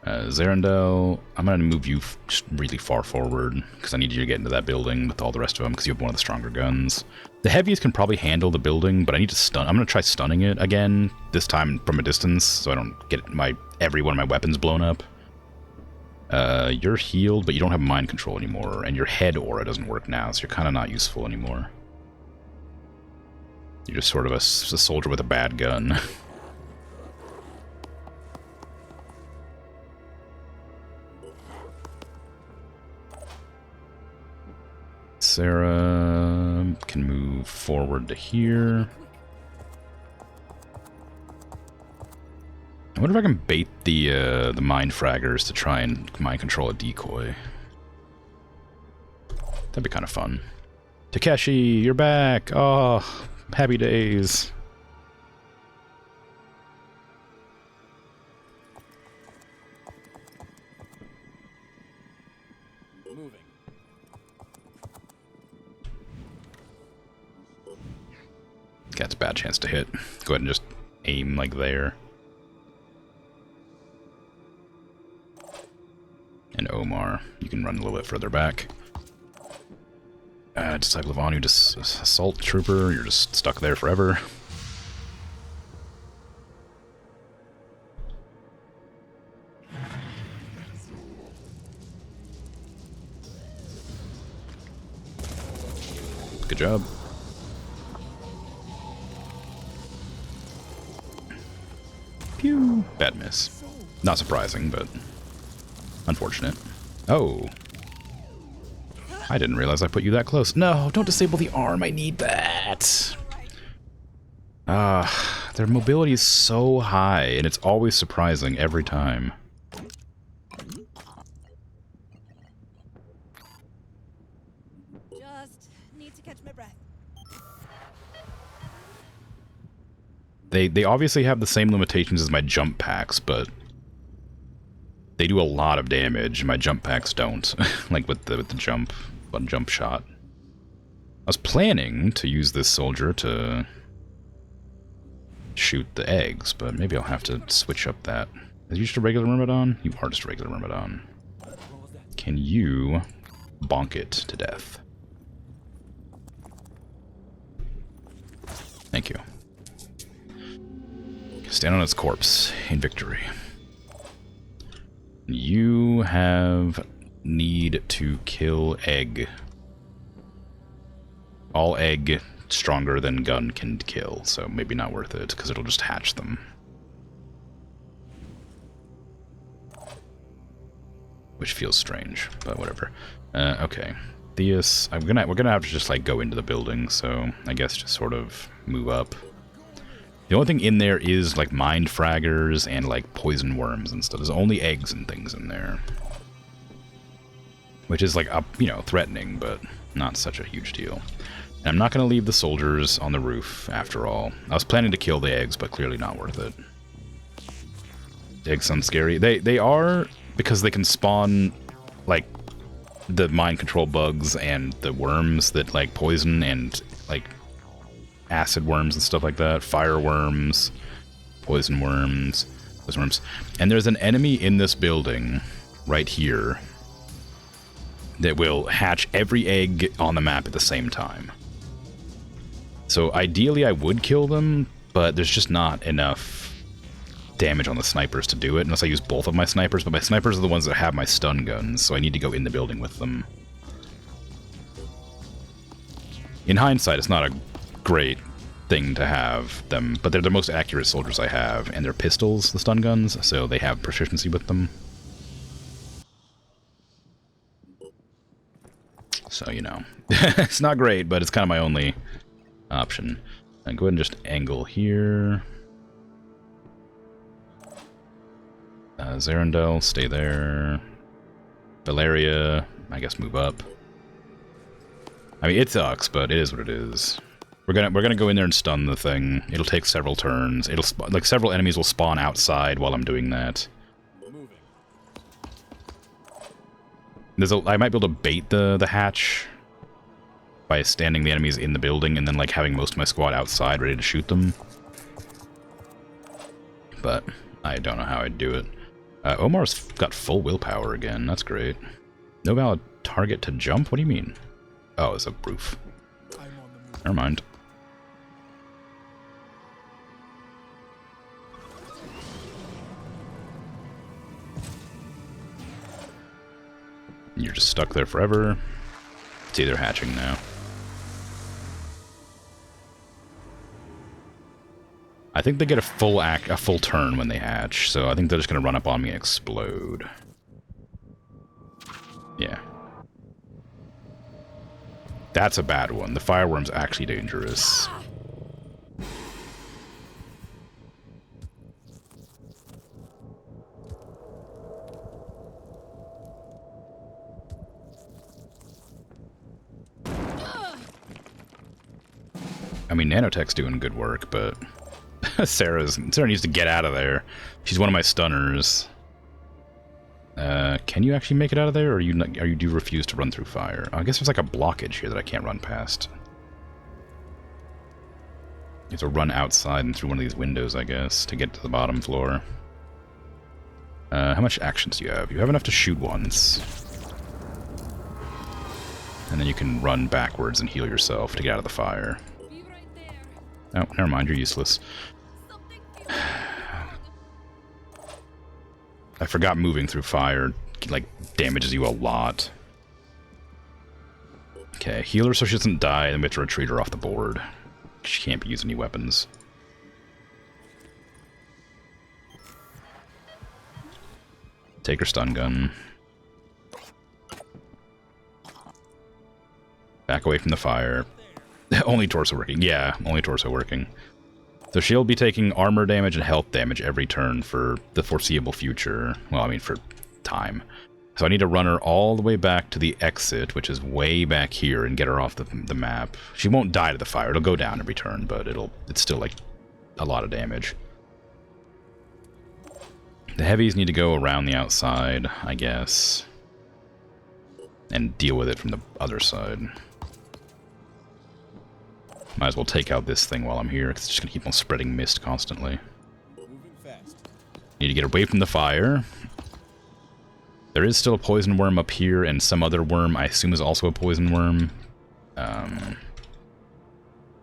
Zarandel, I'm gonna move you just really far forward, because I need you to get into that building with all the rest of them, because you have one of the stronger guns. The heavies can probably handle the building, but I need to stun. I'm gonna try stunning it again, this time from a distance, so I don't get every one of my weapons blown up. You're healed, but you don't have mind control anymore, and your head aura doesn't work now, so you're kind of not useful anymore. You're just sort of a soldier with a bad gun. Sarah can move forward to here. I wonder if I can bait the mind fraggers to try and mind control a decoy. That'd be kind of fun. Takeshi, you're back! Oh, happy days. That's a bad chance to hit. Go ahead and just aim like there. And Omar, you can run a little bit further back. Disciple of Anu, just assault trooper, you're just stuck there forever. Good job. Pew! Bad miss. Not surprising, but unfortunate. Oh. I didn't realize I put you that close. No, don't disable the arm. I need that. Their mobility is so high, and it's always surprising every time.
Just need to catch my breath.
They obviously have the same limitations as my jump packs, but they do a lot of damage. My jump packs don't, like with the jump shot. I was planning to use this soldier to shoot the eggs, but maybe I'll have to switch up that. Is you just a regular Myrmidon? You are just a regular Myrmidon. Can you bonk it to death? Thank you. Stand on its corpse in victory. You have need to kill egg. All egg stronger than gun can kill, so maybe not worth it, because it'll just hatch them. Which feels strange, but whatever. Okay. Theus, we're gonna have to just like go into the building, so I guess just sort of move up. The only thing in there is like mind fraggers and like poison worms and stuff. There's only eggs and things in there. Which is like, you know, threatening, but not such a huge deal. And I'm not going to leave the soldiers on the roof, after all. I was planning to kill the eggs, but clearly not worth it. The eggs sound scary. They are, because they can spawn, like, the mind control bugs and the worms that, like, poison and, like, acid worms and stuff like that. Fire worms, poison worms, those worms. And there's an enemy in this building, right here, that will hatch every egg on the map at the same time. So ideally I would kill them, but there's just not enough damage on the snipers to do it, unless I use both of my snipers, but my snipers are the ones that have my stun guns, so I need to go in the building with them. In hindsight, it's not a great thing to have them, but they're the most accurate soldiers I have, and they're pistols, the stun guns, so they have proficiency with them. So, you know, it's not great, but it's kind of my only option. And go ahead and just angle here. Zarandel, stay there. Valeria, I guess move up. I mean, it sucks, but it is what it is. We're gonna go in there and stun the thing. It'll take several turns. It'll like several enemies will spawn outside while I'm doing that. I might be able to bait the hatch by standing the enemies in the building and then like having most of my squad outside ready to shoot them. But I don't know how I'd do it. Omar's got full willpower again. That's great. No valid target to jump? What do you mean? Oh, it's a roof. Never mind. You're just stuck there forever. See, they're hatching now. I think they get a full turn when they hatch, so I think they're just gonna run up on me and explode. Yeah. That's a bad one. The fireworm's actually dangerous. I mean, Nanotech's doing good work, but Sarah needs to get out of there. She's one of my stunners. Can you actually make it out of there, or do you refuse to run through fire? I guess there's like a blockage here that I can't run past. You have to run outside and through one of these windows, I guess, to get to the bottom floor. How much actions do you have? You have enough to shoot once. And then you can run backwards and heal yourself to get out of the fire.
Be right there.
Oh, never mind, you're useless. I forgot moving through fire, like, damages you a lot. Okay, heal her so she doesn't die, and then we have to retreat her off the board. She can't be using any weapons. Take her stun gun. Back away from the fire. Only torso working. Yeah, only torso working. So she'll be taking armor damage and health damage every turn for the foreseeable future. Well, I mean, for time. So I need to run her all the way back to the exit, which is way back here, and get her off the map. She won't die to the fire. It'll go down every turn, but it's still, like, a lot of damage. The heavies need to go around the outside, I guess, and deal with it from the other side. Might as well take out this thing while I'm here, because it's just going to keep on spreading mist constantly.
Moving fast.
Need to get away from the fire. There is still a poison worm up here, and some other worm I assume is also a poison worm. That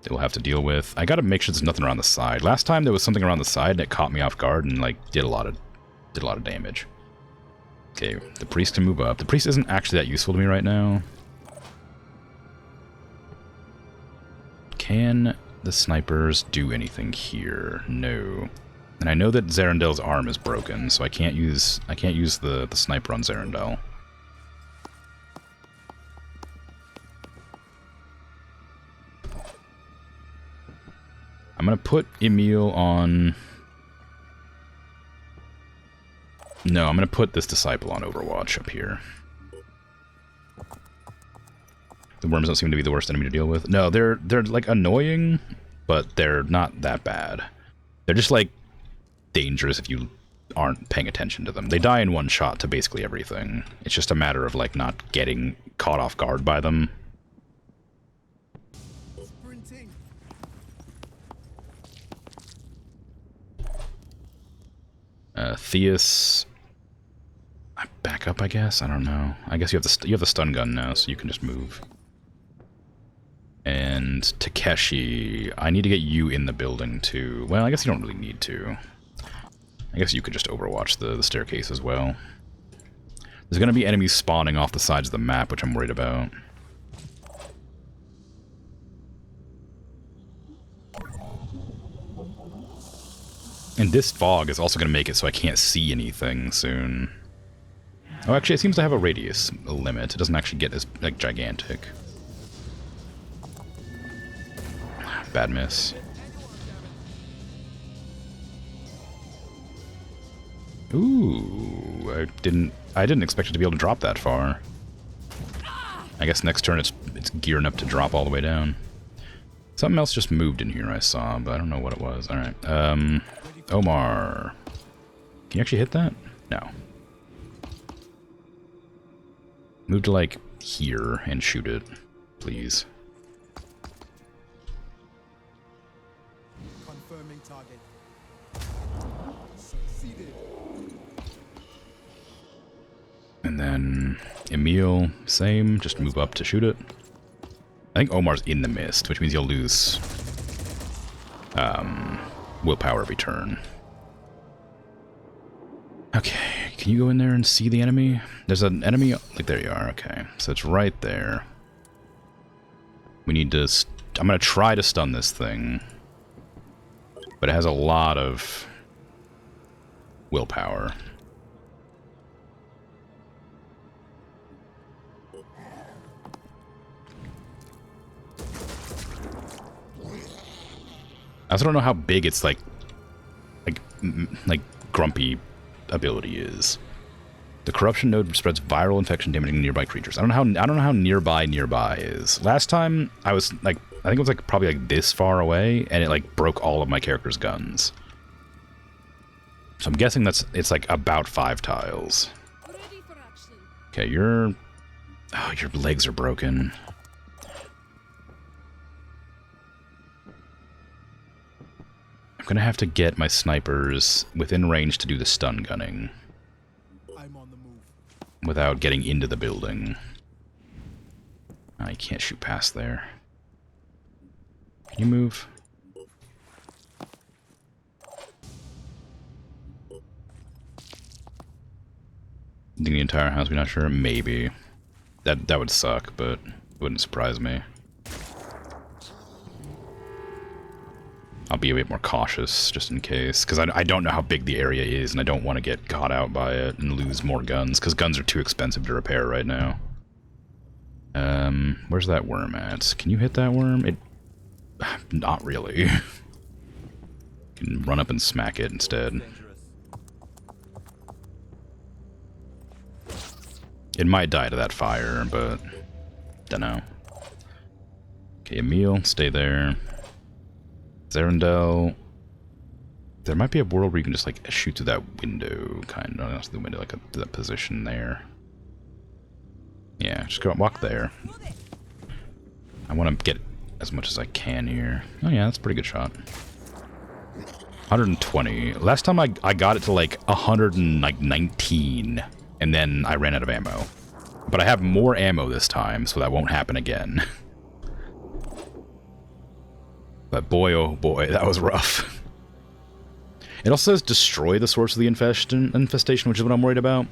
we'll have to deal with. I gotta make sure there's nothing around the side. Last time there was something around the side and it caught me off guard and, like, did a lot of damage. Okay, the priest can move up. The priest isn't actually that useful to me right now. Can the snipers do anything here? No. And I know that Zarendel's arm is broken, so I can't use the sniper on Zarendel. I'm gonna put Emil on... No, I'm gonna put this disciple on Overwatch up here. The worms don't seem to be the worst enemy to deal with. No, they're like annoying, but they're not that bad. They're just like dangerous if you aren't paying attention to them. They die in one shot to basically everything. It's just a matter of like not getting caught off guard by them.
Sprinting.
Theus, back up, I guess. I don't know. I guess you have the stun gun now, so you can just move. And Takeshi, I need to get you in the building too. Well, I guess you don't really need to. I guess you could just overwatch the staircase as well. There's going to be enemies spawning off the sides of the map, which I'm worried about. And this fog is also going to make it so I can't see anything soon. Oh, actually, it seems to have a radius limit. It doesn't actually get as, like, gigantic. Bad miss. Ooh, I didn't expect it to be able to drop that far. I guess next turn it's gearing up to drop all the way down. Something else just moved in here I saw, but I don't know what it was. Alright, Omar. Can you actually hit that? No. Move to, like, here and shoot it, please.
Confirming target. Succeeded.
And then Emil, same, just move up to shoot it. I think Omar's in the mist, which means you'll lose willpower every turn. Okay, can you go in there and see the enemy? There's an enemy, like, there you are, okay. So it's right there. We need to, I'm gonna try to stun this thing. But it has a lot of willpower. I also don't know how big its like grumpy ability is. The corruption node spreads viral infection, damaging nearby creatures. I don't know how nearby is. Last time I was like, I think it was like probably like this far away, and it like broke all of my character's guns. So I'm guessing it's like about 5 tiles.
Ready for action.
Okay, your legs are broken. I'm gonna have to get my snipers within range to do the stun gunning
I'm on the move.
without getting into the building. I can't shoot past there. Can you move? Think the entire house, we're not sure? Maybe. That would suck, but it wouldn't surprise me. I'll be a bit more cautious, just in case, because I don't know how big the area is, and I don't want to get caught out by it and lose more guns, because guns are too expensive to repair right now. Where's that worm at? Can you hit that worm? Not really. You can run up and smack it instead. It might die to that fire, but dunno. Okay, Emil, stay there. Zarendel. There might be a world where you can just like shoot through that window, kind of, not the window, like that position there. Yeah, just go walk there. I want to get as much as I can here. Oh yeah, that's a pretty good shot. 120. Last time I got it to like 119, and then I ran out of ammo. But I have more ammo this time, so that won't happen again. But boy, oh boy, that was rough. It also says destroy the source of the infestation, which is what I'm worried about.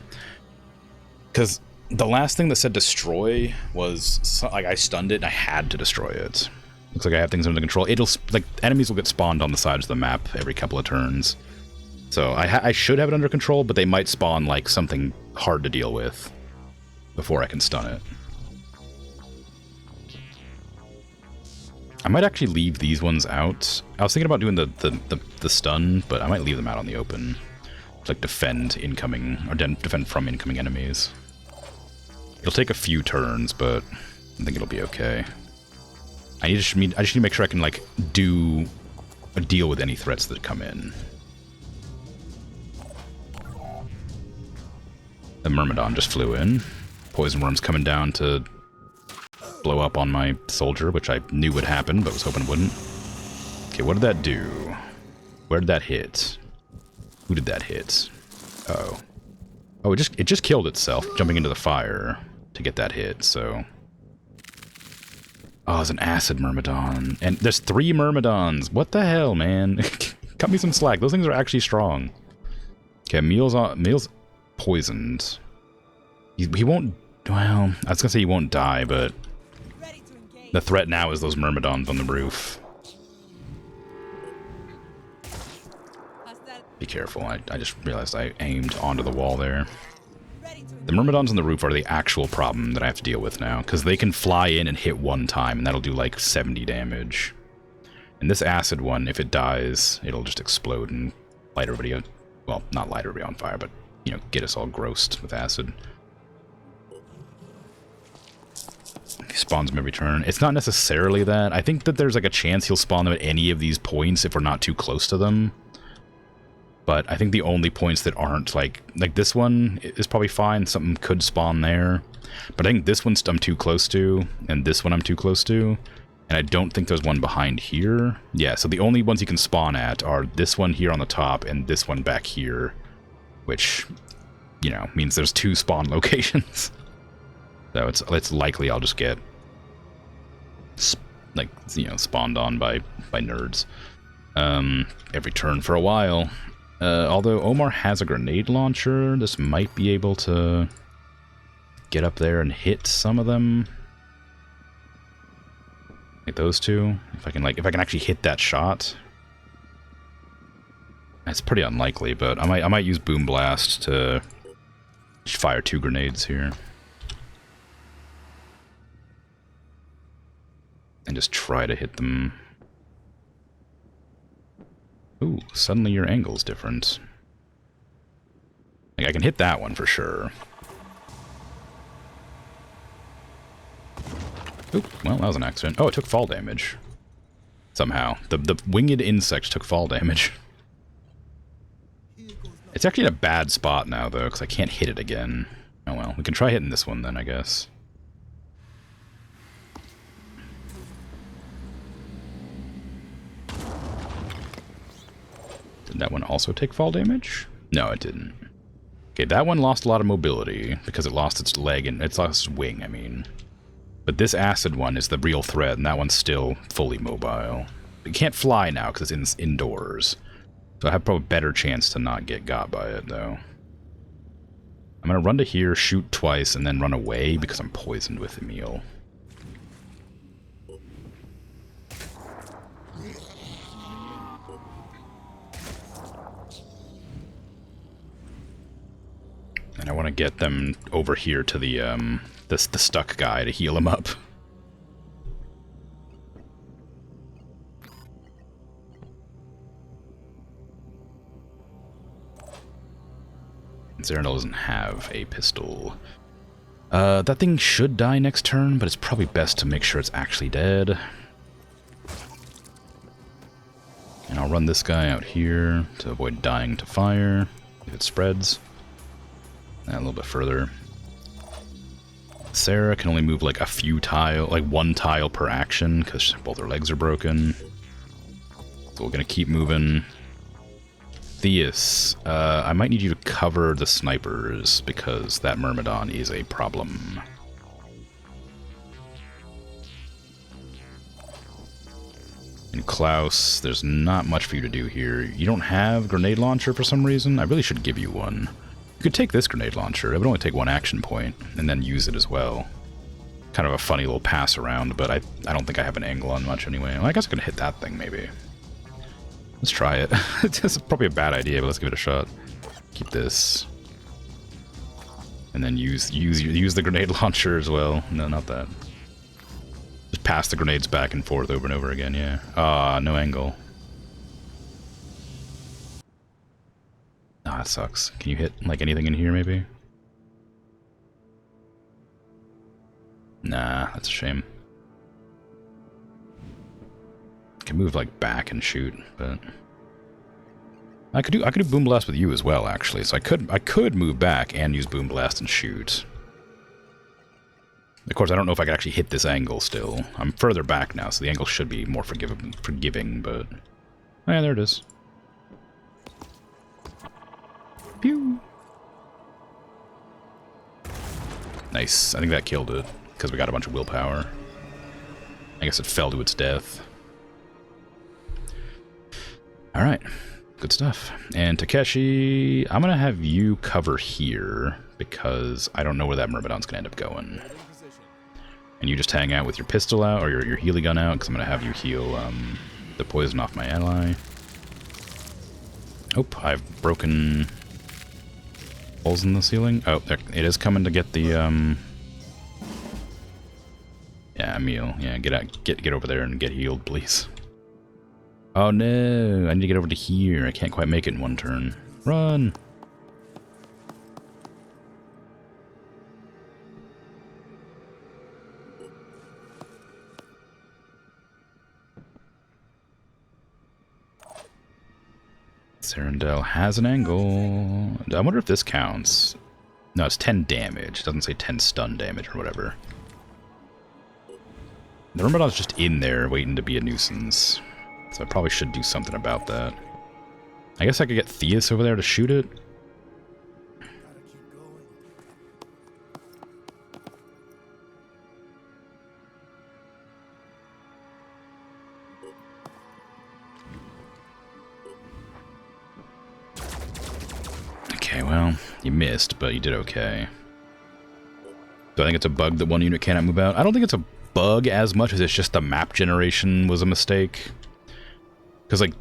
Because the last thing that said destroy was, like, I stunned it and I had to destroy it. Looks like I have things under control. It'll, like, enemies will get spawned on the sides of the map every couple of turns. So I should have it under control, but they might spawn, like, something hard to deal with before I can stun it. I might actually leave these ones out. I was thinking about doing the stun, but I might leave them out on the open. To, like, defend incoming, or defend from incoming enemies. It'll take a few turns, but I think it'll be okay. I just need to make sure I can, like, do a deal with any threats that come in. The Myrmidon just flew in. Poison Worm's coming down to blow up on my soldier, which I knew would happen, but was hoping it wouldn't. Okay, what did that do? Where did that hit? Who did that hit? Uh-oh. Oh, it just killed itself, jumping into the fire to get that hit, so... Oh, it's an acid Myrmidon. And there's 3 Myrmidons! What the hell, man? Cut me some slack. Those things are actually strong. Okay, Meal's poisoned. He won't... Well, I was gonna say he won't die, but... The threat now is those Myrmidons on the roof. Be careful, I just realized I aimed onto the wall there. The Myrmidons on the roof are the actual problem that I have to deal with now, because they can fly in and hit one time, and that'll do like 70 damage. And this acid one, if it dies, it'll just explode and light everybody, well, not light everybody on fire, but, you know, get us all grossed with acid. He spawns them every turn. It's not necessarily that. I think that there's like a chance he'll spawn them at any of these points if we're not too close to them. But I think the only points that aren't like this one is probably fine. Something could spawn there. But I think this one I'm too close to, and this one I'm too close to. And I don't think there's one behind here. Yeah, so the only ones you can spawn at are this one here on the top and this one back here. Which, you know, means there's 2 spawn locations. So it's likely I'll just get, like, you know, spawned on by nerds every turn for a while. Although Omar has a grenade launcher, this might be able to get up there and hit some of them. Like those 2. If I can actually hit that shot. That's pretty unlikely, but I might use Boom Blast to fire 2 grenades here. And just try to hit them. Ooh, suddenly your angle's different. Like, I can hit that one for sure. Ooh, well, that was an accident. Oh, it took fall damage. Somehow. The winged insect took fall damage. It's actually in a bad spot now, though, because I can't hit it again. Oh well, we can try hitting this one then, I guess. Did that one also take fall damage? No, it didn't. Okay, that one lost a lot of mobility because it lost its leg and it's lost its wing, I mean. But this acid one is the real threat, and that one's still fully mobile. It can't fly now because it's indoors. So I have probably a better chance to not get got by it, though. I'm going to run to here, shoot twice, and then run away because I'm poisoned with Emil. And I want to get them over here to the stuck guy to heal him up. Zerandel doesn't have a pistol. That thing should die next turn, but it's probably best to make sure it's actually dead. And I'll run this guy out here to avoid dying to fire if it spreads. And a little bit further. Sarah can only move like a few tile, like one tile per action, because both her legs are broken. So we're gonna keep moving. Theus, I might need you to cover the snipers, because that Myrmidon is a problem. And Klaus, there's not much for you to do here. You don't have grenade launcher for some reason? I really should give you one. You could take this grenade launcher. It would only take one action point, and then use it as well. Kind of a funny little pass around, but I don't think I have an angle on much anyway. Well, I guess I can hit that thing, maybe. Let's try it. It's probably a bad idea, but let's give it a shot. Keep this. And then use the grenade launcher as well. No, not that. Just pass the grenades back and forth over and over again, yeah. Ah, no angle. Ah, that sucks. Can you hit, like, anything in here, maybe? Nah, that's a shame. Can move, like, back and shoot, but... I could do Boom Blast with you as well, actually, so I could move back and use Boom Blast and shoot. Of course, I don't know if I could actually hit this angle still. I'm further back now, so the angle should be more forgiving, but... Oh, yeah, there it is. Pew! Nice. I think that killed it, because we got a bunch of willpower. I guess it fell to its death. Alright. Good stuff. And Takeshi, I'm going to have you cover here, because I don't know where that Myrmidon's going to end up going. And you just hang out with your pistol out, or your Healy gun out, because I'm going to have you heal the poison off my ally. Oh, I've broken holes in the ceiling. Oh, there, it is coming to get the, yeah, Emil. Yeah, get over there and get healed, please. Oh no, I need to get over to here. I can't quite make it in one turn. Run! Zerandel has an angle. I wonder if this counts. No, it's 10 damage. It doesn't say 10 stun damage or whatever. The Myrmidon's just in there waiting to be a nuisance. So I probably should do something about that. I guess I could get Theus over there to shoot it. Okay, well, you missed, but you did okay. Do I think it's a bug that one unit cannot move out? I don't think it's a bug as much as it's just the map generation was a mistake. Because, like,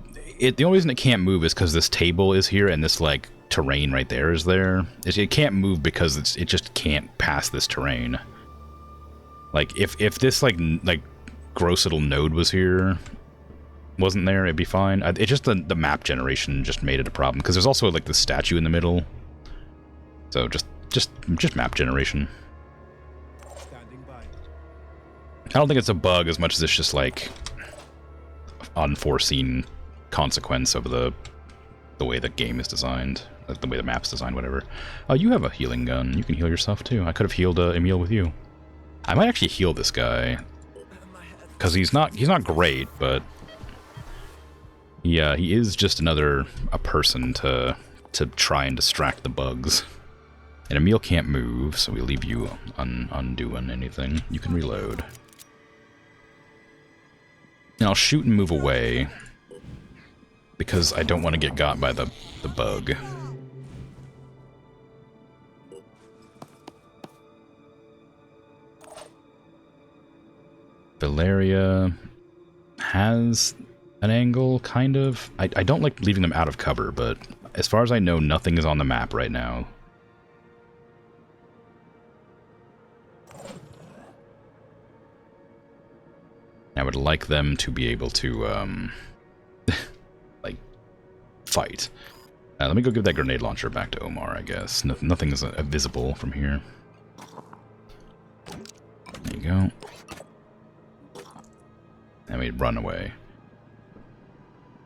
the only reason it can't move is because this table is here and this, like, terrain right there is there. It can't move because it just can't pass this terrain. Like, if this, like gross little node was here, wasn't there, it'd be fine. It's just the map generation just made it a problem. Because there's also, like, the statue in the middle. So, just map generation. I don't think it's a bug as much as it's just, like... unforeseen consequence of the way the game is designed, the way the map's designed, whatever. Oh, you have a healing gun. You can heal yourself too. I could have healed Emil with you. I might actually heal this guy because he's not great, but He is just a person to try and distract the bugs. And Emil can't move, so we leave you undoing anything. You can reload. And I'll shoot and move away, because I don't want to get got by the bug. Valeria has an angle, kind of. I don't like leaving them out of cover, but as far as I know, nothing is on the map right now. I would like them to be able to, like, fight. Let me go give that grenade launcher back to Omar, I guess. Nothing is visible from here. There you go. And we run away.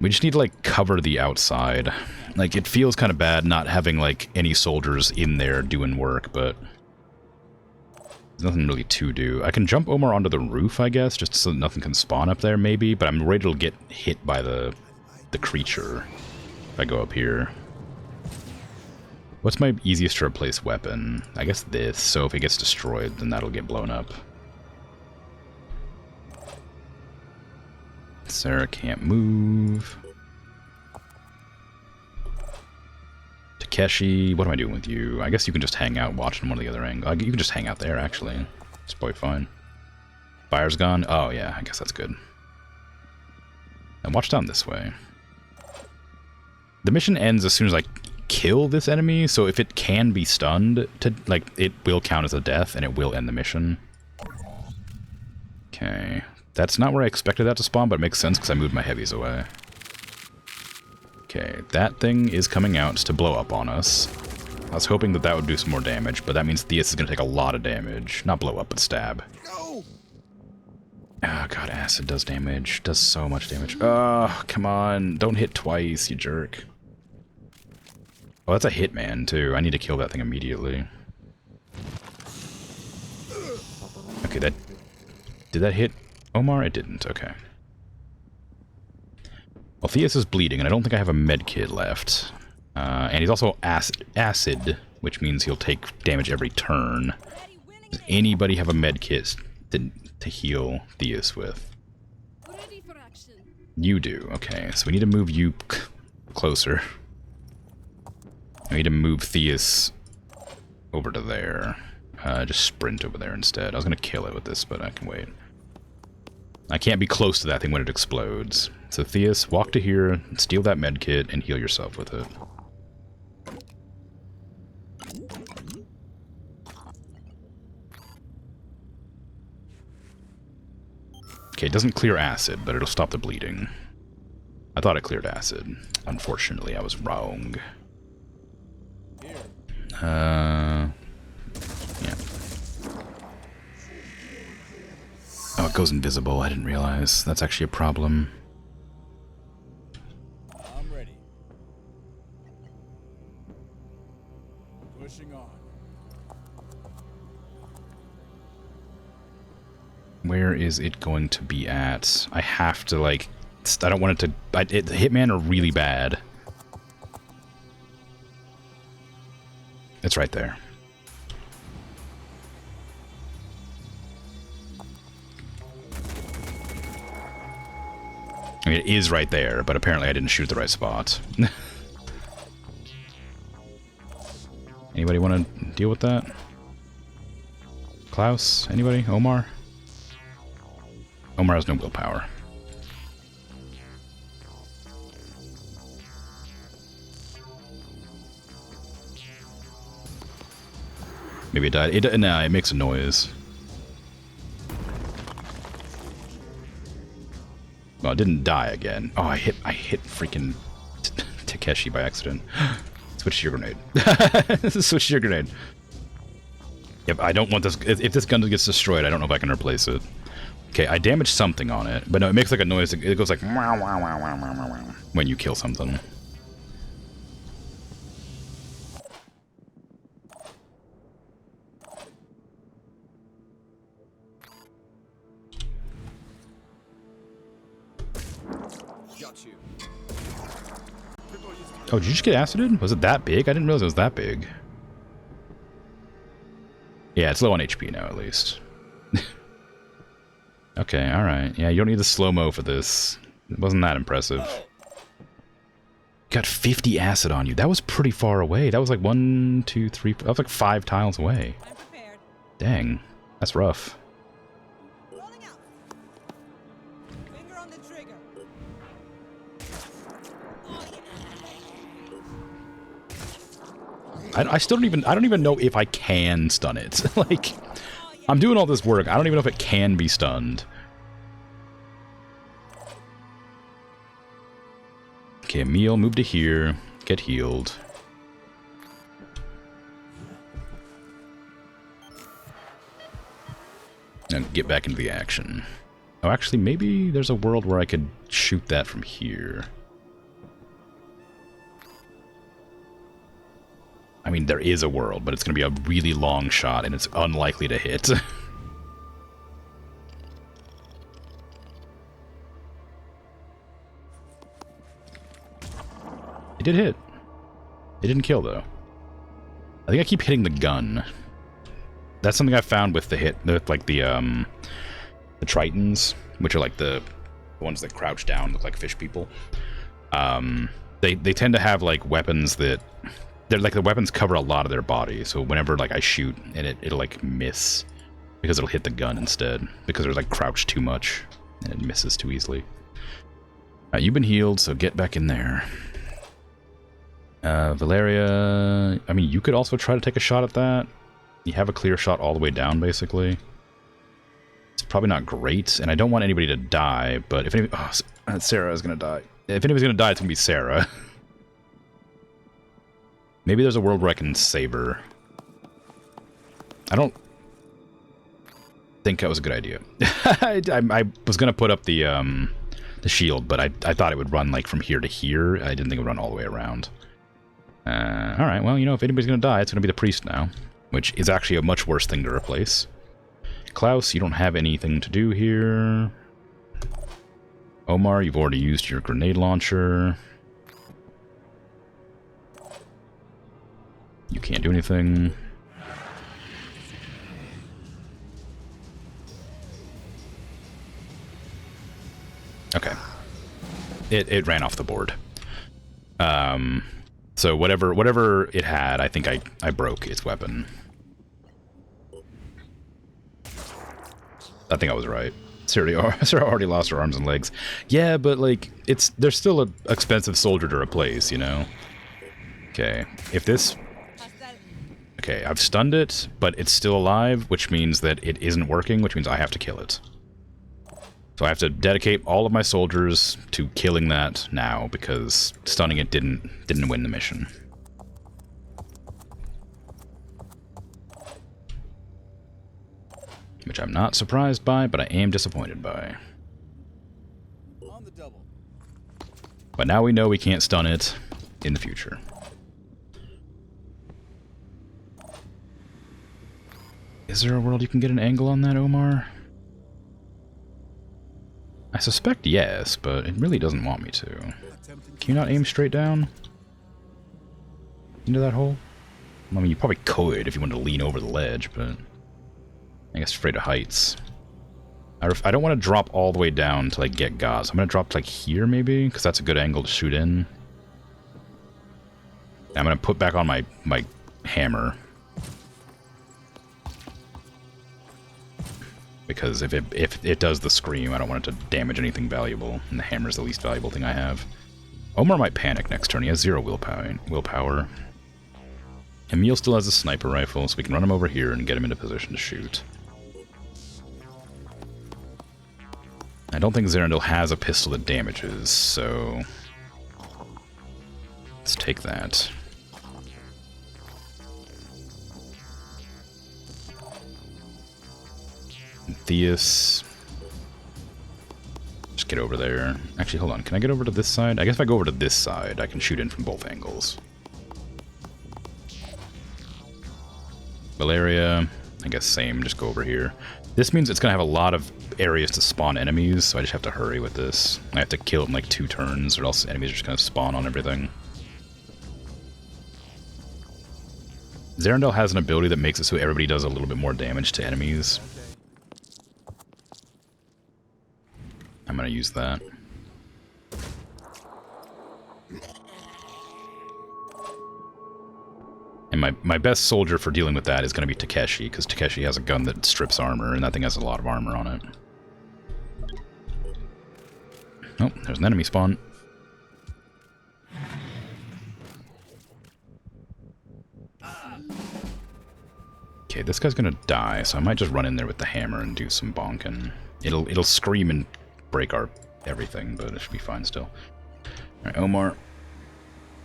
We just need to, like, cover the outside. Like, it feels kind of bad not having, like, any soldiers in there doing work, but there's nothing really to do. I can jump Omar onto the roof, I guess, just so nothing can spawn up there, maybe, but I'm worried it'll get hit by the creature if I go up here. What's my easiest to replace weapon? I guess this, so if it gets destroyed, then that'll get blown up. Sarah can't move. Takeshi, what am I doing with you? I guess you can just hang out watching one of the other angles. You can just hang out there, actually. It's probably fine. Fire's gone? Oh, yeah, I guess that's good. And watch down this way. The mission ends as soon as I kill this enemy, so if it can be stunned, like, it will count as a death, and it will end the mission. Okay. That's not where I expected that to spawn, but it makes sense because I moved my heavies away. Okay, that thing is coming out to blow up on us. I was hoping that that would do some more damage, but that means Theus is going to take a lot of damage. Not blow up, but stab. Oh, God, acid does damage. Does so much damage. Oh, come on. Don't hit twice, you jerk. Oh, that's a hitman, too. I need to kill that thing immediately. Okay, that... Did that hit Omar? It didn't. Okay. Well, Theus is bleeding, and I don't think I have a med kit left. And he's also acid, which means he'll take damage every turn. Does anybody have a med kit to heal Theus with?
Ready for action.
You do. Okay, so we need to move you closer. I need to move Theus over to there. Just sprint over there instead. I was going to kill it with this, but I can wait. I can't be close to that thing when it explodes. So Theus, walk to here, steal that med kit, and heal yourself with it. Okay, it doesn't clear acid, but it'll stop the bleeding. I thought it cleared acid. Unfortunately, I was wrong. Yeah. Oh, it goes invisible. I didn't realize. That's actually a problem.
I'm ready. Pushing on.
Where is it going to be at? I have to, like... I don't want it to... The Hitman are really bad. It's right there. I mean, it is right there, but apparently I didn't shoot the right spot. Anybody want to deal with that? Klaus? Anybody? Omar? Omar has no willpower. Maybe it died. Nah, it makes a noise. Well, it didn't die again. Oh, I hit freaking Takeshi by accident. Switch to your grenade. Switch to your grenade. Yep, I don't want this. If this gun gets destroyed, I don't know if I can replace it. Okay, I damaged something on it, but no, it makes like a noise. It goes like when you kill something.
Got you.
Oh, did you just get acided? Was it that big? I didn't realize it was that big. Yeah, it's low on HP now, at least. Okay, alright. Yeah, you don't need the slow-mo for this. It wasn't that impressive. Got 50 acid on you. That was pretty far away. That was like 1, 2, 3... That was like 5 tiles away. Dang. That's rough. I still don't even... I don't even know if I can stun it. Like, I'm doing all this work. I don't even know if it can be stunned. Okay, Emil, move to here. Get healed. And get back into the action. Oh, actually, maybe there's a world where I could shoot that from here. I mean, there is a world, but it's going to be a really long shot, and it's unlikely to hit. It did hit. It didn't kill, though. I think I keep hitting the gun. That's something I found with the hit, with like the Tritons, which are like the ones that crouch down, look like fish people. They tend to have like weapons that... They're like the weapons cover a lot of their body, so whenever like I shoot and it'll like miss because it'll hit the gun instead because they're like crouched too much and it misses too easily. You've been healed, so get back in there. Valeria, I mean, you could also try to take a shot at that. You have a clear shot all the way down, basically. It's probably not great, and I don't want anybody to die, but if any... Oh, Sarah is gonna die. If anybody's gonna die, it's gonna be Sarah. Maybe there's a world where I can save her. I don't think that was a good idea. I was gonna put up the shield, but I thought it would run like from here to here. I didn't think it would run all the way around. Alright, well, you know, if anybody's gonna die, it's gonna be the priest now, which is actually a much worse thing to replace. Klaus, you don't have anything to do here. Omar, you've already used your grenade launcher. You can't do anything. Okay. It ran off the board. So whatever it had, I think I broke its weapon. I think I was right. Sarah already lost her arms and legs. Yeah, but like there's still an expensive soldier to replace, you know? Okay. If this... Okay, I've stunned it, but it's still alive, which means that it isn't working, which means I have to kill it. So I have to dedicate all of my soldiers to killing that now, because stunning it didn't win the mission. Which I'm not surprised by, but I am disappointed by.
On the double.
But now we know we can't stun it in the future. Is there a world you can get an angle on that, Omar? I suspect yes, but it really doesn't want me to. Can you not aim straight down? Into that hole? I mean, you probably could if you wanted to lean over the ledge, but... I guess afraid of heights. I don't want to drop all the way down to like get Gauze. I'm going to drop to like here maybe, because that's a good angle to shoot in. I'm going to put back on my hammer. Because if it does the scream, I don't want it to damage anything valuable, and the hammer's the least valuable thing I have. Omar might panic next turn. He has 0 willpower. Emil still has a sniper rifle, so we can run him over here and get him into position to shoot. I don't think Zerandil has a pistol that damages, so... let's take that. Theus. Just get over there. Actually, hold on. Can I get over to this side? I guess if I go over to this side, I can shoot in from both angles. Valeria. I guess same. Just go over here. This means it's going to have a lot of areas to spawn enemies, so I just have to hurry with this. I have to kill it in like 2 turns, or else enemies are just going to spawn on everything. Zarandel has an ability that makes it so everybody does a little bit more damage to enemies. I'm going to use that. And my best soldier for dealing with that is going to be Takeshi, because Takeshi has a gun that strips armor, and that thing has a lot of armor on it. Oh, there's an enemy spawn. Okay, this guy's going to die, so I might just run in there with the hammer and do some bonking. It'll scream and break our everything, but it should be fine still. Alright, Omar.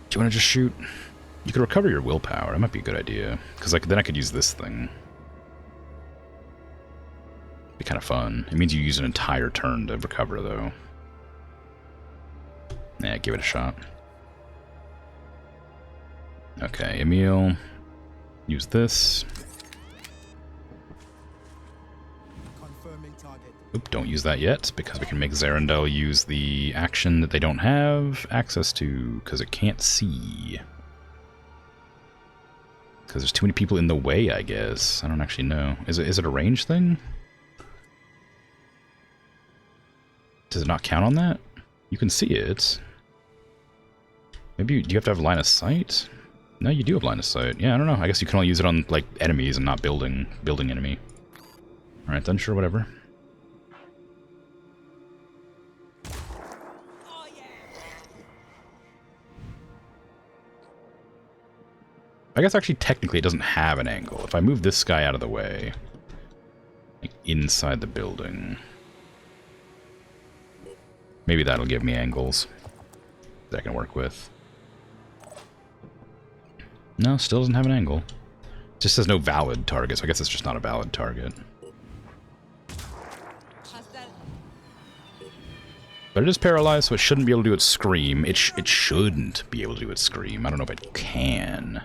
Do you want to just shoot? You could recover your willpower. That might be a good idea. Because then I could use this thing. Be kind of fun. It means you use an entire turn to recover, though. Yeah, give it a shot. Okay, Emil. Use this. Oop, don't use that yet, because we can make Zarandel use the action that they don't have access to, because it can't see. Because there's too many people in the way, I guess. I don't actually know. Is it a range thing? Does it not count on that? You can see it. Maybe do you have to have line of sight? No, you do have line of sight. Yeah, I don't know. I guess you can only use it on like enemies and not building enemy. All right, then sure, whatever. I guess actually technically it doesn't have an angle. If I move this guy out of the way, like inside the building, maybe that'll give me angles that I can work with. No, still doesn't have an angle. It just says no valid target, so I guess it's just not a valid target. But it is paralyzed, so it shouldn't be able to do its scream. It shouldn't be able to do its scream. I don't know if it can.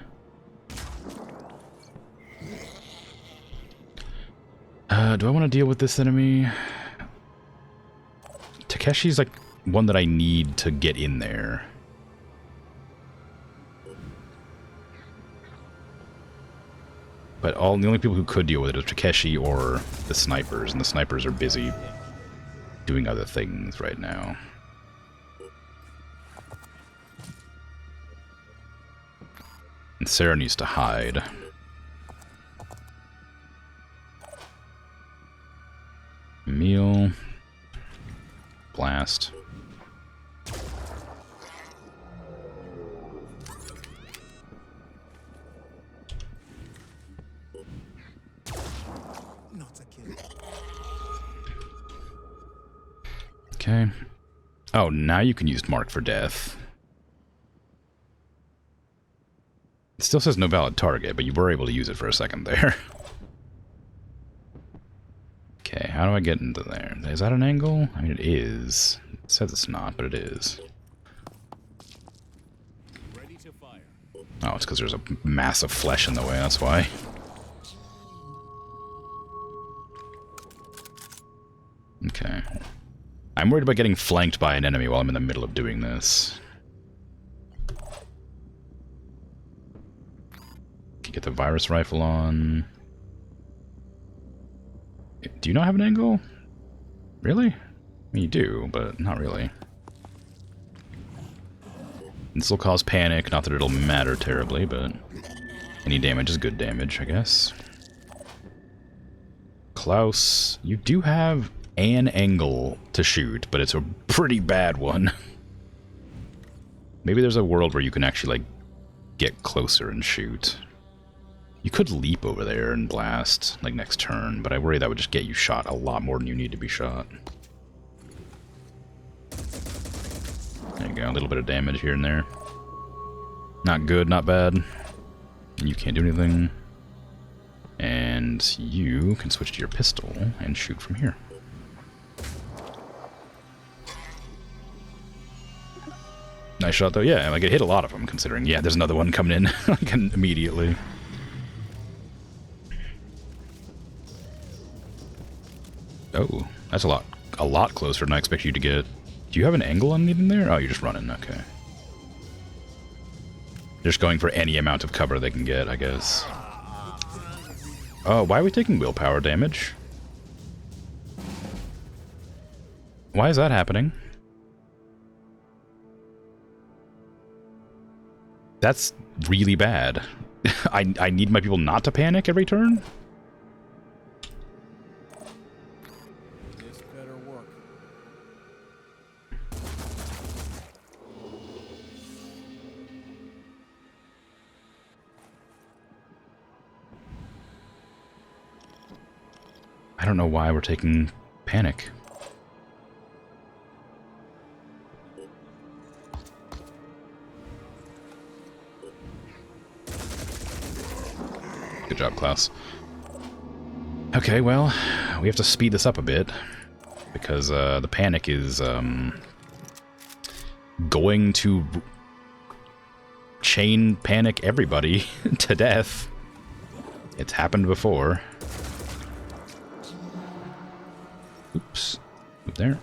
Do I want to deal with this enemy? Takeshi's like one that I need to get in there. But the only people who could deal with it is Takeshi or the snipers, and the snipers are busy doing other things right now. And Sarah needs to hide. Emil. Blast. Okay. Oh, now you can use Mark for Death. It still says no valid target, but you were able to use it for a second there. Okay, how do I get into there? Is that an angle? I mean, it is. It says it's not, but it is.
Ready to fire.
Oh, it's because there's a mass of flesh in the way, that's why. Okay. I'm worried about getting flanked by an enemy while I'm in the middle of doing this. Can get the virus rifle on. Do you not have an angle? Really? I mean, you do, but not really. This will cause panic, not that it'll matter terribly, but any damage is good damage, I guess. Klaus, you do have an angle to shoot, but it's a pretty bad one. Maybe there's a world where you can actually, like, get closer and shoot. You could leap over there and blast, like, next turn, but I worry that would just get you shot a lot more than you need to be shot. There you go, a little bit of damage here and there. Not good, not bad. You can't do anything. And you can switch to your pistol and shoot from here. Nice shot, though. Yeah, like, it hit a lot of them, considering, yeah, there's another one coming in like, immediately. Oh, that's a lot closer than I expect you to get. Do you have an angle on anything there? Oh, you're just running, okay. Just going for any amount of cover they can get, I guess. Oh, why are we taking willpower damage? Why is that happening? That's really bad. I need my people not to panic every turn?
This better work.
I don't know why we're taking panic. Good job, Klaus. Okay, well, we have to speed this up a bit, because the panic is going to chain panic everybody to death. It's happened before. Oops. Move there.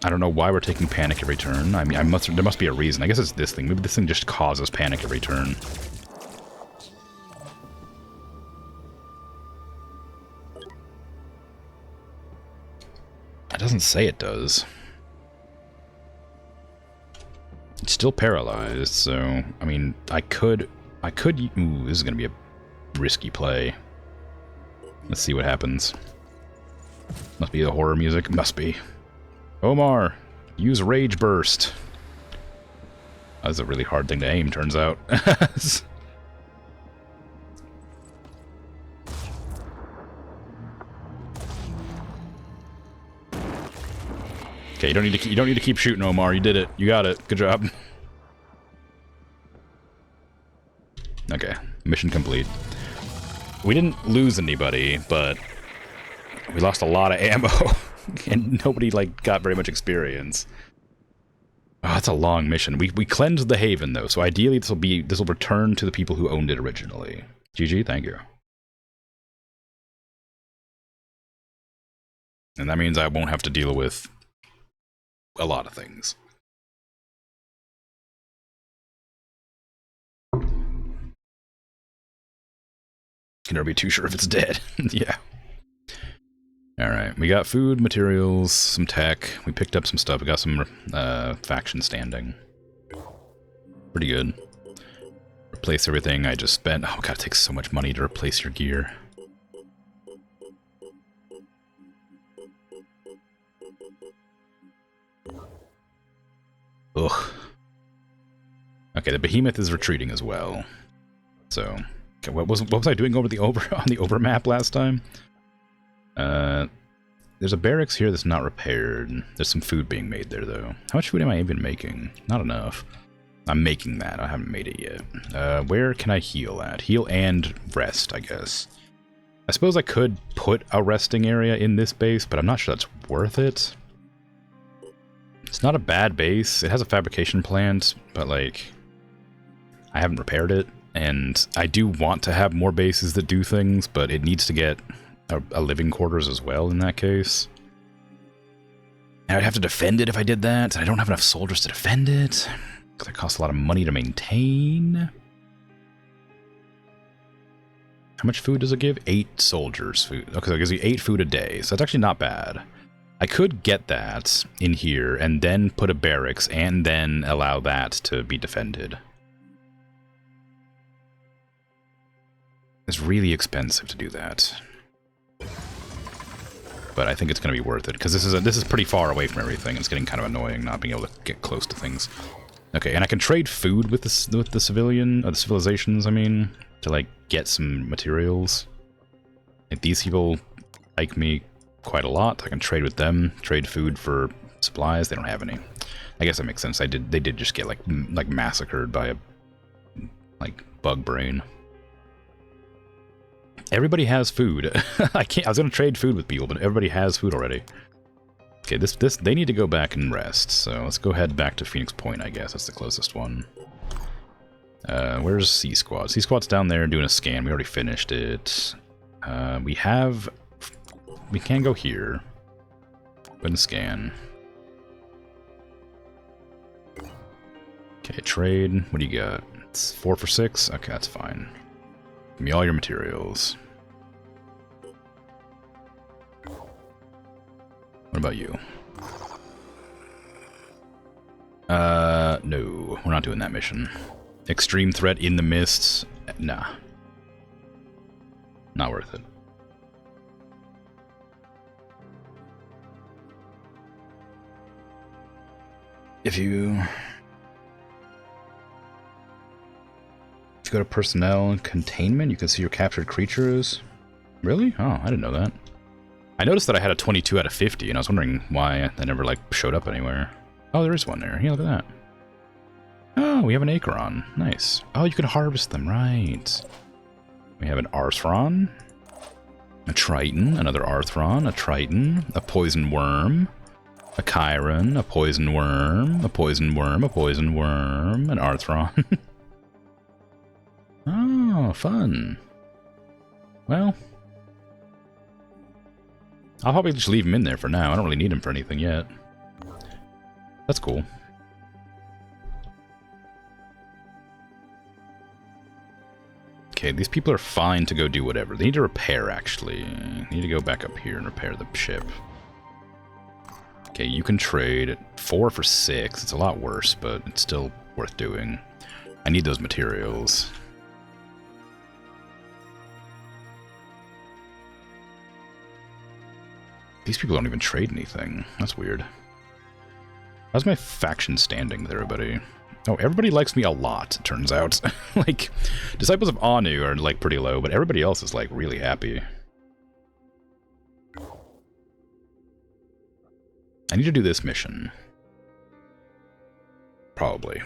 I don't know why we're taking panic every turn. I mean, there must be a reason. I guess it's this thing. Maybe this thing just causes panic every turn. It doesn't say it does. It's still paralyzed, so I mean, I could. Ooh, this is gonna be a risky play. Let's see what happens. Must be the horror music. Must be. Omar, use Rage Burst. That's a really hard thing to aim, turns out. Okay, you don't need to keep shooting, Omar. You did it. You got it. Good job. Okay, mission complete. We didn't lose anybody, but we lost a lot of ammo. And nobody, like, got very much experience. Oh, that's a long mission. We cleansed the Haven, though, so ideally this will return to the people who owned it originally. GG, thank you. And that means I won't have to deal with a lot of things. Can never be too sure if it's dead. Yeah. Alright, we got food, materials, some tech. We picked up some stuff. We got some faction standing. Pretty good. Replace everything I just spent. Oh god, it takes so much money to replace your gear. Ugh. Okay, the behemoth is retreating as well. So, okay, what was I doing on the over map last time? There's a barracks here that's not repaired. There's some food being made there, though. How much food am I even making? Not enough. I'm making that. I haven't made it yet. Where can I heal at? Heal and rest, I guess. I suppose I could put a resting area in this base, but I'm not sure that's worth it. It's not a bad base. It has a fabrication plant, but, like, I haven't repaired it. And I do want to have more bases that do things, but it needs to get a living quarters as well in that case. And I'd have to defend it if I did that. I don't have enough soldiers to defend it, because it costs a lot of money to maintain. How much food does it give? 8 soldiers food. Okay, so it gives you 8 food a day, so that's actually not bad. I could get that in here and then put a barracks and then allow that to be defended. It's really expensive to do that. But I think it's going to be worth it, because this is pretty far away from everything. It's getting kind of annoying not being able to get close to things. Okay, and I can trade food with the civilizations, I mean, to, like, get some materials. If these people like me quite a lot, I can trade with them, trade food for supplies. They don't have any. I guess that makes sense. They did just get, like massacred by a, like, bug brain. Everybody has food. I was gonna trade food with people, but everybody has food already. Okay, they need to go back and rest. So let's go head back to Phoenix Point, I guess. That's the closest one. Where's C Squad? C Squad's down there doing a scan. We already finished it. We can go here. Go and scan. Okay, trade. What do you got? It's 4 for 6? Okay, that's fine. Give me all your materials. What about you? No, we're not doing that mission. Extreme threat in the mists? Nah. Not worth it. If you go to personnel and containment, you can see your captured creatures. Really? Oh, I didn't know that. I noticed that I had a 22 out of 50, and I was wondering why that never, like, showed up anywhere. Oh, there is one there. Yeah, look at that. Oh, we have an Acheron. Nice. Oh, you can harvest them, right. We have an Arthron, a Triton, another Arthron, a Triton, a Poison Worm, a Chiron, a Poison Worm, a Poison Worm, a Poison Worm, an Arthron. Oh, fun. Well, I'll probably just leave him in there for now. I don't really need him for anything yet. That's cool. Okay, these people are fine to go do whatever. They need to repair, actually. They need to go back up here and repair the ship. Okay, you can trade 4 for 6. It's a lot worse, but it's still worth doing. I need those materials. These people don't even trade anything. That's weird. How's my faction standing with everybody? Oh, everybody likes me a lot, it turns out. Like, Disciples of Anu are, like, pretty low, but everybody else is, like, really happy. I need to do this mission. Probably.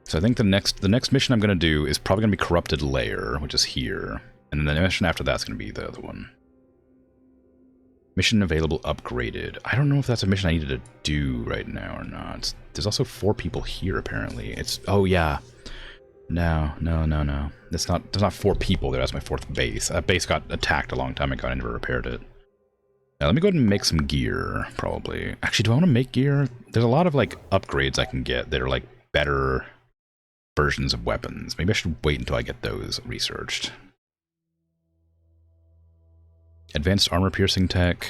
So I think the next mission I'm going to do is probably going to be Corrupted Lair, which is here. And then the mission after that's going to be the other one. Mission available upgraded. I don't know if that's a mission I needed to do right now or not. There's also 4 people here, apparently. It's... Oh, yeah. No. There's not 4 people there. That's my 4th base. That base got attacked a long time ago. I never repaired it. Now, let me go ahead and make some gear, probably. Actually, do I want to make gear? There's a lot of, like, upgrades I can get that are, like, better versions of weapons. Maybe I should wait until I get those researched. Advanced armor piercing tech.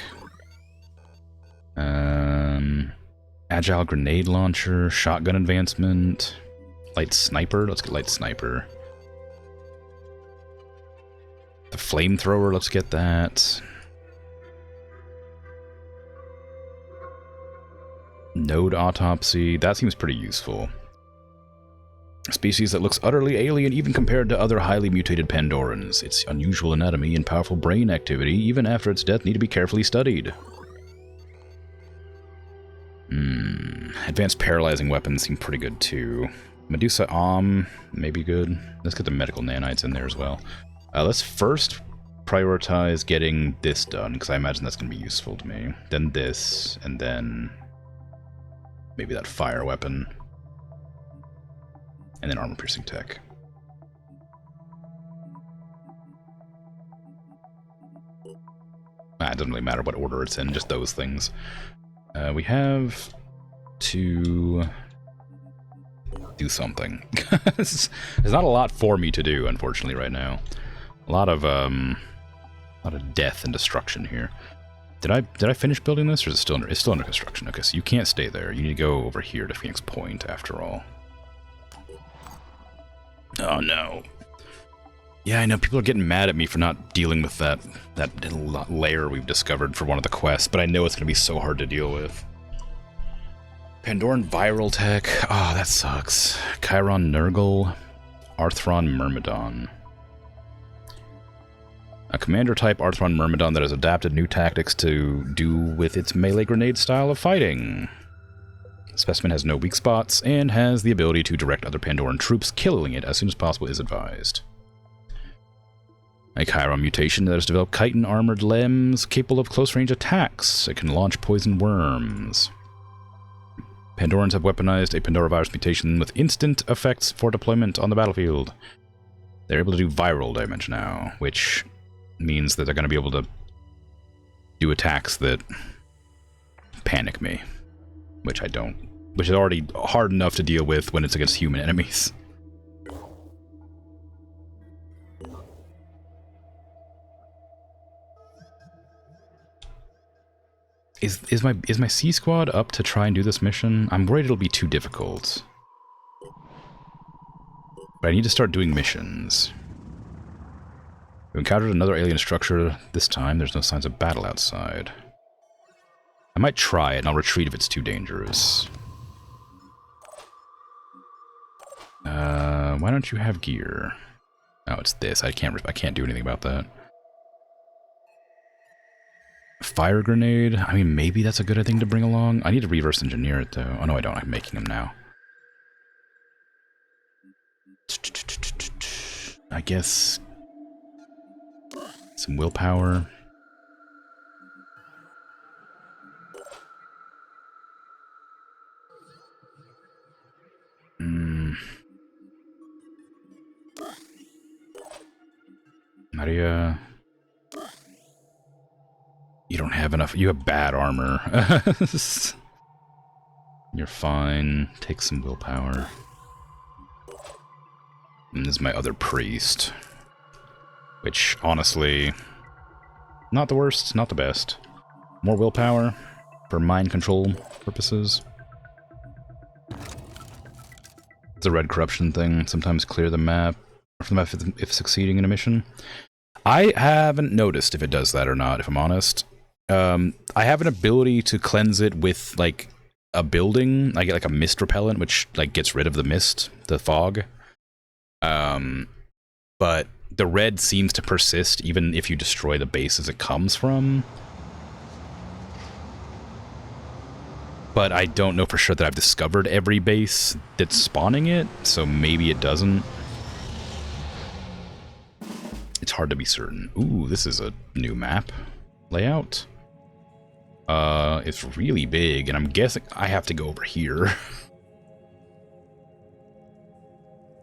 Agile grenade launcher. Shotgun advancement. Light sniper. Let's get light sniper. The flamethrower. Let's get that. Node autopsy. That seems pretty useful. A species that looks utterly alien even compared to other highly mutated Pandorans. Its unusual anatomy and powerful brain activity, even after its death, need to be carefully studied. Advanced paralyzing weapons seem pretty good too. Medusa maybe good. Let's get the medical nanites in there as well. Let's first prioritize getting this done, because I imagine that's going to be useful to me. Then this, and then maybe that fire weapon. And then armor-piercing tech. It doesn't really matter what order it's in, just those things. We have to do something. There's not a lot for me to do, unfortunately, right now. A lot of death and destruction here. Did I finish building this, or is it still it's still under construction? Okay, so you can't stay there. You need to go over here to Phoenix Point, after all. Oh no. Yeah, I know people are getting mad at me for not dealing with that little layer we've discovered for one of the quests, but I know it's going to be so hard to deal with. Pandoran viral tech. Oh, that sucks. Chiron Nurgle. Arthron Myrmidon. A commander-type Arthron Myrmidon that has adapted new tactics to do with its melee grenade style of fighting. Specimen has no weak spots, and has the ability to direct other Pandoran troops, killing it as soon as possible is advised. A Chiron mutation that has developed chitin armored limbs, capable of close-range attacks. It can launch poison worms. Pandorans have weaponized a Pandora virus mutation with instant effects for deployment on the battlefield. They're able to do viral damage now, which means that they're going to be able to do attacks that panic me, which I don't. Which is already hard enough to deal with when it's against human enemies. Is my C squad up to try and do this mission? I'm worried it'll be too difficult. But I need to start doing missions. We've encountered another alien structure this time. There's no signs of battle outside. I might try it and I'll retreat if it's too dangerous. Why don't you have gear? Oh, it's this. I can't do anything about that. Fire grenade? I mean, maybe that's a good thing to bring along. I need to reverse engineer it, though. Oh, no, I don't. I'm making them now. I guess... some willpower. Maria... You don't have enough. You have bad armor. You're fine. Take some willpower. And this is my other priest. Which, honestly, not the worst, not the best. More willpower for mind control purposes. It's a red corruption thing. Sometimes clear the map if succeeding in a mission. I haven't noticed if it does that or not, if I'm honest. I have an ability to cleanse it with, like, a building. I get, like, a mist repellent, which, like, gets rid of the mist, the fog. But the red seems to persist even if you destroy the bases it comes from. But I don't know for sure that I've discovered every base that's spawning it, so maybe it doesn't. It's hard to be certain. Ooh, this is a new map layout. It's really big, and I'm guessing I have to go over here.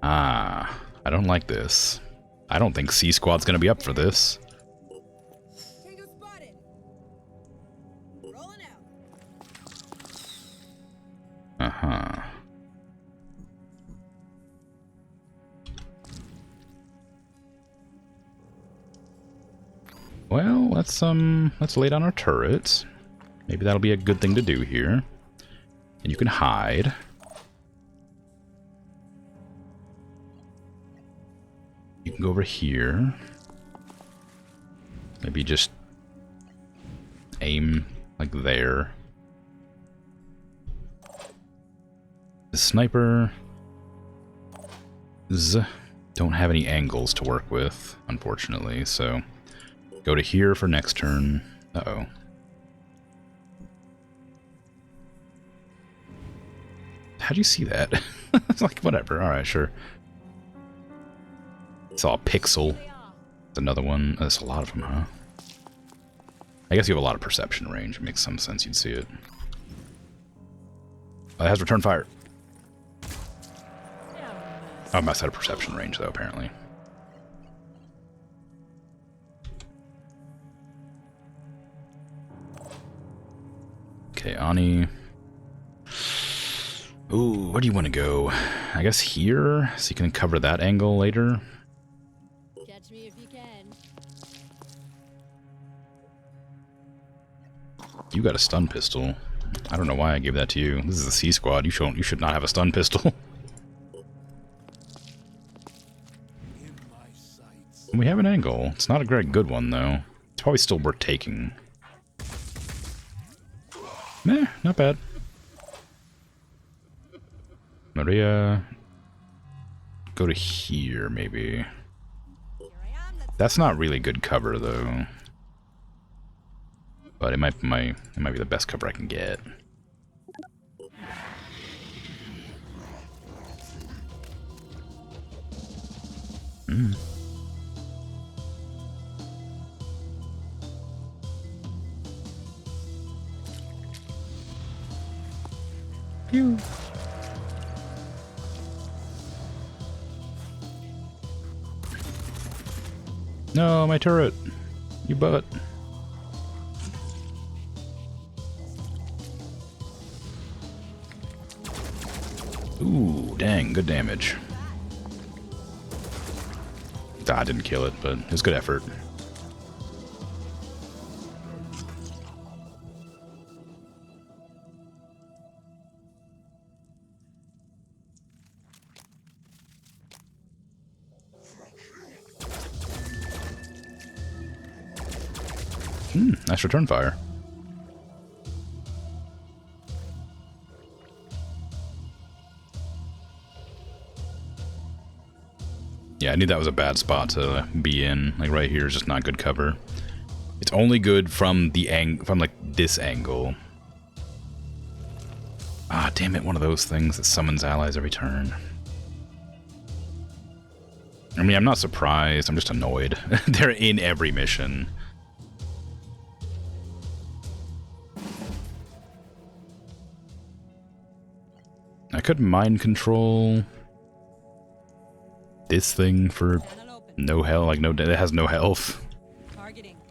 I don't like this. I don't think C Squad's gonna be up for this.
Tango spotted. Rolling out.
Uh-huh. Well, let's lay down our turrets. Maybe that'll be a good thing to do here. And you can hide. You can go over here. Maybe just aim like there. The snipers don't have any angles to work with, unfortunately, so go to here for next turn. Uh-oh. How'd you see that? It's like, whatever. Alright, sure. Saw a pixel. It's another one. Oh, there's a lot of them, huh? I guess you have a lot of perception range. It makes some sense you'd see it. Oh, it has return fire. Oh, I must have a perception range, though, apparently. Okay, Ani. Ooh, where do you want to go? I guess here, so you can cover that angle later.
Catch me if you can.
You got a stun pistol. I don't know why I gave that to you. This is a C Squad. You should not have a stun pistol. We have an angle. It's not a very good one, though. It's probably still worth taking. Meh, not bad. Maria, go to here, maybe. That's not really good cover, though. But it might be the best cover I can get. Pew. No, my turret. You butt. Ooh, dang, good damage. I didn't kill it, but it was good effort. Nice return fire. Yeah, I knew that was a bad spot to be in. Like right here is just not good cover. It's only good from the from like this angle. Ah, damn it! One of those things that summons allies every turn. I mean, I'm not surprised. I'm just annoyed. They're in every mission. I could mind control this thing for no health, like no, it has no health.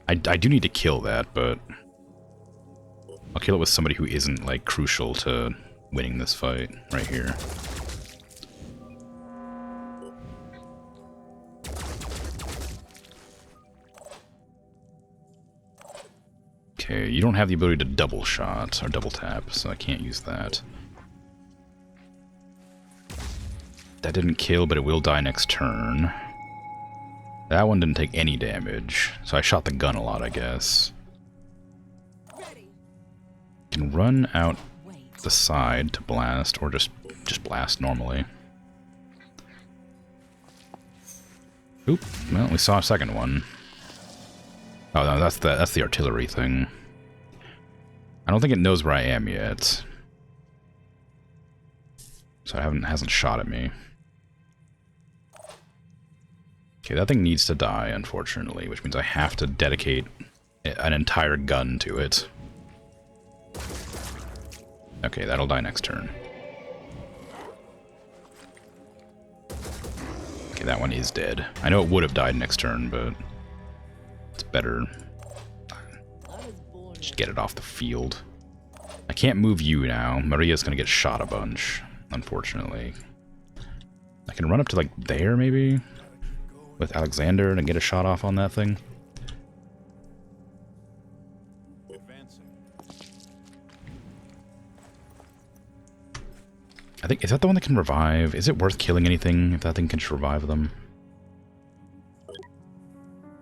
I do need to kill that, but I'll kill it with somebody who isn't like crucial to winning this fight right here. Okay, you don't have the ability to double shot or double tap, so I can't use that. That didn't kill, but it will die next turn. That one didn't take any damage, so I shot the gun a lot, I guess. Can run out the side to blast, or just blast normally. Oop, well, we saw a second one. Oh no, that's the artillery thing. I don't think it knows where I am yet. So it hasn't shot at me. Okay, that thing needs to die, unfortunately, which means I have to dedicate an entire gun to it. Okay, that'll die next turn. Okay, that one is dead. I know it would have died next turn, but it's better. Just get it off the field. I can't move you now. Maria's gonna get shot a bunch, unfortunately. I can run up to, like, there, maybe? With Alexander and get a shot off on that thing. I think, is that the one that can revive? Is it worth killing anything if that thing can revive them?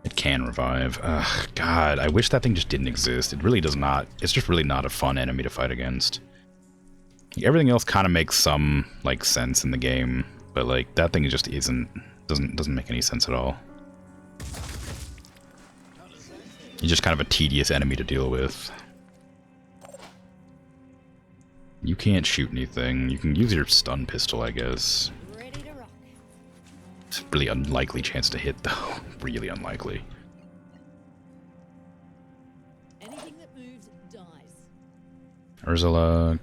It can revive. Ugh, God, I wish that thing just didn't exist. It really does not. It's just really not a fun enemy to fight against. Everything else kind of makes some, like, sense in the game, but, like, that thing just doesn't make any sense at all. He's just kind of a tedious enemy to deal with. You can't shoot anything. You can use your stun pistol, I guess. It's a really unlikely chance to hit, though. Really unlikely.
Anything that moves dies.
Ursula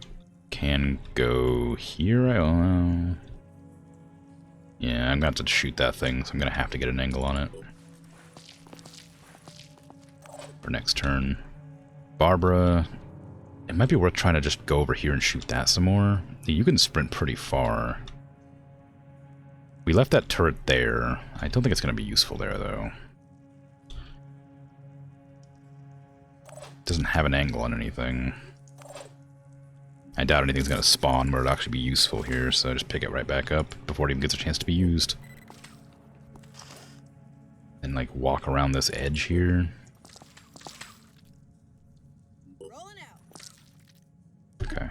can go here. Yeah, I'm gonna have to shoot that thing, so I'm gonna have to get an angle on it. For next turn. Barbara, it might be worth trying to just go over here and shoot that some more. You can sprint pretty far. We left that turret there. I don't think it's gonna be useful there, though. Doesn't have an angle on anything. I doubt anything's gonna spawn where it'll actually be useful here, so just pick it right back up before it even gets a chance to be used. And, like, walk around this edge here.
Rolling out.
Okay.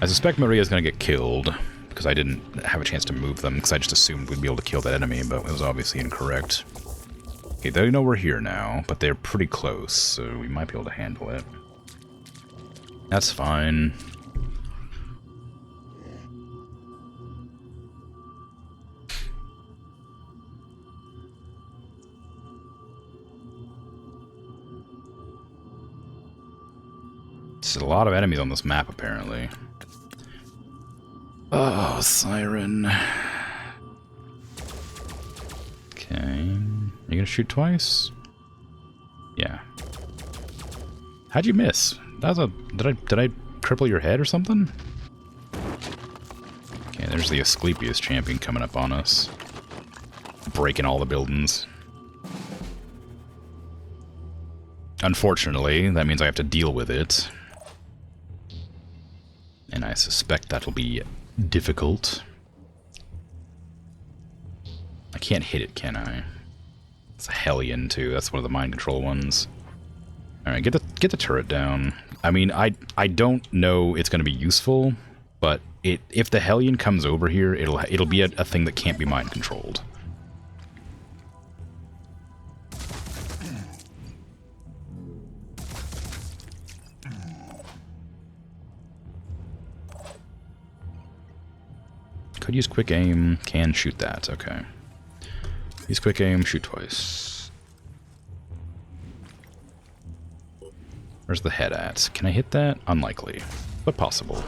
I suspect Maria's gonna get killed, because I didn't have a chance to move them, because I just assumed we'd be able to kill that enemy, but it was obviously incorrect. Okay, they know we're here now, but they're pretty close, so we might be able to handle it. That's fine. There's a lot of enemies on this map, apparently. Oh, Siren. Okay. You gonna shoot twice? Yeah. How'd you miss? That was a... Did I cripple your head or something? Okay, there's the Asclepius champion coming up on us. Breaking all the buildings. Unfortunately, that means I have to deal with it. And I suspect that'll be difficult. I can't hit it, can I? It's a Hellion, too. That's one of the mind control ones. Alright, get the turret down. I mean, I don't know it's going to be useful, but if the Hellion comes over here, it'll be a thing that can't be mind controlled. Could use quick aim, can shoot that, okay. Use quick aim, shoot twice. Where's the head at? Can I hit that? Unlikely, but possible.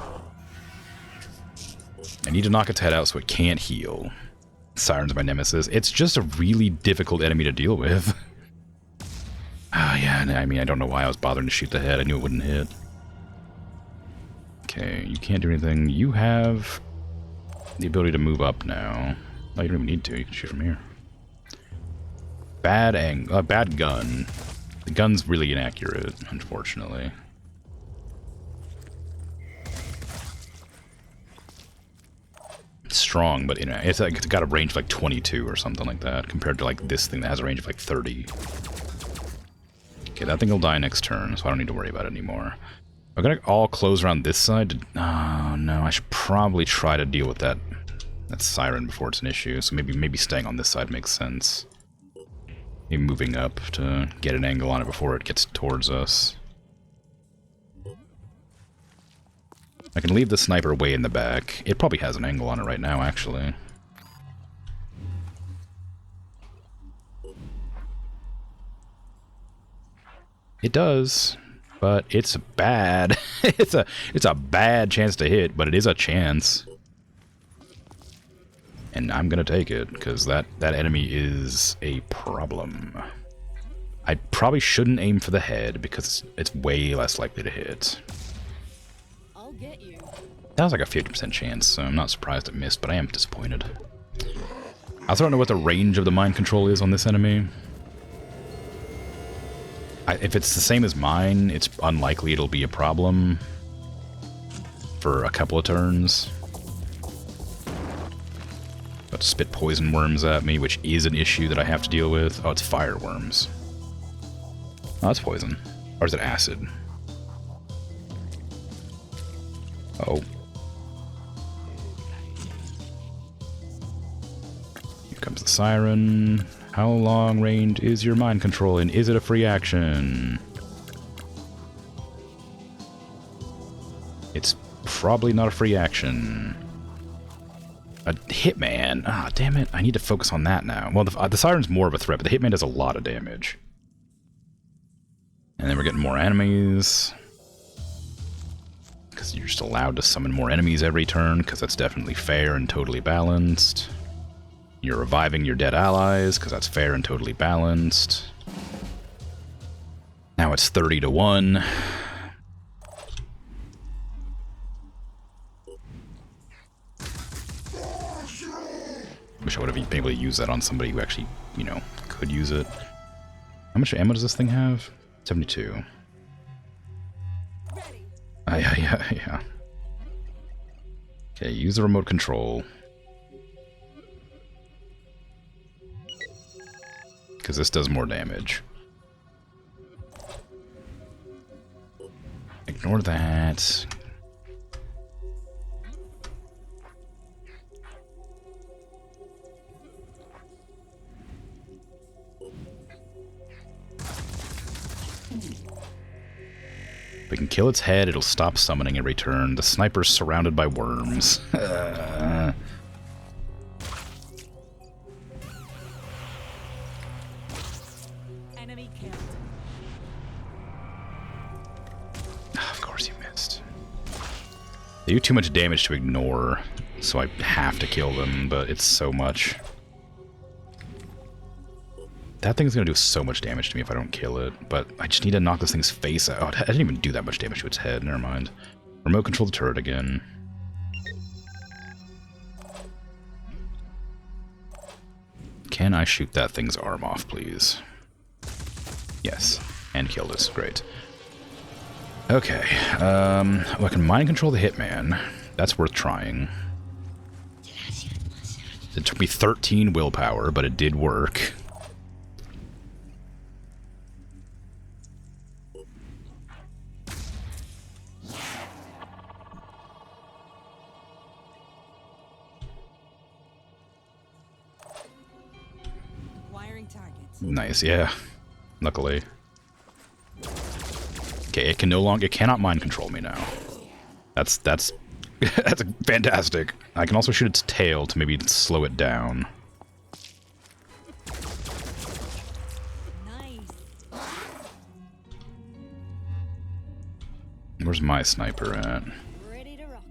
I need to knock its head out so it can't heal. Siren's my nemesis. It's just a really difficult enemy to deal with. Yeah, I mean, I don't know why I was bothering to shoot the head. I knew it wouldn't hit. Okay, you can't do anything. You have the ability to move up now. Oh, you don't even need to. You can shoot from here. Bad gun. The gun's really inaccurate, unfortunately. It's strong, but you know, it's got a range of like 22 or something like that, compared to like this thing that has a range of like 30. Okay, that thing will die next turn, so I don't need to worry about it anymore. I'm gonna all close around this side. Oh no, I should probably try to deal with that Siren before it's an issue. So maybe staying on this side makes sense. Maybe moving up to get an angle on it before it gets towards us. I can leave the sniper way in the back. It probably has an angle on it right now, actually. It does, but it's bad. it's a bad chance to hit, but it is a chance. And I'm gonna take it, because that enemy is a problem. I probably shouldn't aim for the head, because it's way less likely to hit.
I'll get you.
That was like a 50% chance, so I'm not surprised it missed, but I am disappointed. I also don't know what the range of the mind control is on this enemy. If it's the same as mine, it's unlikely it'll be a problem for a couple of turns. About to spit poison worms at me, which is an issue that I have to deal with. Oh, it's fire worms. Oh, that's poison. Or is it acid? Oh. Here comes the Siren. How long range is your mind control, and is it a free action? It's probably not a free action. A Hitman. Ah, damn it. I need to focus on that now. Well, the Siren's more of a threat, but the Hitman does a lot of damage. And then we're getting more enemies. Because you're just allowed to summon more enemies every turn, because that's definitely fair and totally balanced. You're reviving your dead allies, because that's fair and totally balanced. Now it's 30-1. Wish I would have been able to use that on somebody who actually, you know, could use it. How much ammo does this thing have? 72. Yeah. Okay, use the remote control. Because this does more damage. Ignore that. If we can kill its head, it'll stop summoning every turn. The sniper's surrounded by worms.
Enemy killed.
Of course you They do too much damage to ignore, so I have to kill them, but it's so much. That thing's gonna do so much damage to me if I don't kill it, but I just need to knock this thing's face out. I didn't even do that much damage to its head, never mind. Remote control the turret again. Can I shoot that thing's arm off, please? Yes, and kill this, great. Okay, well, I can mind control the hitman. That's worth trying. It took me 13 willpower, but it did work. Nice, yeah. Luckily. Okay, it can no longer, it cannot mind control me now. That's that's fantastic. I can also shoot its tail to maybe slow it down.
Nice.
Where's my sniper at?
Ready to rock.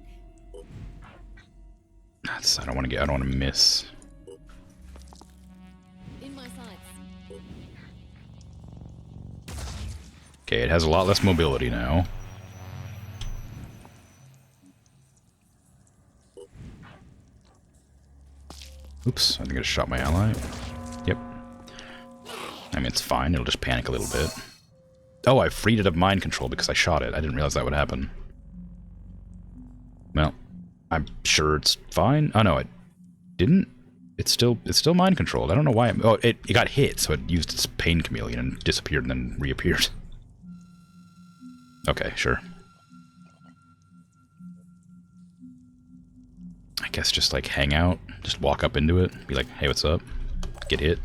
That's, I don't want to miss.
In my sights.
Okay, it has a lot less mobility now. Oops, I think I just shot my ally. Yep. I mean, it's fine, it'll just panic a little bit. Oh, I freed it of mind control because I shot it. I didn't realize that would happen. Well, I'm sure it's fine. Oh no, it didn't. It's still mind controlled. I don't know why. It got hit, so it used its pain chameleon and disappeared and then reappeared. Okay, sure. I guess just like hang out, just walk up into it, be like, hey, what's up? Get hit.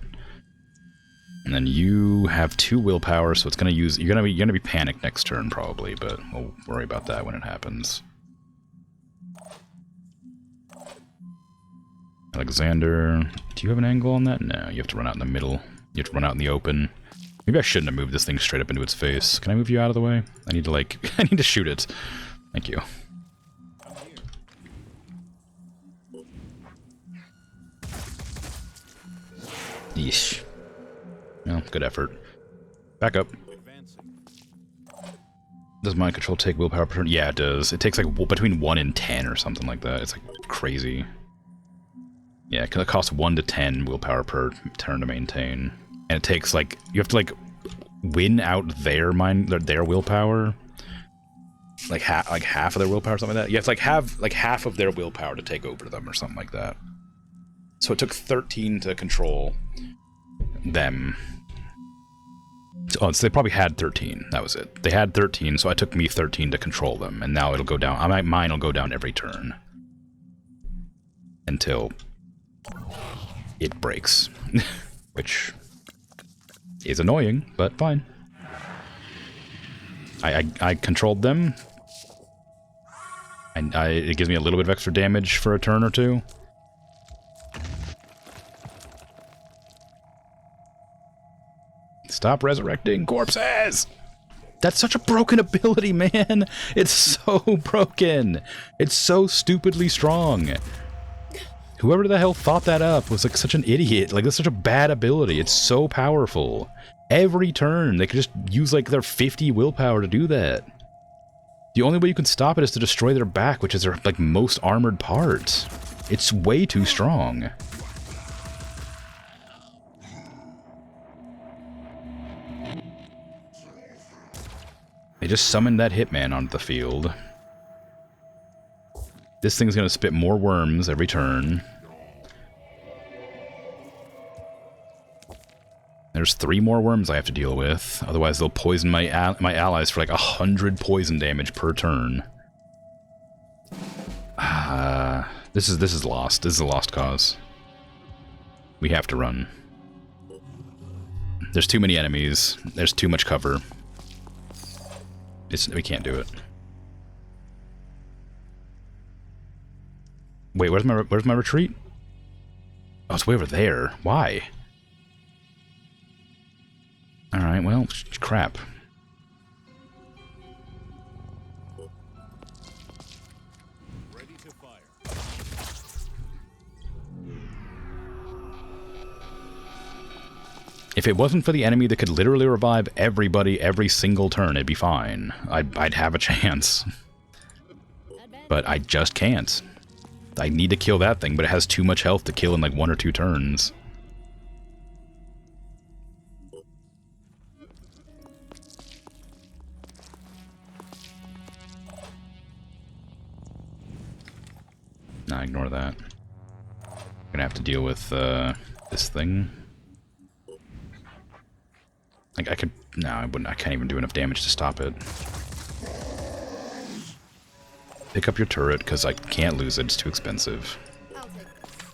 And then you have 2 willpower, so it's gonna use, you're gonna be panicked next turn probably, but we'll worry about that when it happens. Alexander, do you have an angle on that? No, you have to run out in the middle. You have to run out in the open. Maybe I shouldn't have moved this thing straight up into its face. Can I move you out of the way? I need to like, I need to shoot it. Thank you. Yeesh. Well, good effort. Back up. Does mind control take willpower per turn? Yeah, it does. It takes like between 1 and 10 or something like that. It's like crazy. Yeah, it costs 1 to 10 willpower per turn to maintain. And it takes like, you have to like win out their willpower. Like half of their willpower or something like that. You have to like have like half of their willpower to take over them or something like that. So it took 13 to control them. Oh, so they probably had 13. That was it. They had 13, so it took me 13 to control them, and now it'll go down. Mine will go down every turn until it breaks, which is annoying, but fine. I controlled them, and it gives me a little bit of extra damage for a turn or two. Stop resurrecting corpses! That's such a broken ability, man! It's so broken! It's so stupidly strong! Whoever the hell thought that up was like such an idiot. Like, that's such a bad ability. It's so powerful. Every turn, they could just use like their 50 willpower to do that. The only way you can stop it is to destroy their back, which is their like most armored part. It's way too strong. They just summoned that hitman onto the field. This thing's gonna spit more worms every turn. There's 3 more worms I have to deal with. Otherwise, they'll poison my allies for like 100 poison damage per turn. This is lost. This is a lost cause. We have to run. There's too many enemies. There's too much cover. We can't do it. Wait, where's my retreat? Oh, it's way over there. Why? Alright, well, crap. If it wasn't for the enemy that could literally revive everybody every single turn, it'd be fine. I'd have a chance. But I just can't. I need to kill that thing, but it has too much health to kill in like 1 or 2 turns. Nah, ignore that. I'm gonna have to deal with this thing. Like I could, no, I wouldn't. I can't even do enough damage to stop it. Pick up your turret because I can't lose it. It's too expensive.
I'll take this.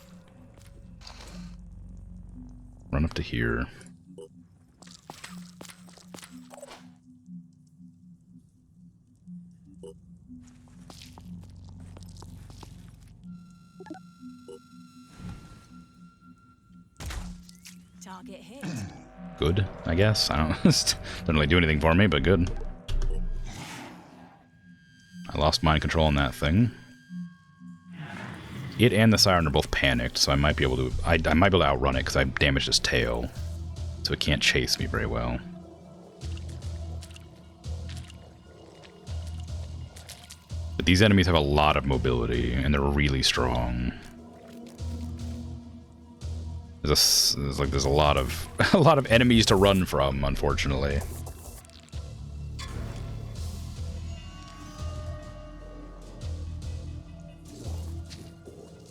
Run up to here.
Target hit.
Good, I guess. I don't doesn't really do anything for me, but good. I lost mind control on that thing. It and the siren are both panicked, so I might be able to. I might be able to outrun it because I damaged its tail, so it can't chase me very well. But these enemies have a lot of mobility, and they're really strong. There's a lot of a lot of enemies to run from, unfortunately.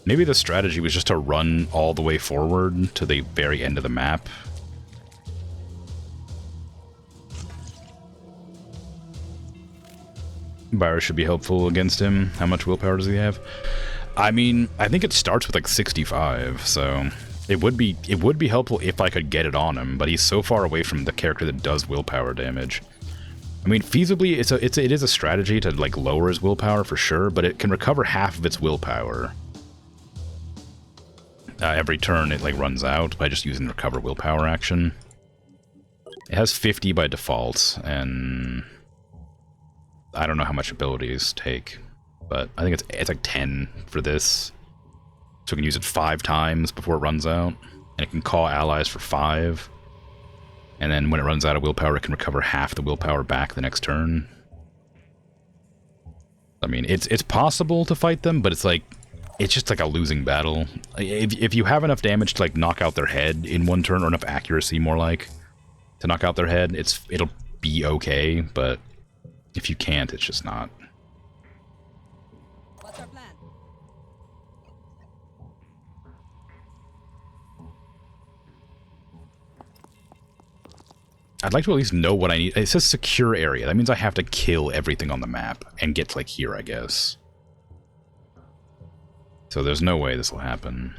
Maybe the strategy was just to run all the way forward to the very end of the map. Virus should be helpful against him. How much willpower does he have? I mean, I think it starts with like 65, so it would be helpful if I could get it on him, but he's so far away from the character that does willpower damage. I mean, feasibly, it is a strategy to like lower his willpower for sure, but it can recover half of its willpower. Every turn it like runs out by just using the recover willpower action. It has 50 by default, and I don't know how much abilities take, but I think it's like 10 for this. So we can use it 5 times before it runs out, and it can call allies for 5. And then when it runs out of willpower, it can recover half the willpower back the next turn. I mean, it's possible to fight them, but it's just like a losing battle. If you have enough damage to like knock out their head in 1 turn, or enough accuracy more like, to knock out their head, it'll be okay, but if you can't, it's just not.
What's our plan?
I'd like to at least know what I need. It says secure area. That means I have to kill everything on the map and get to like here, I guess. So there's no way this will happen.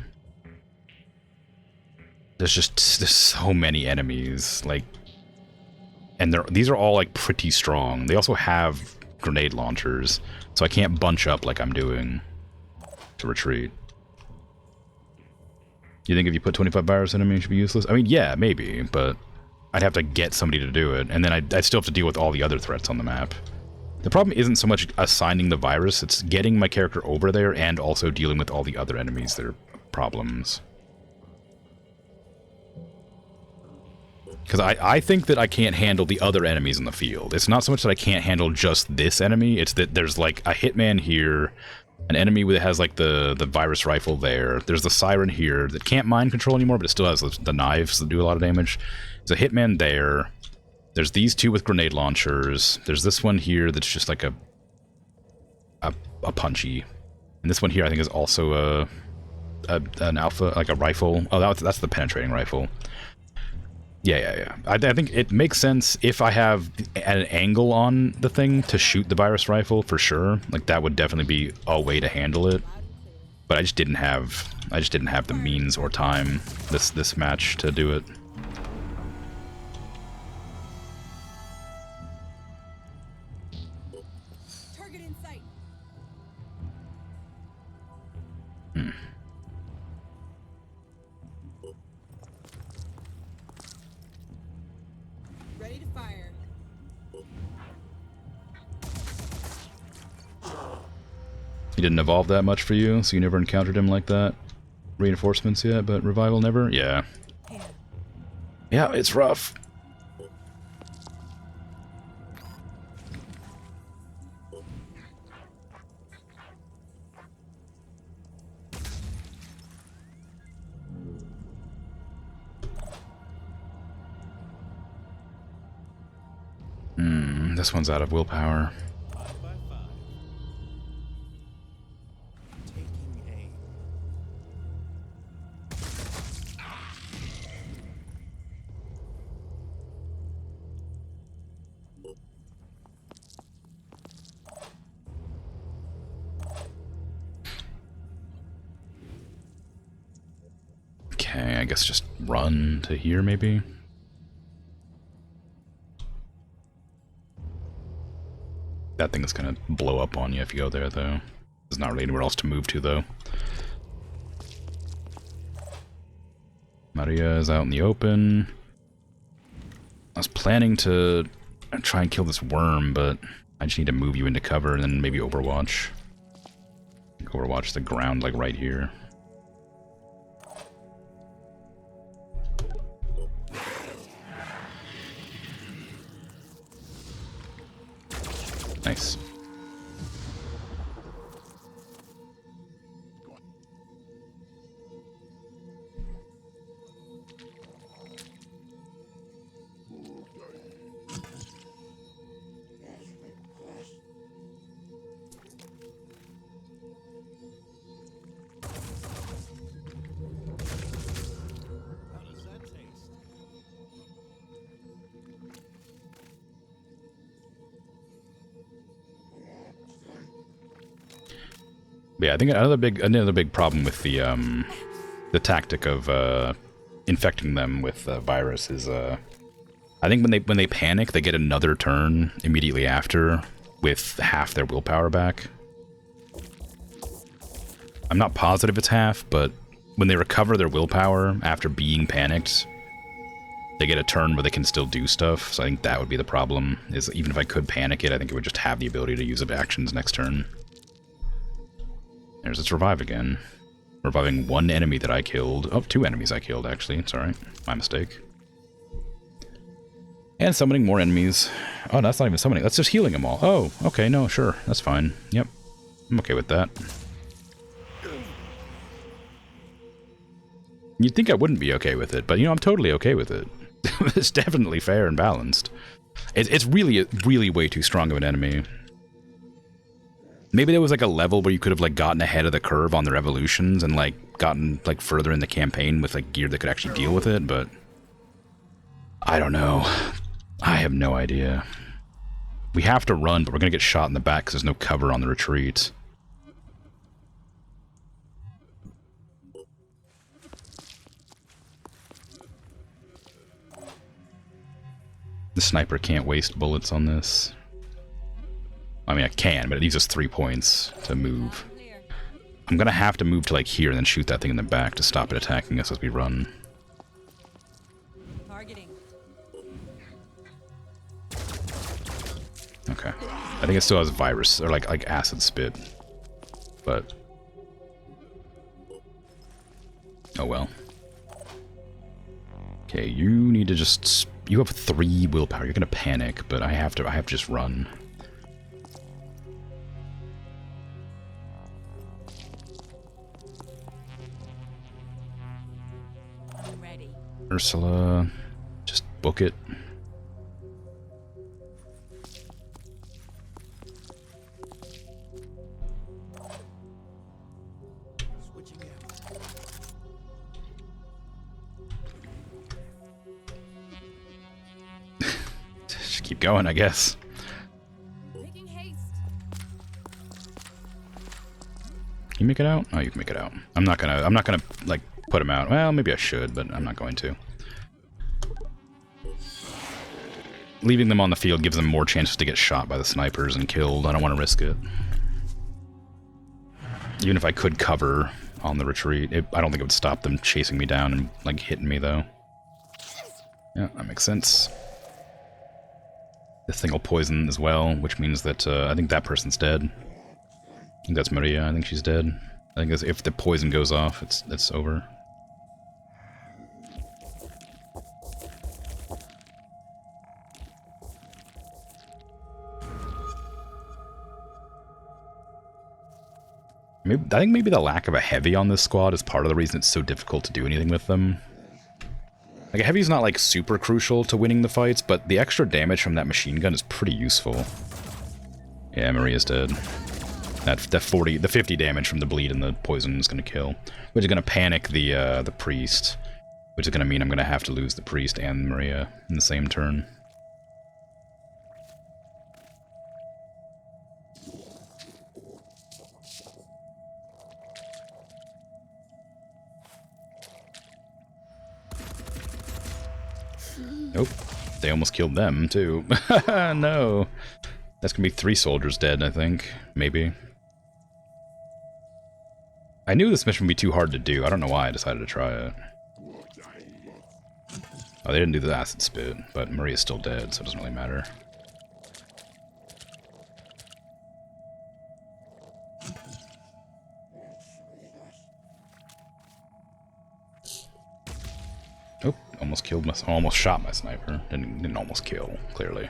There's so many enemies, like, and these are all like pretty strong. They also have grenade launchers, so I can't bunch up like I'm doing to retreat. You think if you put 25 virus in him, it should be useless? I mean, yeah, maybe, but I'd have to get somebody to do it, and then I'd still have to deal with all the other threats on the map. The problem isn't so much assigning the virus, it's getting my character over there and also dealing with all the other enemies that are problems. Because I think that I can't handle the other enemies in the field. It's not so much that I can't handle just this enemy, it's that there's like a hitman here, an enemy that has like the virus rifle there, there's the siren here that can't mind control anymore, but it still has the knives that do a lot of damage. There's a hitman there. There's these 2 with grenade launchers. There's this one here that's just like a punchy. And this one here I think is also an alpha, like a rifle. Oh, that's the penetrating rifle. Yeah. I think it makes sense if I have an angle on the thing to shoot the virus rifle for sure. Like that would definitely be a way to handle it. But I just didn't have the means or time this match to do it.
Target in sight. Ready to fire.
He didn't evolve that much for you, so you never encountered him like that? Reinforcements yet, but revival never? Yeah. Yeah, it's rough. This one's out of willpower.
5 by 5. Taking aim.
Okay, I guess just run to here, maybe? That thing is gonna blow up on you if you go there, though. There's not really anywhere else to move to, though. Maria is out in the open. I was planning to try and kill this worm, but I just need to move you into cover and then maybe Overwatch. Overwatch the ground, like, right here. Nice.
How does that taste?
But yeah, I think another big problem with the tactic of infecting them with virus is I think when they panic, they get another turn immediately after with half their willpower back. I'm not positive it's half, but when they recover their willpower after being panicked, they get a turn where they can still do stuff. So I think that would be the problem, is even if I could panic it, I think it would just have the ability to use up actions next turn. There's its revive again. Reviving one enemy that I killed. Oh, 2 enemies I killed, actually. It's alright. My mistake. And summoning more enemies. Oh, that's not even summoning. That's just healing them all. Oh, okay, no, sure. That's fine. Yep. I'm okay with that. You'd think I wouldn't be okay with it, but, you know, I'm totally okay with it. It's definitely fair and balanced. It's really way too strong of an enemy. Maybe there was, like, a level where you could have, like, gotten ahead of the curve on their evolutions and, like, gotten, like, further in the campaign with, like, gear that could actually deal with it, but I don't know. I have no idea. We have to run, but we're gonna get shot in the back because there's no cover on the retreat. The sniper can't waste bullets on this. I mean, I can, but it leaves us 3 points to move.
Clear.
I'm gonna have to move to, like, here and then shoot that thing in the back to stop it attacking us as we run.
Targeting.
Okay. I think it still has virus, or like acid spit. But oh well. Okay, you need to just... You have 3 willpower. You're gonna panic, but I have to just run.
I'm ready.
Ursula, just book it.
Switching in.
Just keep going, I guess.
Making haste.
Can you make it out? Oh, you can make it out. I'm not gonna like put him out. Well, maybe I should, but I'm not going to. Leaving them on the field gives them more chances to get shot by the snipers and killed. I don't want to risk it. Even if I could cover on the retreat, I don't think it would stop them chasing me down and, like, hitting me, though. Yeah, that makes sense. This thing will poison as well, which means that I think that person's dead. I think that's Maria. I think she's dead. I think if the poison goes off, it's over. I think maybe the lack of a heavy on this squad is part of the reason it's so difficult to do anything with them. Like, a heavy's not, like, super crucial to winning the fights, but the extra damage from that machine gun is pretty useful. Yeah, Maria's dead. The 50 damage from the bleed and the poison is gonna kill. Which is gonna panic the priest. Which is gonna mean I'm gonna have to lose the priest and Maria in the same turn. Nope. They almost killed them, too. No. That's gonna be 3 soldiers dead, I think. Maybe. I knew this mission would be too hard to do. I don't know why I decided to try it. Oh, they didn't do the acid spit, but Maria's still dead, so it doesn't really matter. Oh, almost killed my... almost shot my sniper. Didn't almost kill, clearly.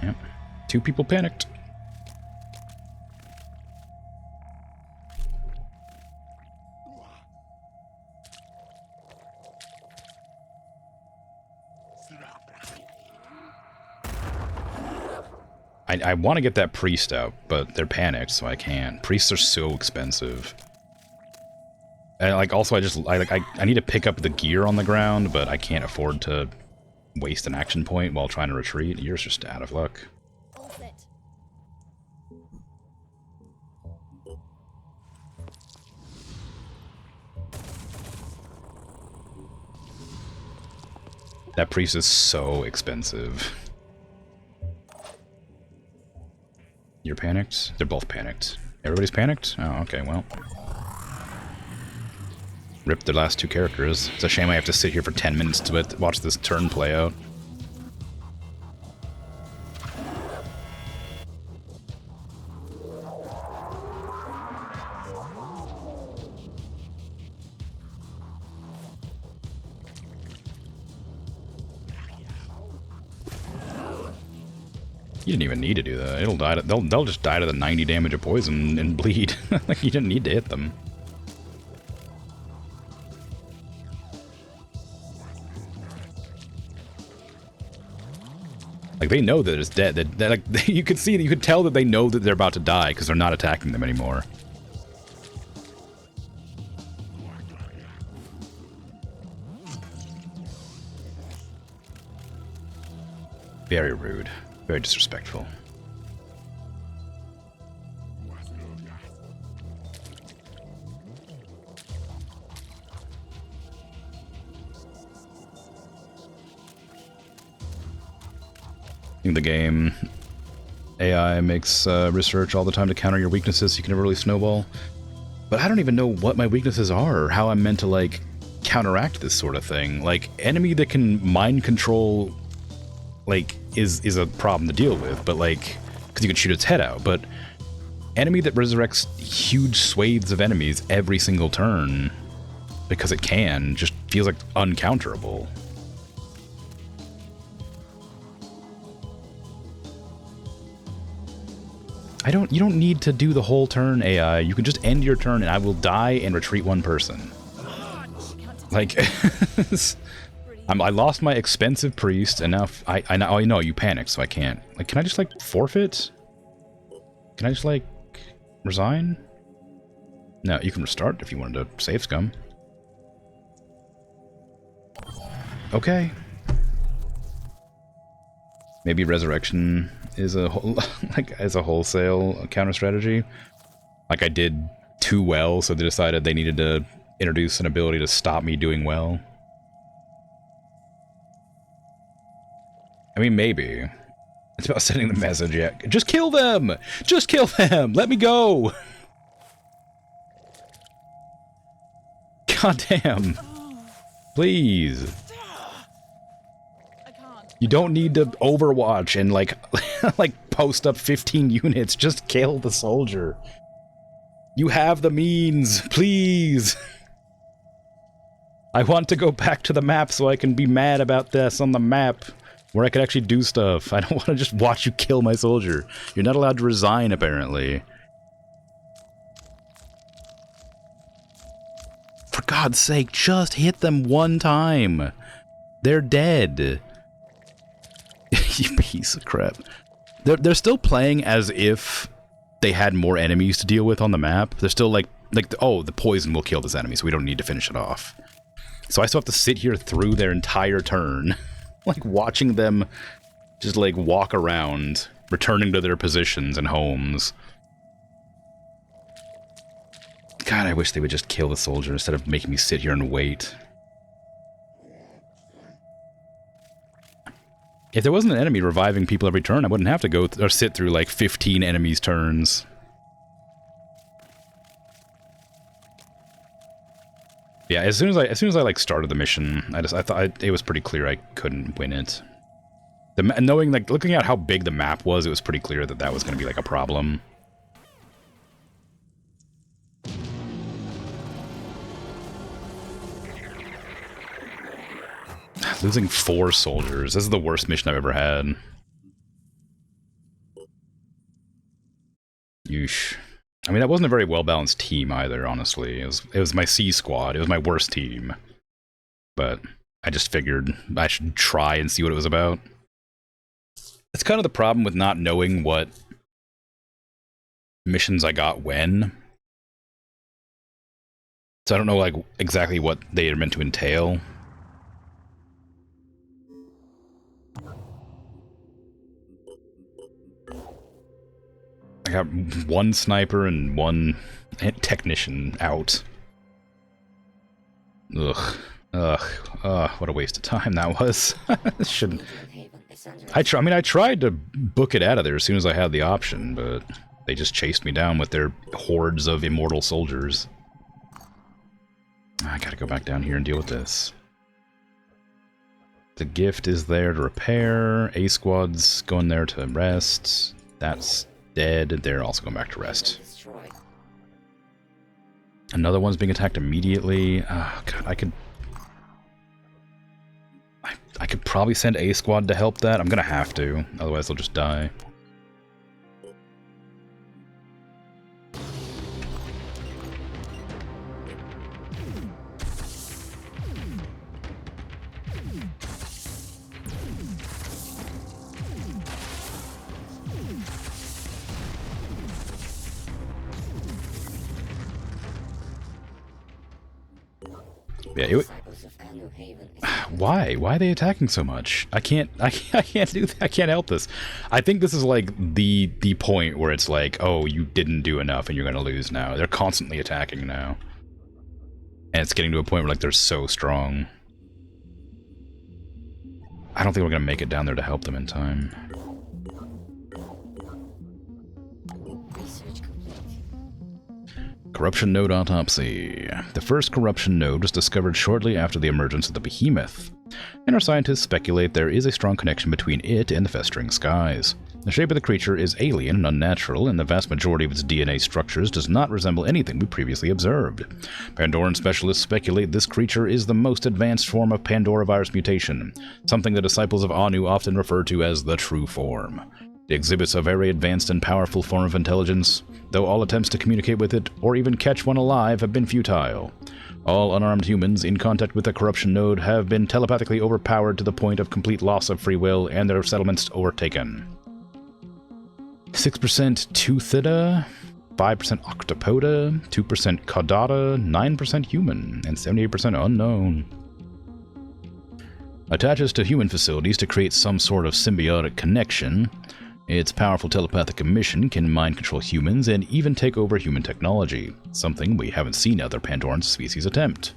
Yep. 2 people panicked. I want to get that priest out, but they're panicked, so I can't. Priests are so expensive. And like, also, I need to pick up the gear on the ground, but I can't afford to waste an action point while trying to retreat. You're just out of luck.
All set.
That priest is so expensive. You're panicked? They're both panicked. Everybody's panicked? Oh, okay, well. Rip the last 2 characters. It's a shame I have to sit here for 10 minutes to watch this turn play out. You didn't even need to do that. It'll die. They'll just die to the 90 damage of poison and bleed. Like, you didn't need to hit them. Like, they know that it's dead. That like, you could see, you could tell that they know that they're about to die because they're not attacking them anymore. Very rude. Very disrespectful. I think the game AI makes research all the time to counter your weaknesses so you can never really snowball. But I don't even know what my weaknesses are or how I'm meant to, like, counteract this sort of thing. Like, enemy that can mind control, like, is a problem to deal with, but, like, because you can shoot its head out, but enemy that resurrects huge swathes of enemies every single turn because it can just feels like uncounterable. You don't need to do the whole turn, AI. You can just end your turn and I will die and retreat 1 person. Like, I lost my expensive priest, and now I know you panicked, so I can't. Like, can I just, like, forfeit? Can I just, like, resign? No, you can restart if you wanted to save scum. Okay. Maybe resurrection is a wholesale counter strategy. Like, I did too well, so they decided they needed to introduce an ability to stop me doing well. I mean, maybe. It's about sending the message, yeah. Just kill them! Just kill them! Let me go! God damn. Please.
I can't.
You don't need to overwatch and, like, like, post up 15 units. Just kill the soldier. You have the means. Please. I want to go back to the map so I can be mad about this on the map, where I could actually do stuff. I don't want to just watch you kill my soldier. You're not allowed to resign, apparently. For God's sake, just hit them one time. They're dead. You piece of crap. They're still playing as if they had more enemies to deal with on the map. They're still like, oh, the poison will kill this enemy, so we don't need to finish it off. So I still have to sit here through their entire turn, like watching them just like walk around, returning to their positions and homes. God, I wish they would just kill the soldier instead of making me sit here and wait. If there wasn't an enemy reviving people every turn, I wouldn't have to go or sit through like 15 enemies' turns. Yeah, as soon as I like started the mission, I thought it was pretty clear I couldn't win it. Knowing, like, looking at how big the map was, it was pretty clear that that was going to be like a problem. Losing 4 soldiers. This is the worst mission I've ever had. Yeesh. I mean, that wasn't a very well-balanced team either, honestly. It was my C squad. It was my worst team. But I just figured I should try and see what it was about. It's kind of the problem with not knowing what missions I got when. So I don't know, like, exactly what they are meant to entail. I got 1 sniper and 1 technician out. Ugh. What a waste of time that was. Shouldn't... I tried to book it out of there as soon as I had the option, but they just chased me down with their hordes of immortal soldiers. I gotta go back down here and deal with this. The gift is there to repair. A squad's going there to rest. That's dead. They're also going back to rest. Another one's being attacked immediately. Oh, God, I could probably send A squad to help that. I'm gonna have to, otherwise they'll just die. Yeah, why? Why are they attacking so much? I can't do that. I can't help this. I think this is like the point where it's like, oh, you didn't do enough and you're gonna lose now. They're constantly attacking now. And it's getting to a point where like they're so strong. I don't think we're gonna make it down there to help them in time. Corruption node autopsy. The first corruption node was discovered shortly after the emergence of the behemoth, and our scientists speculate there is a strong connection between it and the festering skies. The shape of the creature is alien and unnatural, and the vast majority of its DNA structures does not resemble anything we previously observed. Pandoran specialists speculate this creature is the most advanced form of Pandora virus mutation, something the disciples of Anu often refer to as the true form. It exhibits a very advanced and powerful form of intelligence, though all attempts to communicate with it, or even catch one alive, have been futile. All unarmed humans in contact with the corruption node have been telepathically overpowered to the point of complete loss of free will and their settlements overtaken. 6% Toothida, 5% Octopoda, 2% Caudata, 9% human, and 78% unknown. Attaches to human facilities to create some sort of symbiotic connection. Its powerful telepathic emission can mind control humans and even take over human technology, something we haven't seen other Pandoran species attempt.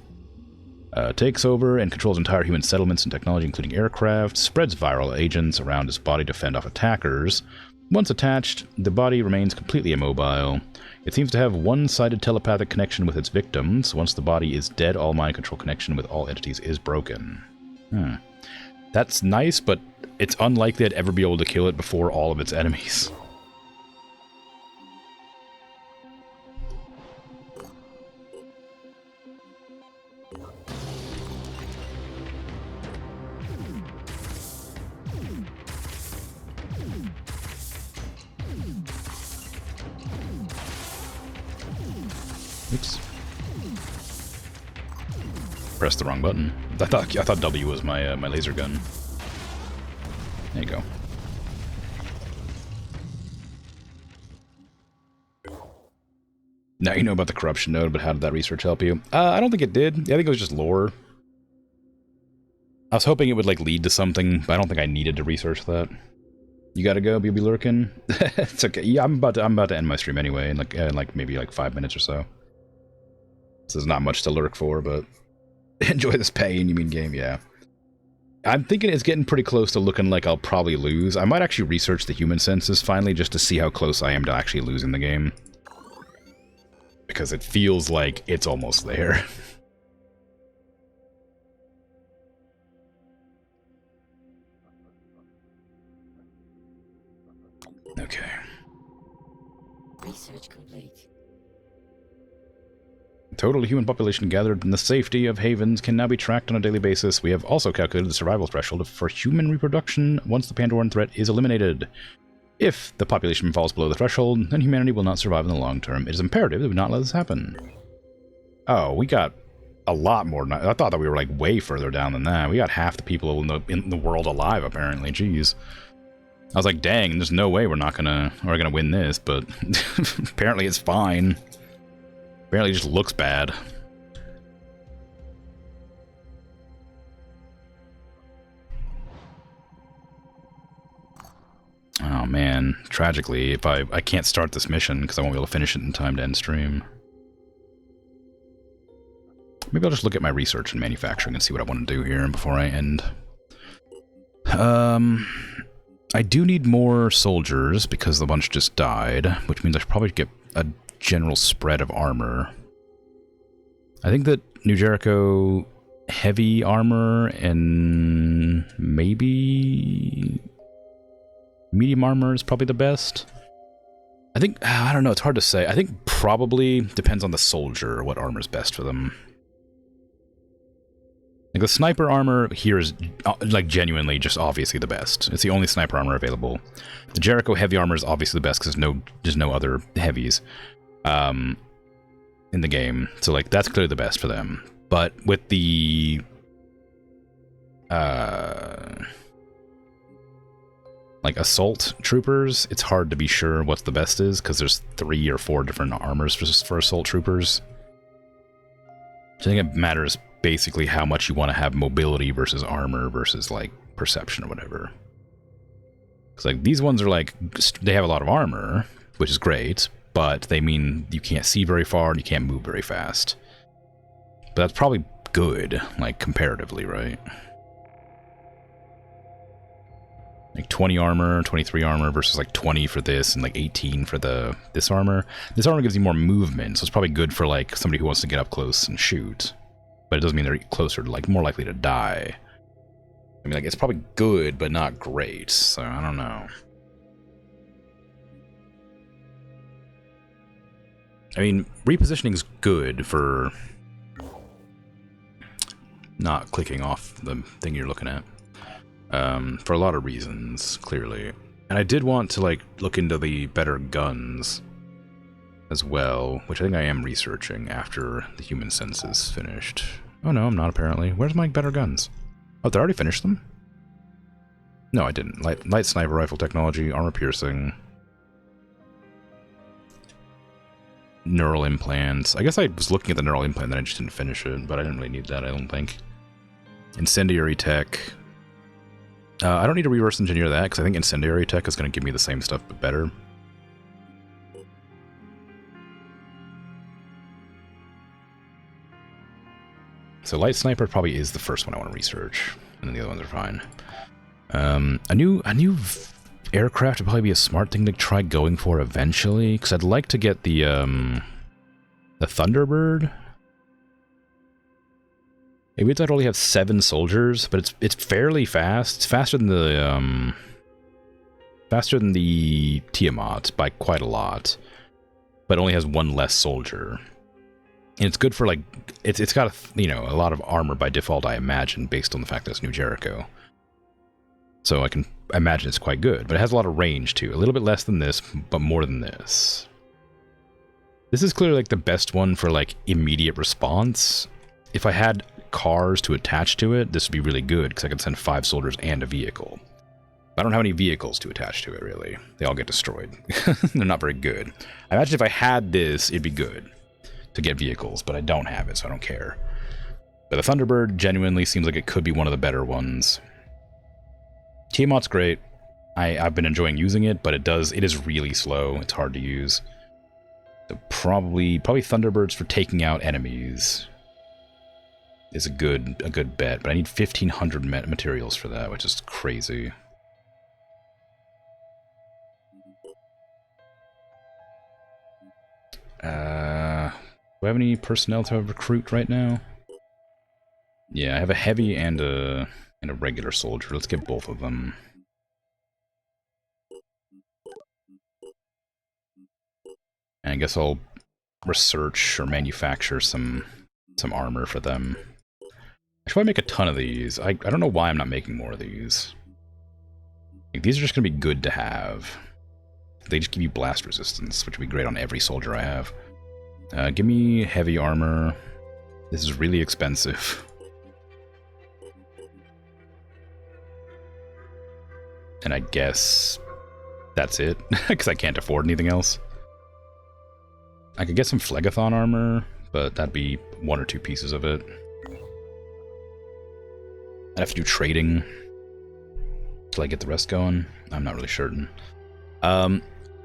Takes over and controls entire human settlements and technology, including aircraft, spreads viral agents around its body to fend off attackers. Once attached, the body remains completely immobile. It seems to have one-sided telepathic connection with its victims. Once the body is dead, all mind control connection with all entities is broken. That's nice, but it's unlikely I'd ever be able to kill it before all of its enemies. Oops. Pressed the wrong button. I thought W was my my laser gun. There you go. Now you know about the corruption node, but how did that research help you? I don't think it did. I think it was just lore. I was hoping it would like lead to something, but I don't think I needed to research that. You gotta go, you'll be lurking. It's okay. Yeah, I'm about to end my stream anyway, in like maybe like 5 minutes or so. So there's not much to lurk for, but enjoy this pain. You mean game? Yeah. I'm thinking it's getting pretty close to looking like I'll probably lose. I might actually research the human senses finally, just to see how close I am to actually losing the game. Because it feels like it's almost there. Okay.
Research complete.
The total human population gathered in the safety of havens can now be tracked on a daily basis. We have also calculated the survival threshold for human reproduction once the Pandoran threat is eliminated. If the population falls below the threshold, then humanity will not survive in the long term. It is imperative that we not let this happen. Oh, we got a lot more. I thought that we were like way further down than that. We got half the people in the world alive, apparently. Jeez. I was like, dang, there's no way we're gonna win this, but apparently it's fine. Apparently it just looks bad. Oh man, tragically, if I can't start this mission because I won't be able to finish it in time to end stream. Maybe I'll just look at my research and manufacturing and see what I want to do here before I end. I do need more soldiers because the bunch just died, which means I should probably get a general spread of armor. I think that New Jericho heavy armor and maybe medium armor is probably the best. I think, I don't know, it's hard to say. I think probably depends on the soldier what armor is best for them. Like the sniper armor here is like genuinely just obviously the best. It's the only sniper armor available. The Jericho heavy armor is obviously the best because there's no other heavies in the game. So like that's clearly the best for them. But with the like assault troopers, it's hard to be sure what the best is because there's 3 or 4 different armors for assault troopers. So I think it matters basically how much you want to have mobility versus armor versus like perception or whatever. Because like these ones are like, they have a lot of armor, which is great, but they mean you can't see very far and you can't move very fast. But that's probably good, like comparatively, right? Like 20 armor, 23 armor versus like 20 for this and like 18 for this armor. This armor gives you more movement, so it's probably good for like somebody who wants to get up close and shoot. But it doesn't mean they're closer to, like, more likely to die. I mean, like, it's probably good, but not great, so I don't know. I mean, repositioning's good for not clicking off the thing you're looking at. For a lot of reasons, clearly. And I did want to, like, look into the better guns as well, which I think I am researching after the human census finished. Oh no, I'm not apparently. Where's my better guns? Oh, they already finished them? No, I didn't. Light sniper rifle technology, armor piercing, neural implants. I guess I was looking at the neural implant, then I just didn't finish it, but I didn't really need that, I don't think. Incendiary tech. I don't need to reverse engineer that, because I think incendiary tech is going to give me the same stuff, but better. So light sniper probably is the first one I want to research, and then the other ones are fine. A new aircraft would probably be a smart thing to try going for eventually, because I'd like to get the Thunderbird. Maybe it's only have 7 soldiers, but it's fairly fast. It's faster than the Tiamat by quite a lot, but only has 1 less soldier. And it's good for, like, it's got, a lot of armor by default, I imagine, based on the fact that it's New Jericho. So I can imagine it's quite good, but it has a lot of range, too. A little bit less than this, but more than this. This is clearly like the best one for like immediate response. If I had cars to attach to it, this would be really good because I could send 5 soldiers and a vehicle. I don't have any vehicles to attach to it, really. They all get destroyed. They're not very good. I imagine if I had this, it'd be good to get vehicles, but I don't have it, so I don't care. But the Thunderbird genuinely seems like it could be one of the better ones. Tiamat's great. I've been enjoying using it, but it is really slow. It's hard to use. So probably Thunderbirds for taking out enemies is a good bet, but I need 1,500 materials for that, which is crazy. Do I have any personnel to recruit right now? Yeah, I have a heavy and a regular soldier. Let's get both of them. And I guess I'll research or manufacture some armor for them. I should probably make a ton of these. I don't know why I'm not making more of these. Like, these are just going to be good to have. They just give you blast resistance, which would be great on every soldier I have. Give me heavy armor. This is really expensive. And I guess that's it, because I can't afford anything else. I could get some Phlegathon armor, but that'd be 1 or 2 pieces of it. I'd have to do trading till I get the rest going. I'm not really certain.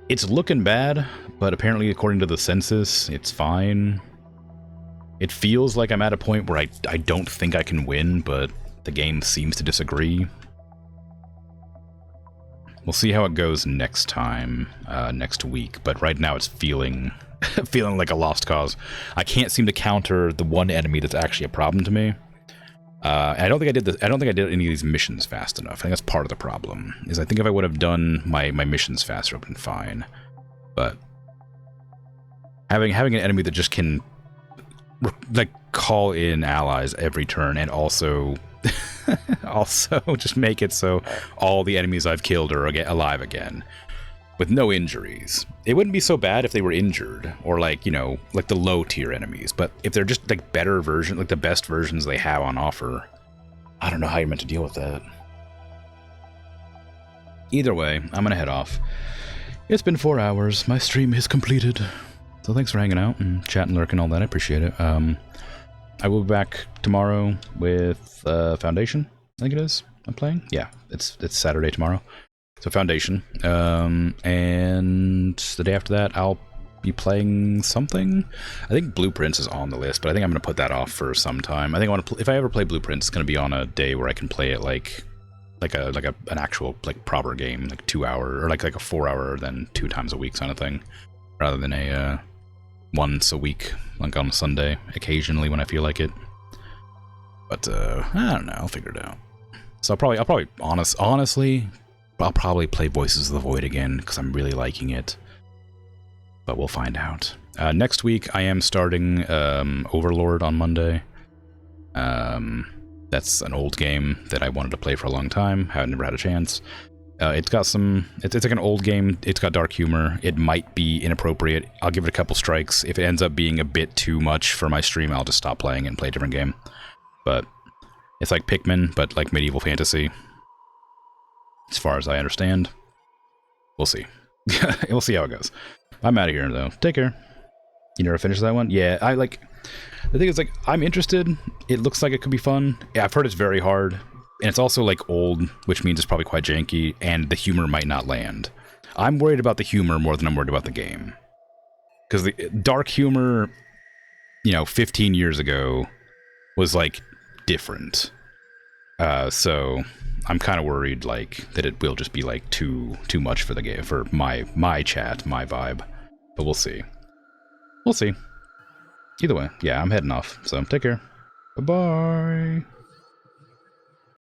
It's looking bad, but apparently according to the census, it's fine. It feels like I'm at a point where I don't think I can win, but the game seems to disagree. We'll see how it goes next time, next week, but right now it's feeling like a lost cause. I can't seem to counter the one enemy that's actually a problem to me. I don't think I did any of these missions fast enough. I think that's part of the problem. Is I think if I would have done my missions faster, it would have been fine. But having an enemy that just can like call in allies every turn and also just make it so all the enemies I've killed are alive again with no injuries. It wouldn't be so bad if they were injured or like, you know, like the low tier enemies, but if they're just like better version, like the best versions they have on offer, I don't know how you're meant to deal with that. Either way, I'm gonna head off. It's been 4 hours. My stream is completed. So thanks for hanging out and chat and lurk and all that. I appreciate it. I will be back tomorrow with Foundation, I think it is. I'm playing? Yeah, it's Saturday tomorrow. So Foundation. And the day after that, I'll be playing something. I think Blueprints is on the list, but I think I'm going to put that off for some time. I think I want to if I ever play Blueprints, it's going to be on a day where I can play it like an actual like proper game, like 2 hour or like a 4 hour, then 2 times a week kind of thing, rather than a once a week, like on a Sunday, occasionally when I feel like it. But I don't know, I'll figure it out. So honestly, I'll probably play Voices of the Void again because I'm really liking it. But we'll find out. Next week I am starting Overlord on Monday. That's an old game that I wanted to play for a long time. I've never had a chance. It's got some... It's like an old game. It's got dark humor. It might be inappropriate. I'll give it a couple strikes. If it ends up being a bit too much for my stream, I'll just stop playing and play a different game. But it's like Pikmin, but like medieval fantasy. As far as I understand. We'll see. We'll see how it goes. I'm out of here, though. Take care. You never finished that one? Yeah, the thing is, like, I'm interested. It looks like it could be fun. Yeah, I've heard it's very hard. And it's also, like, old, which means it's probably quite janky, and the humor might not land. I'm worried about the humor more than I'm worried about the game. Because the dark humor, 15 years ago was, like, different. So I'm kind of worried, like, that it will just be, like, too much for the game, for my chat, my vibe. But we'll see. We'll see. Either way, yeah, I'm heading off, so take care. Bye-bye.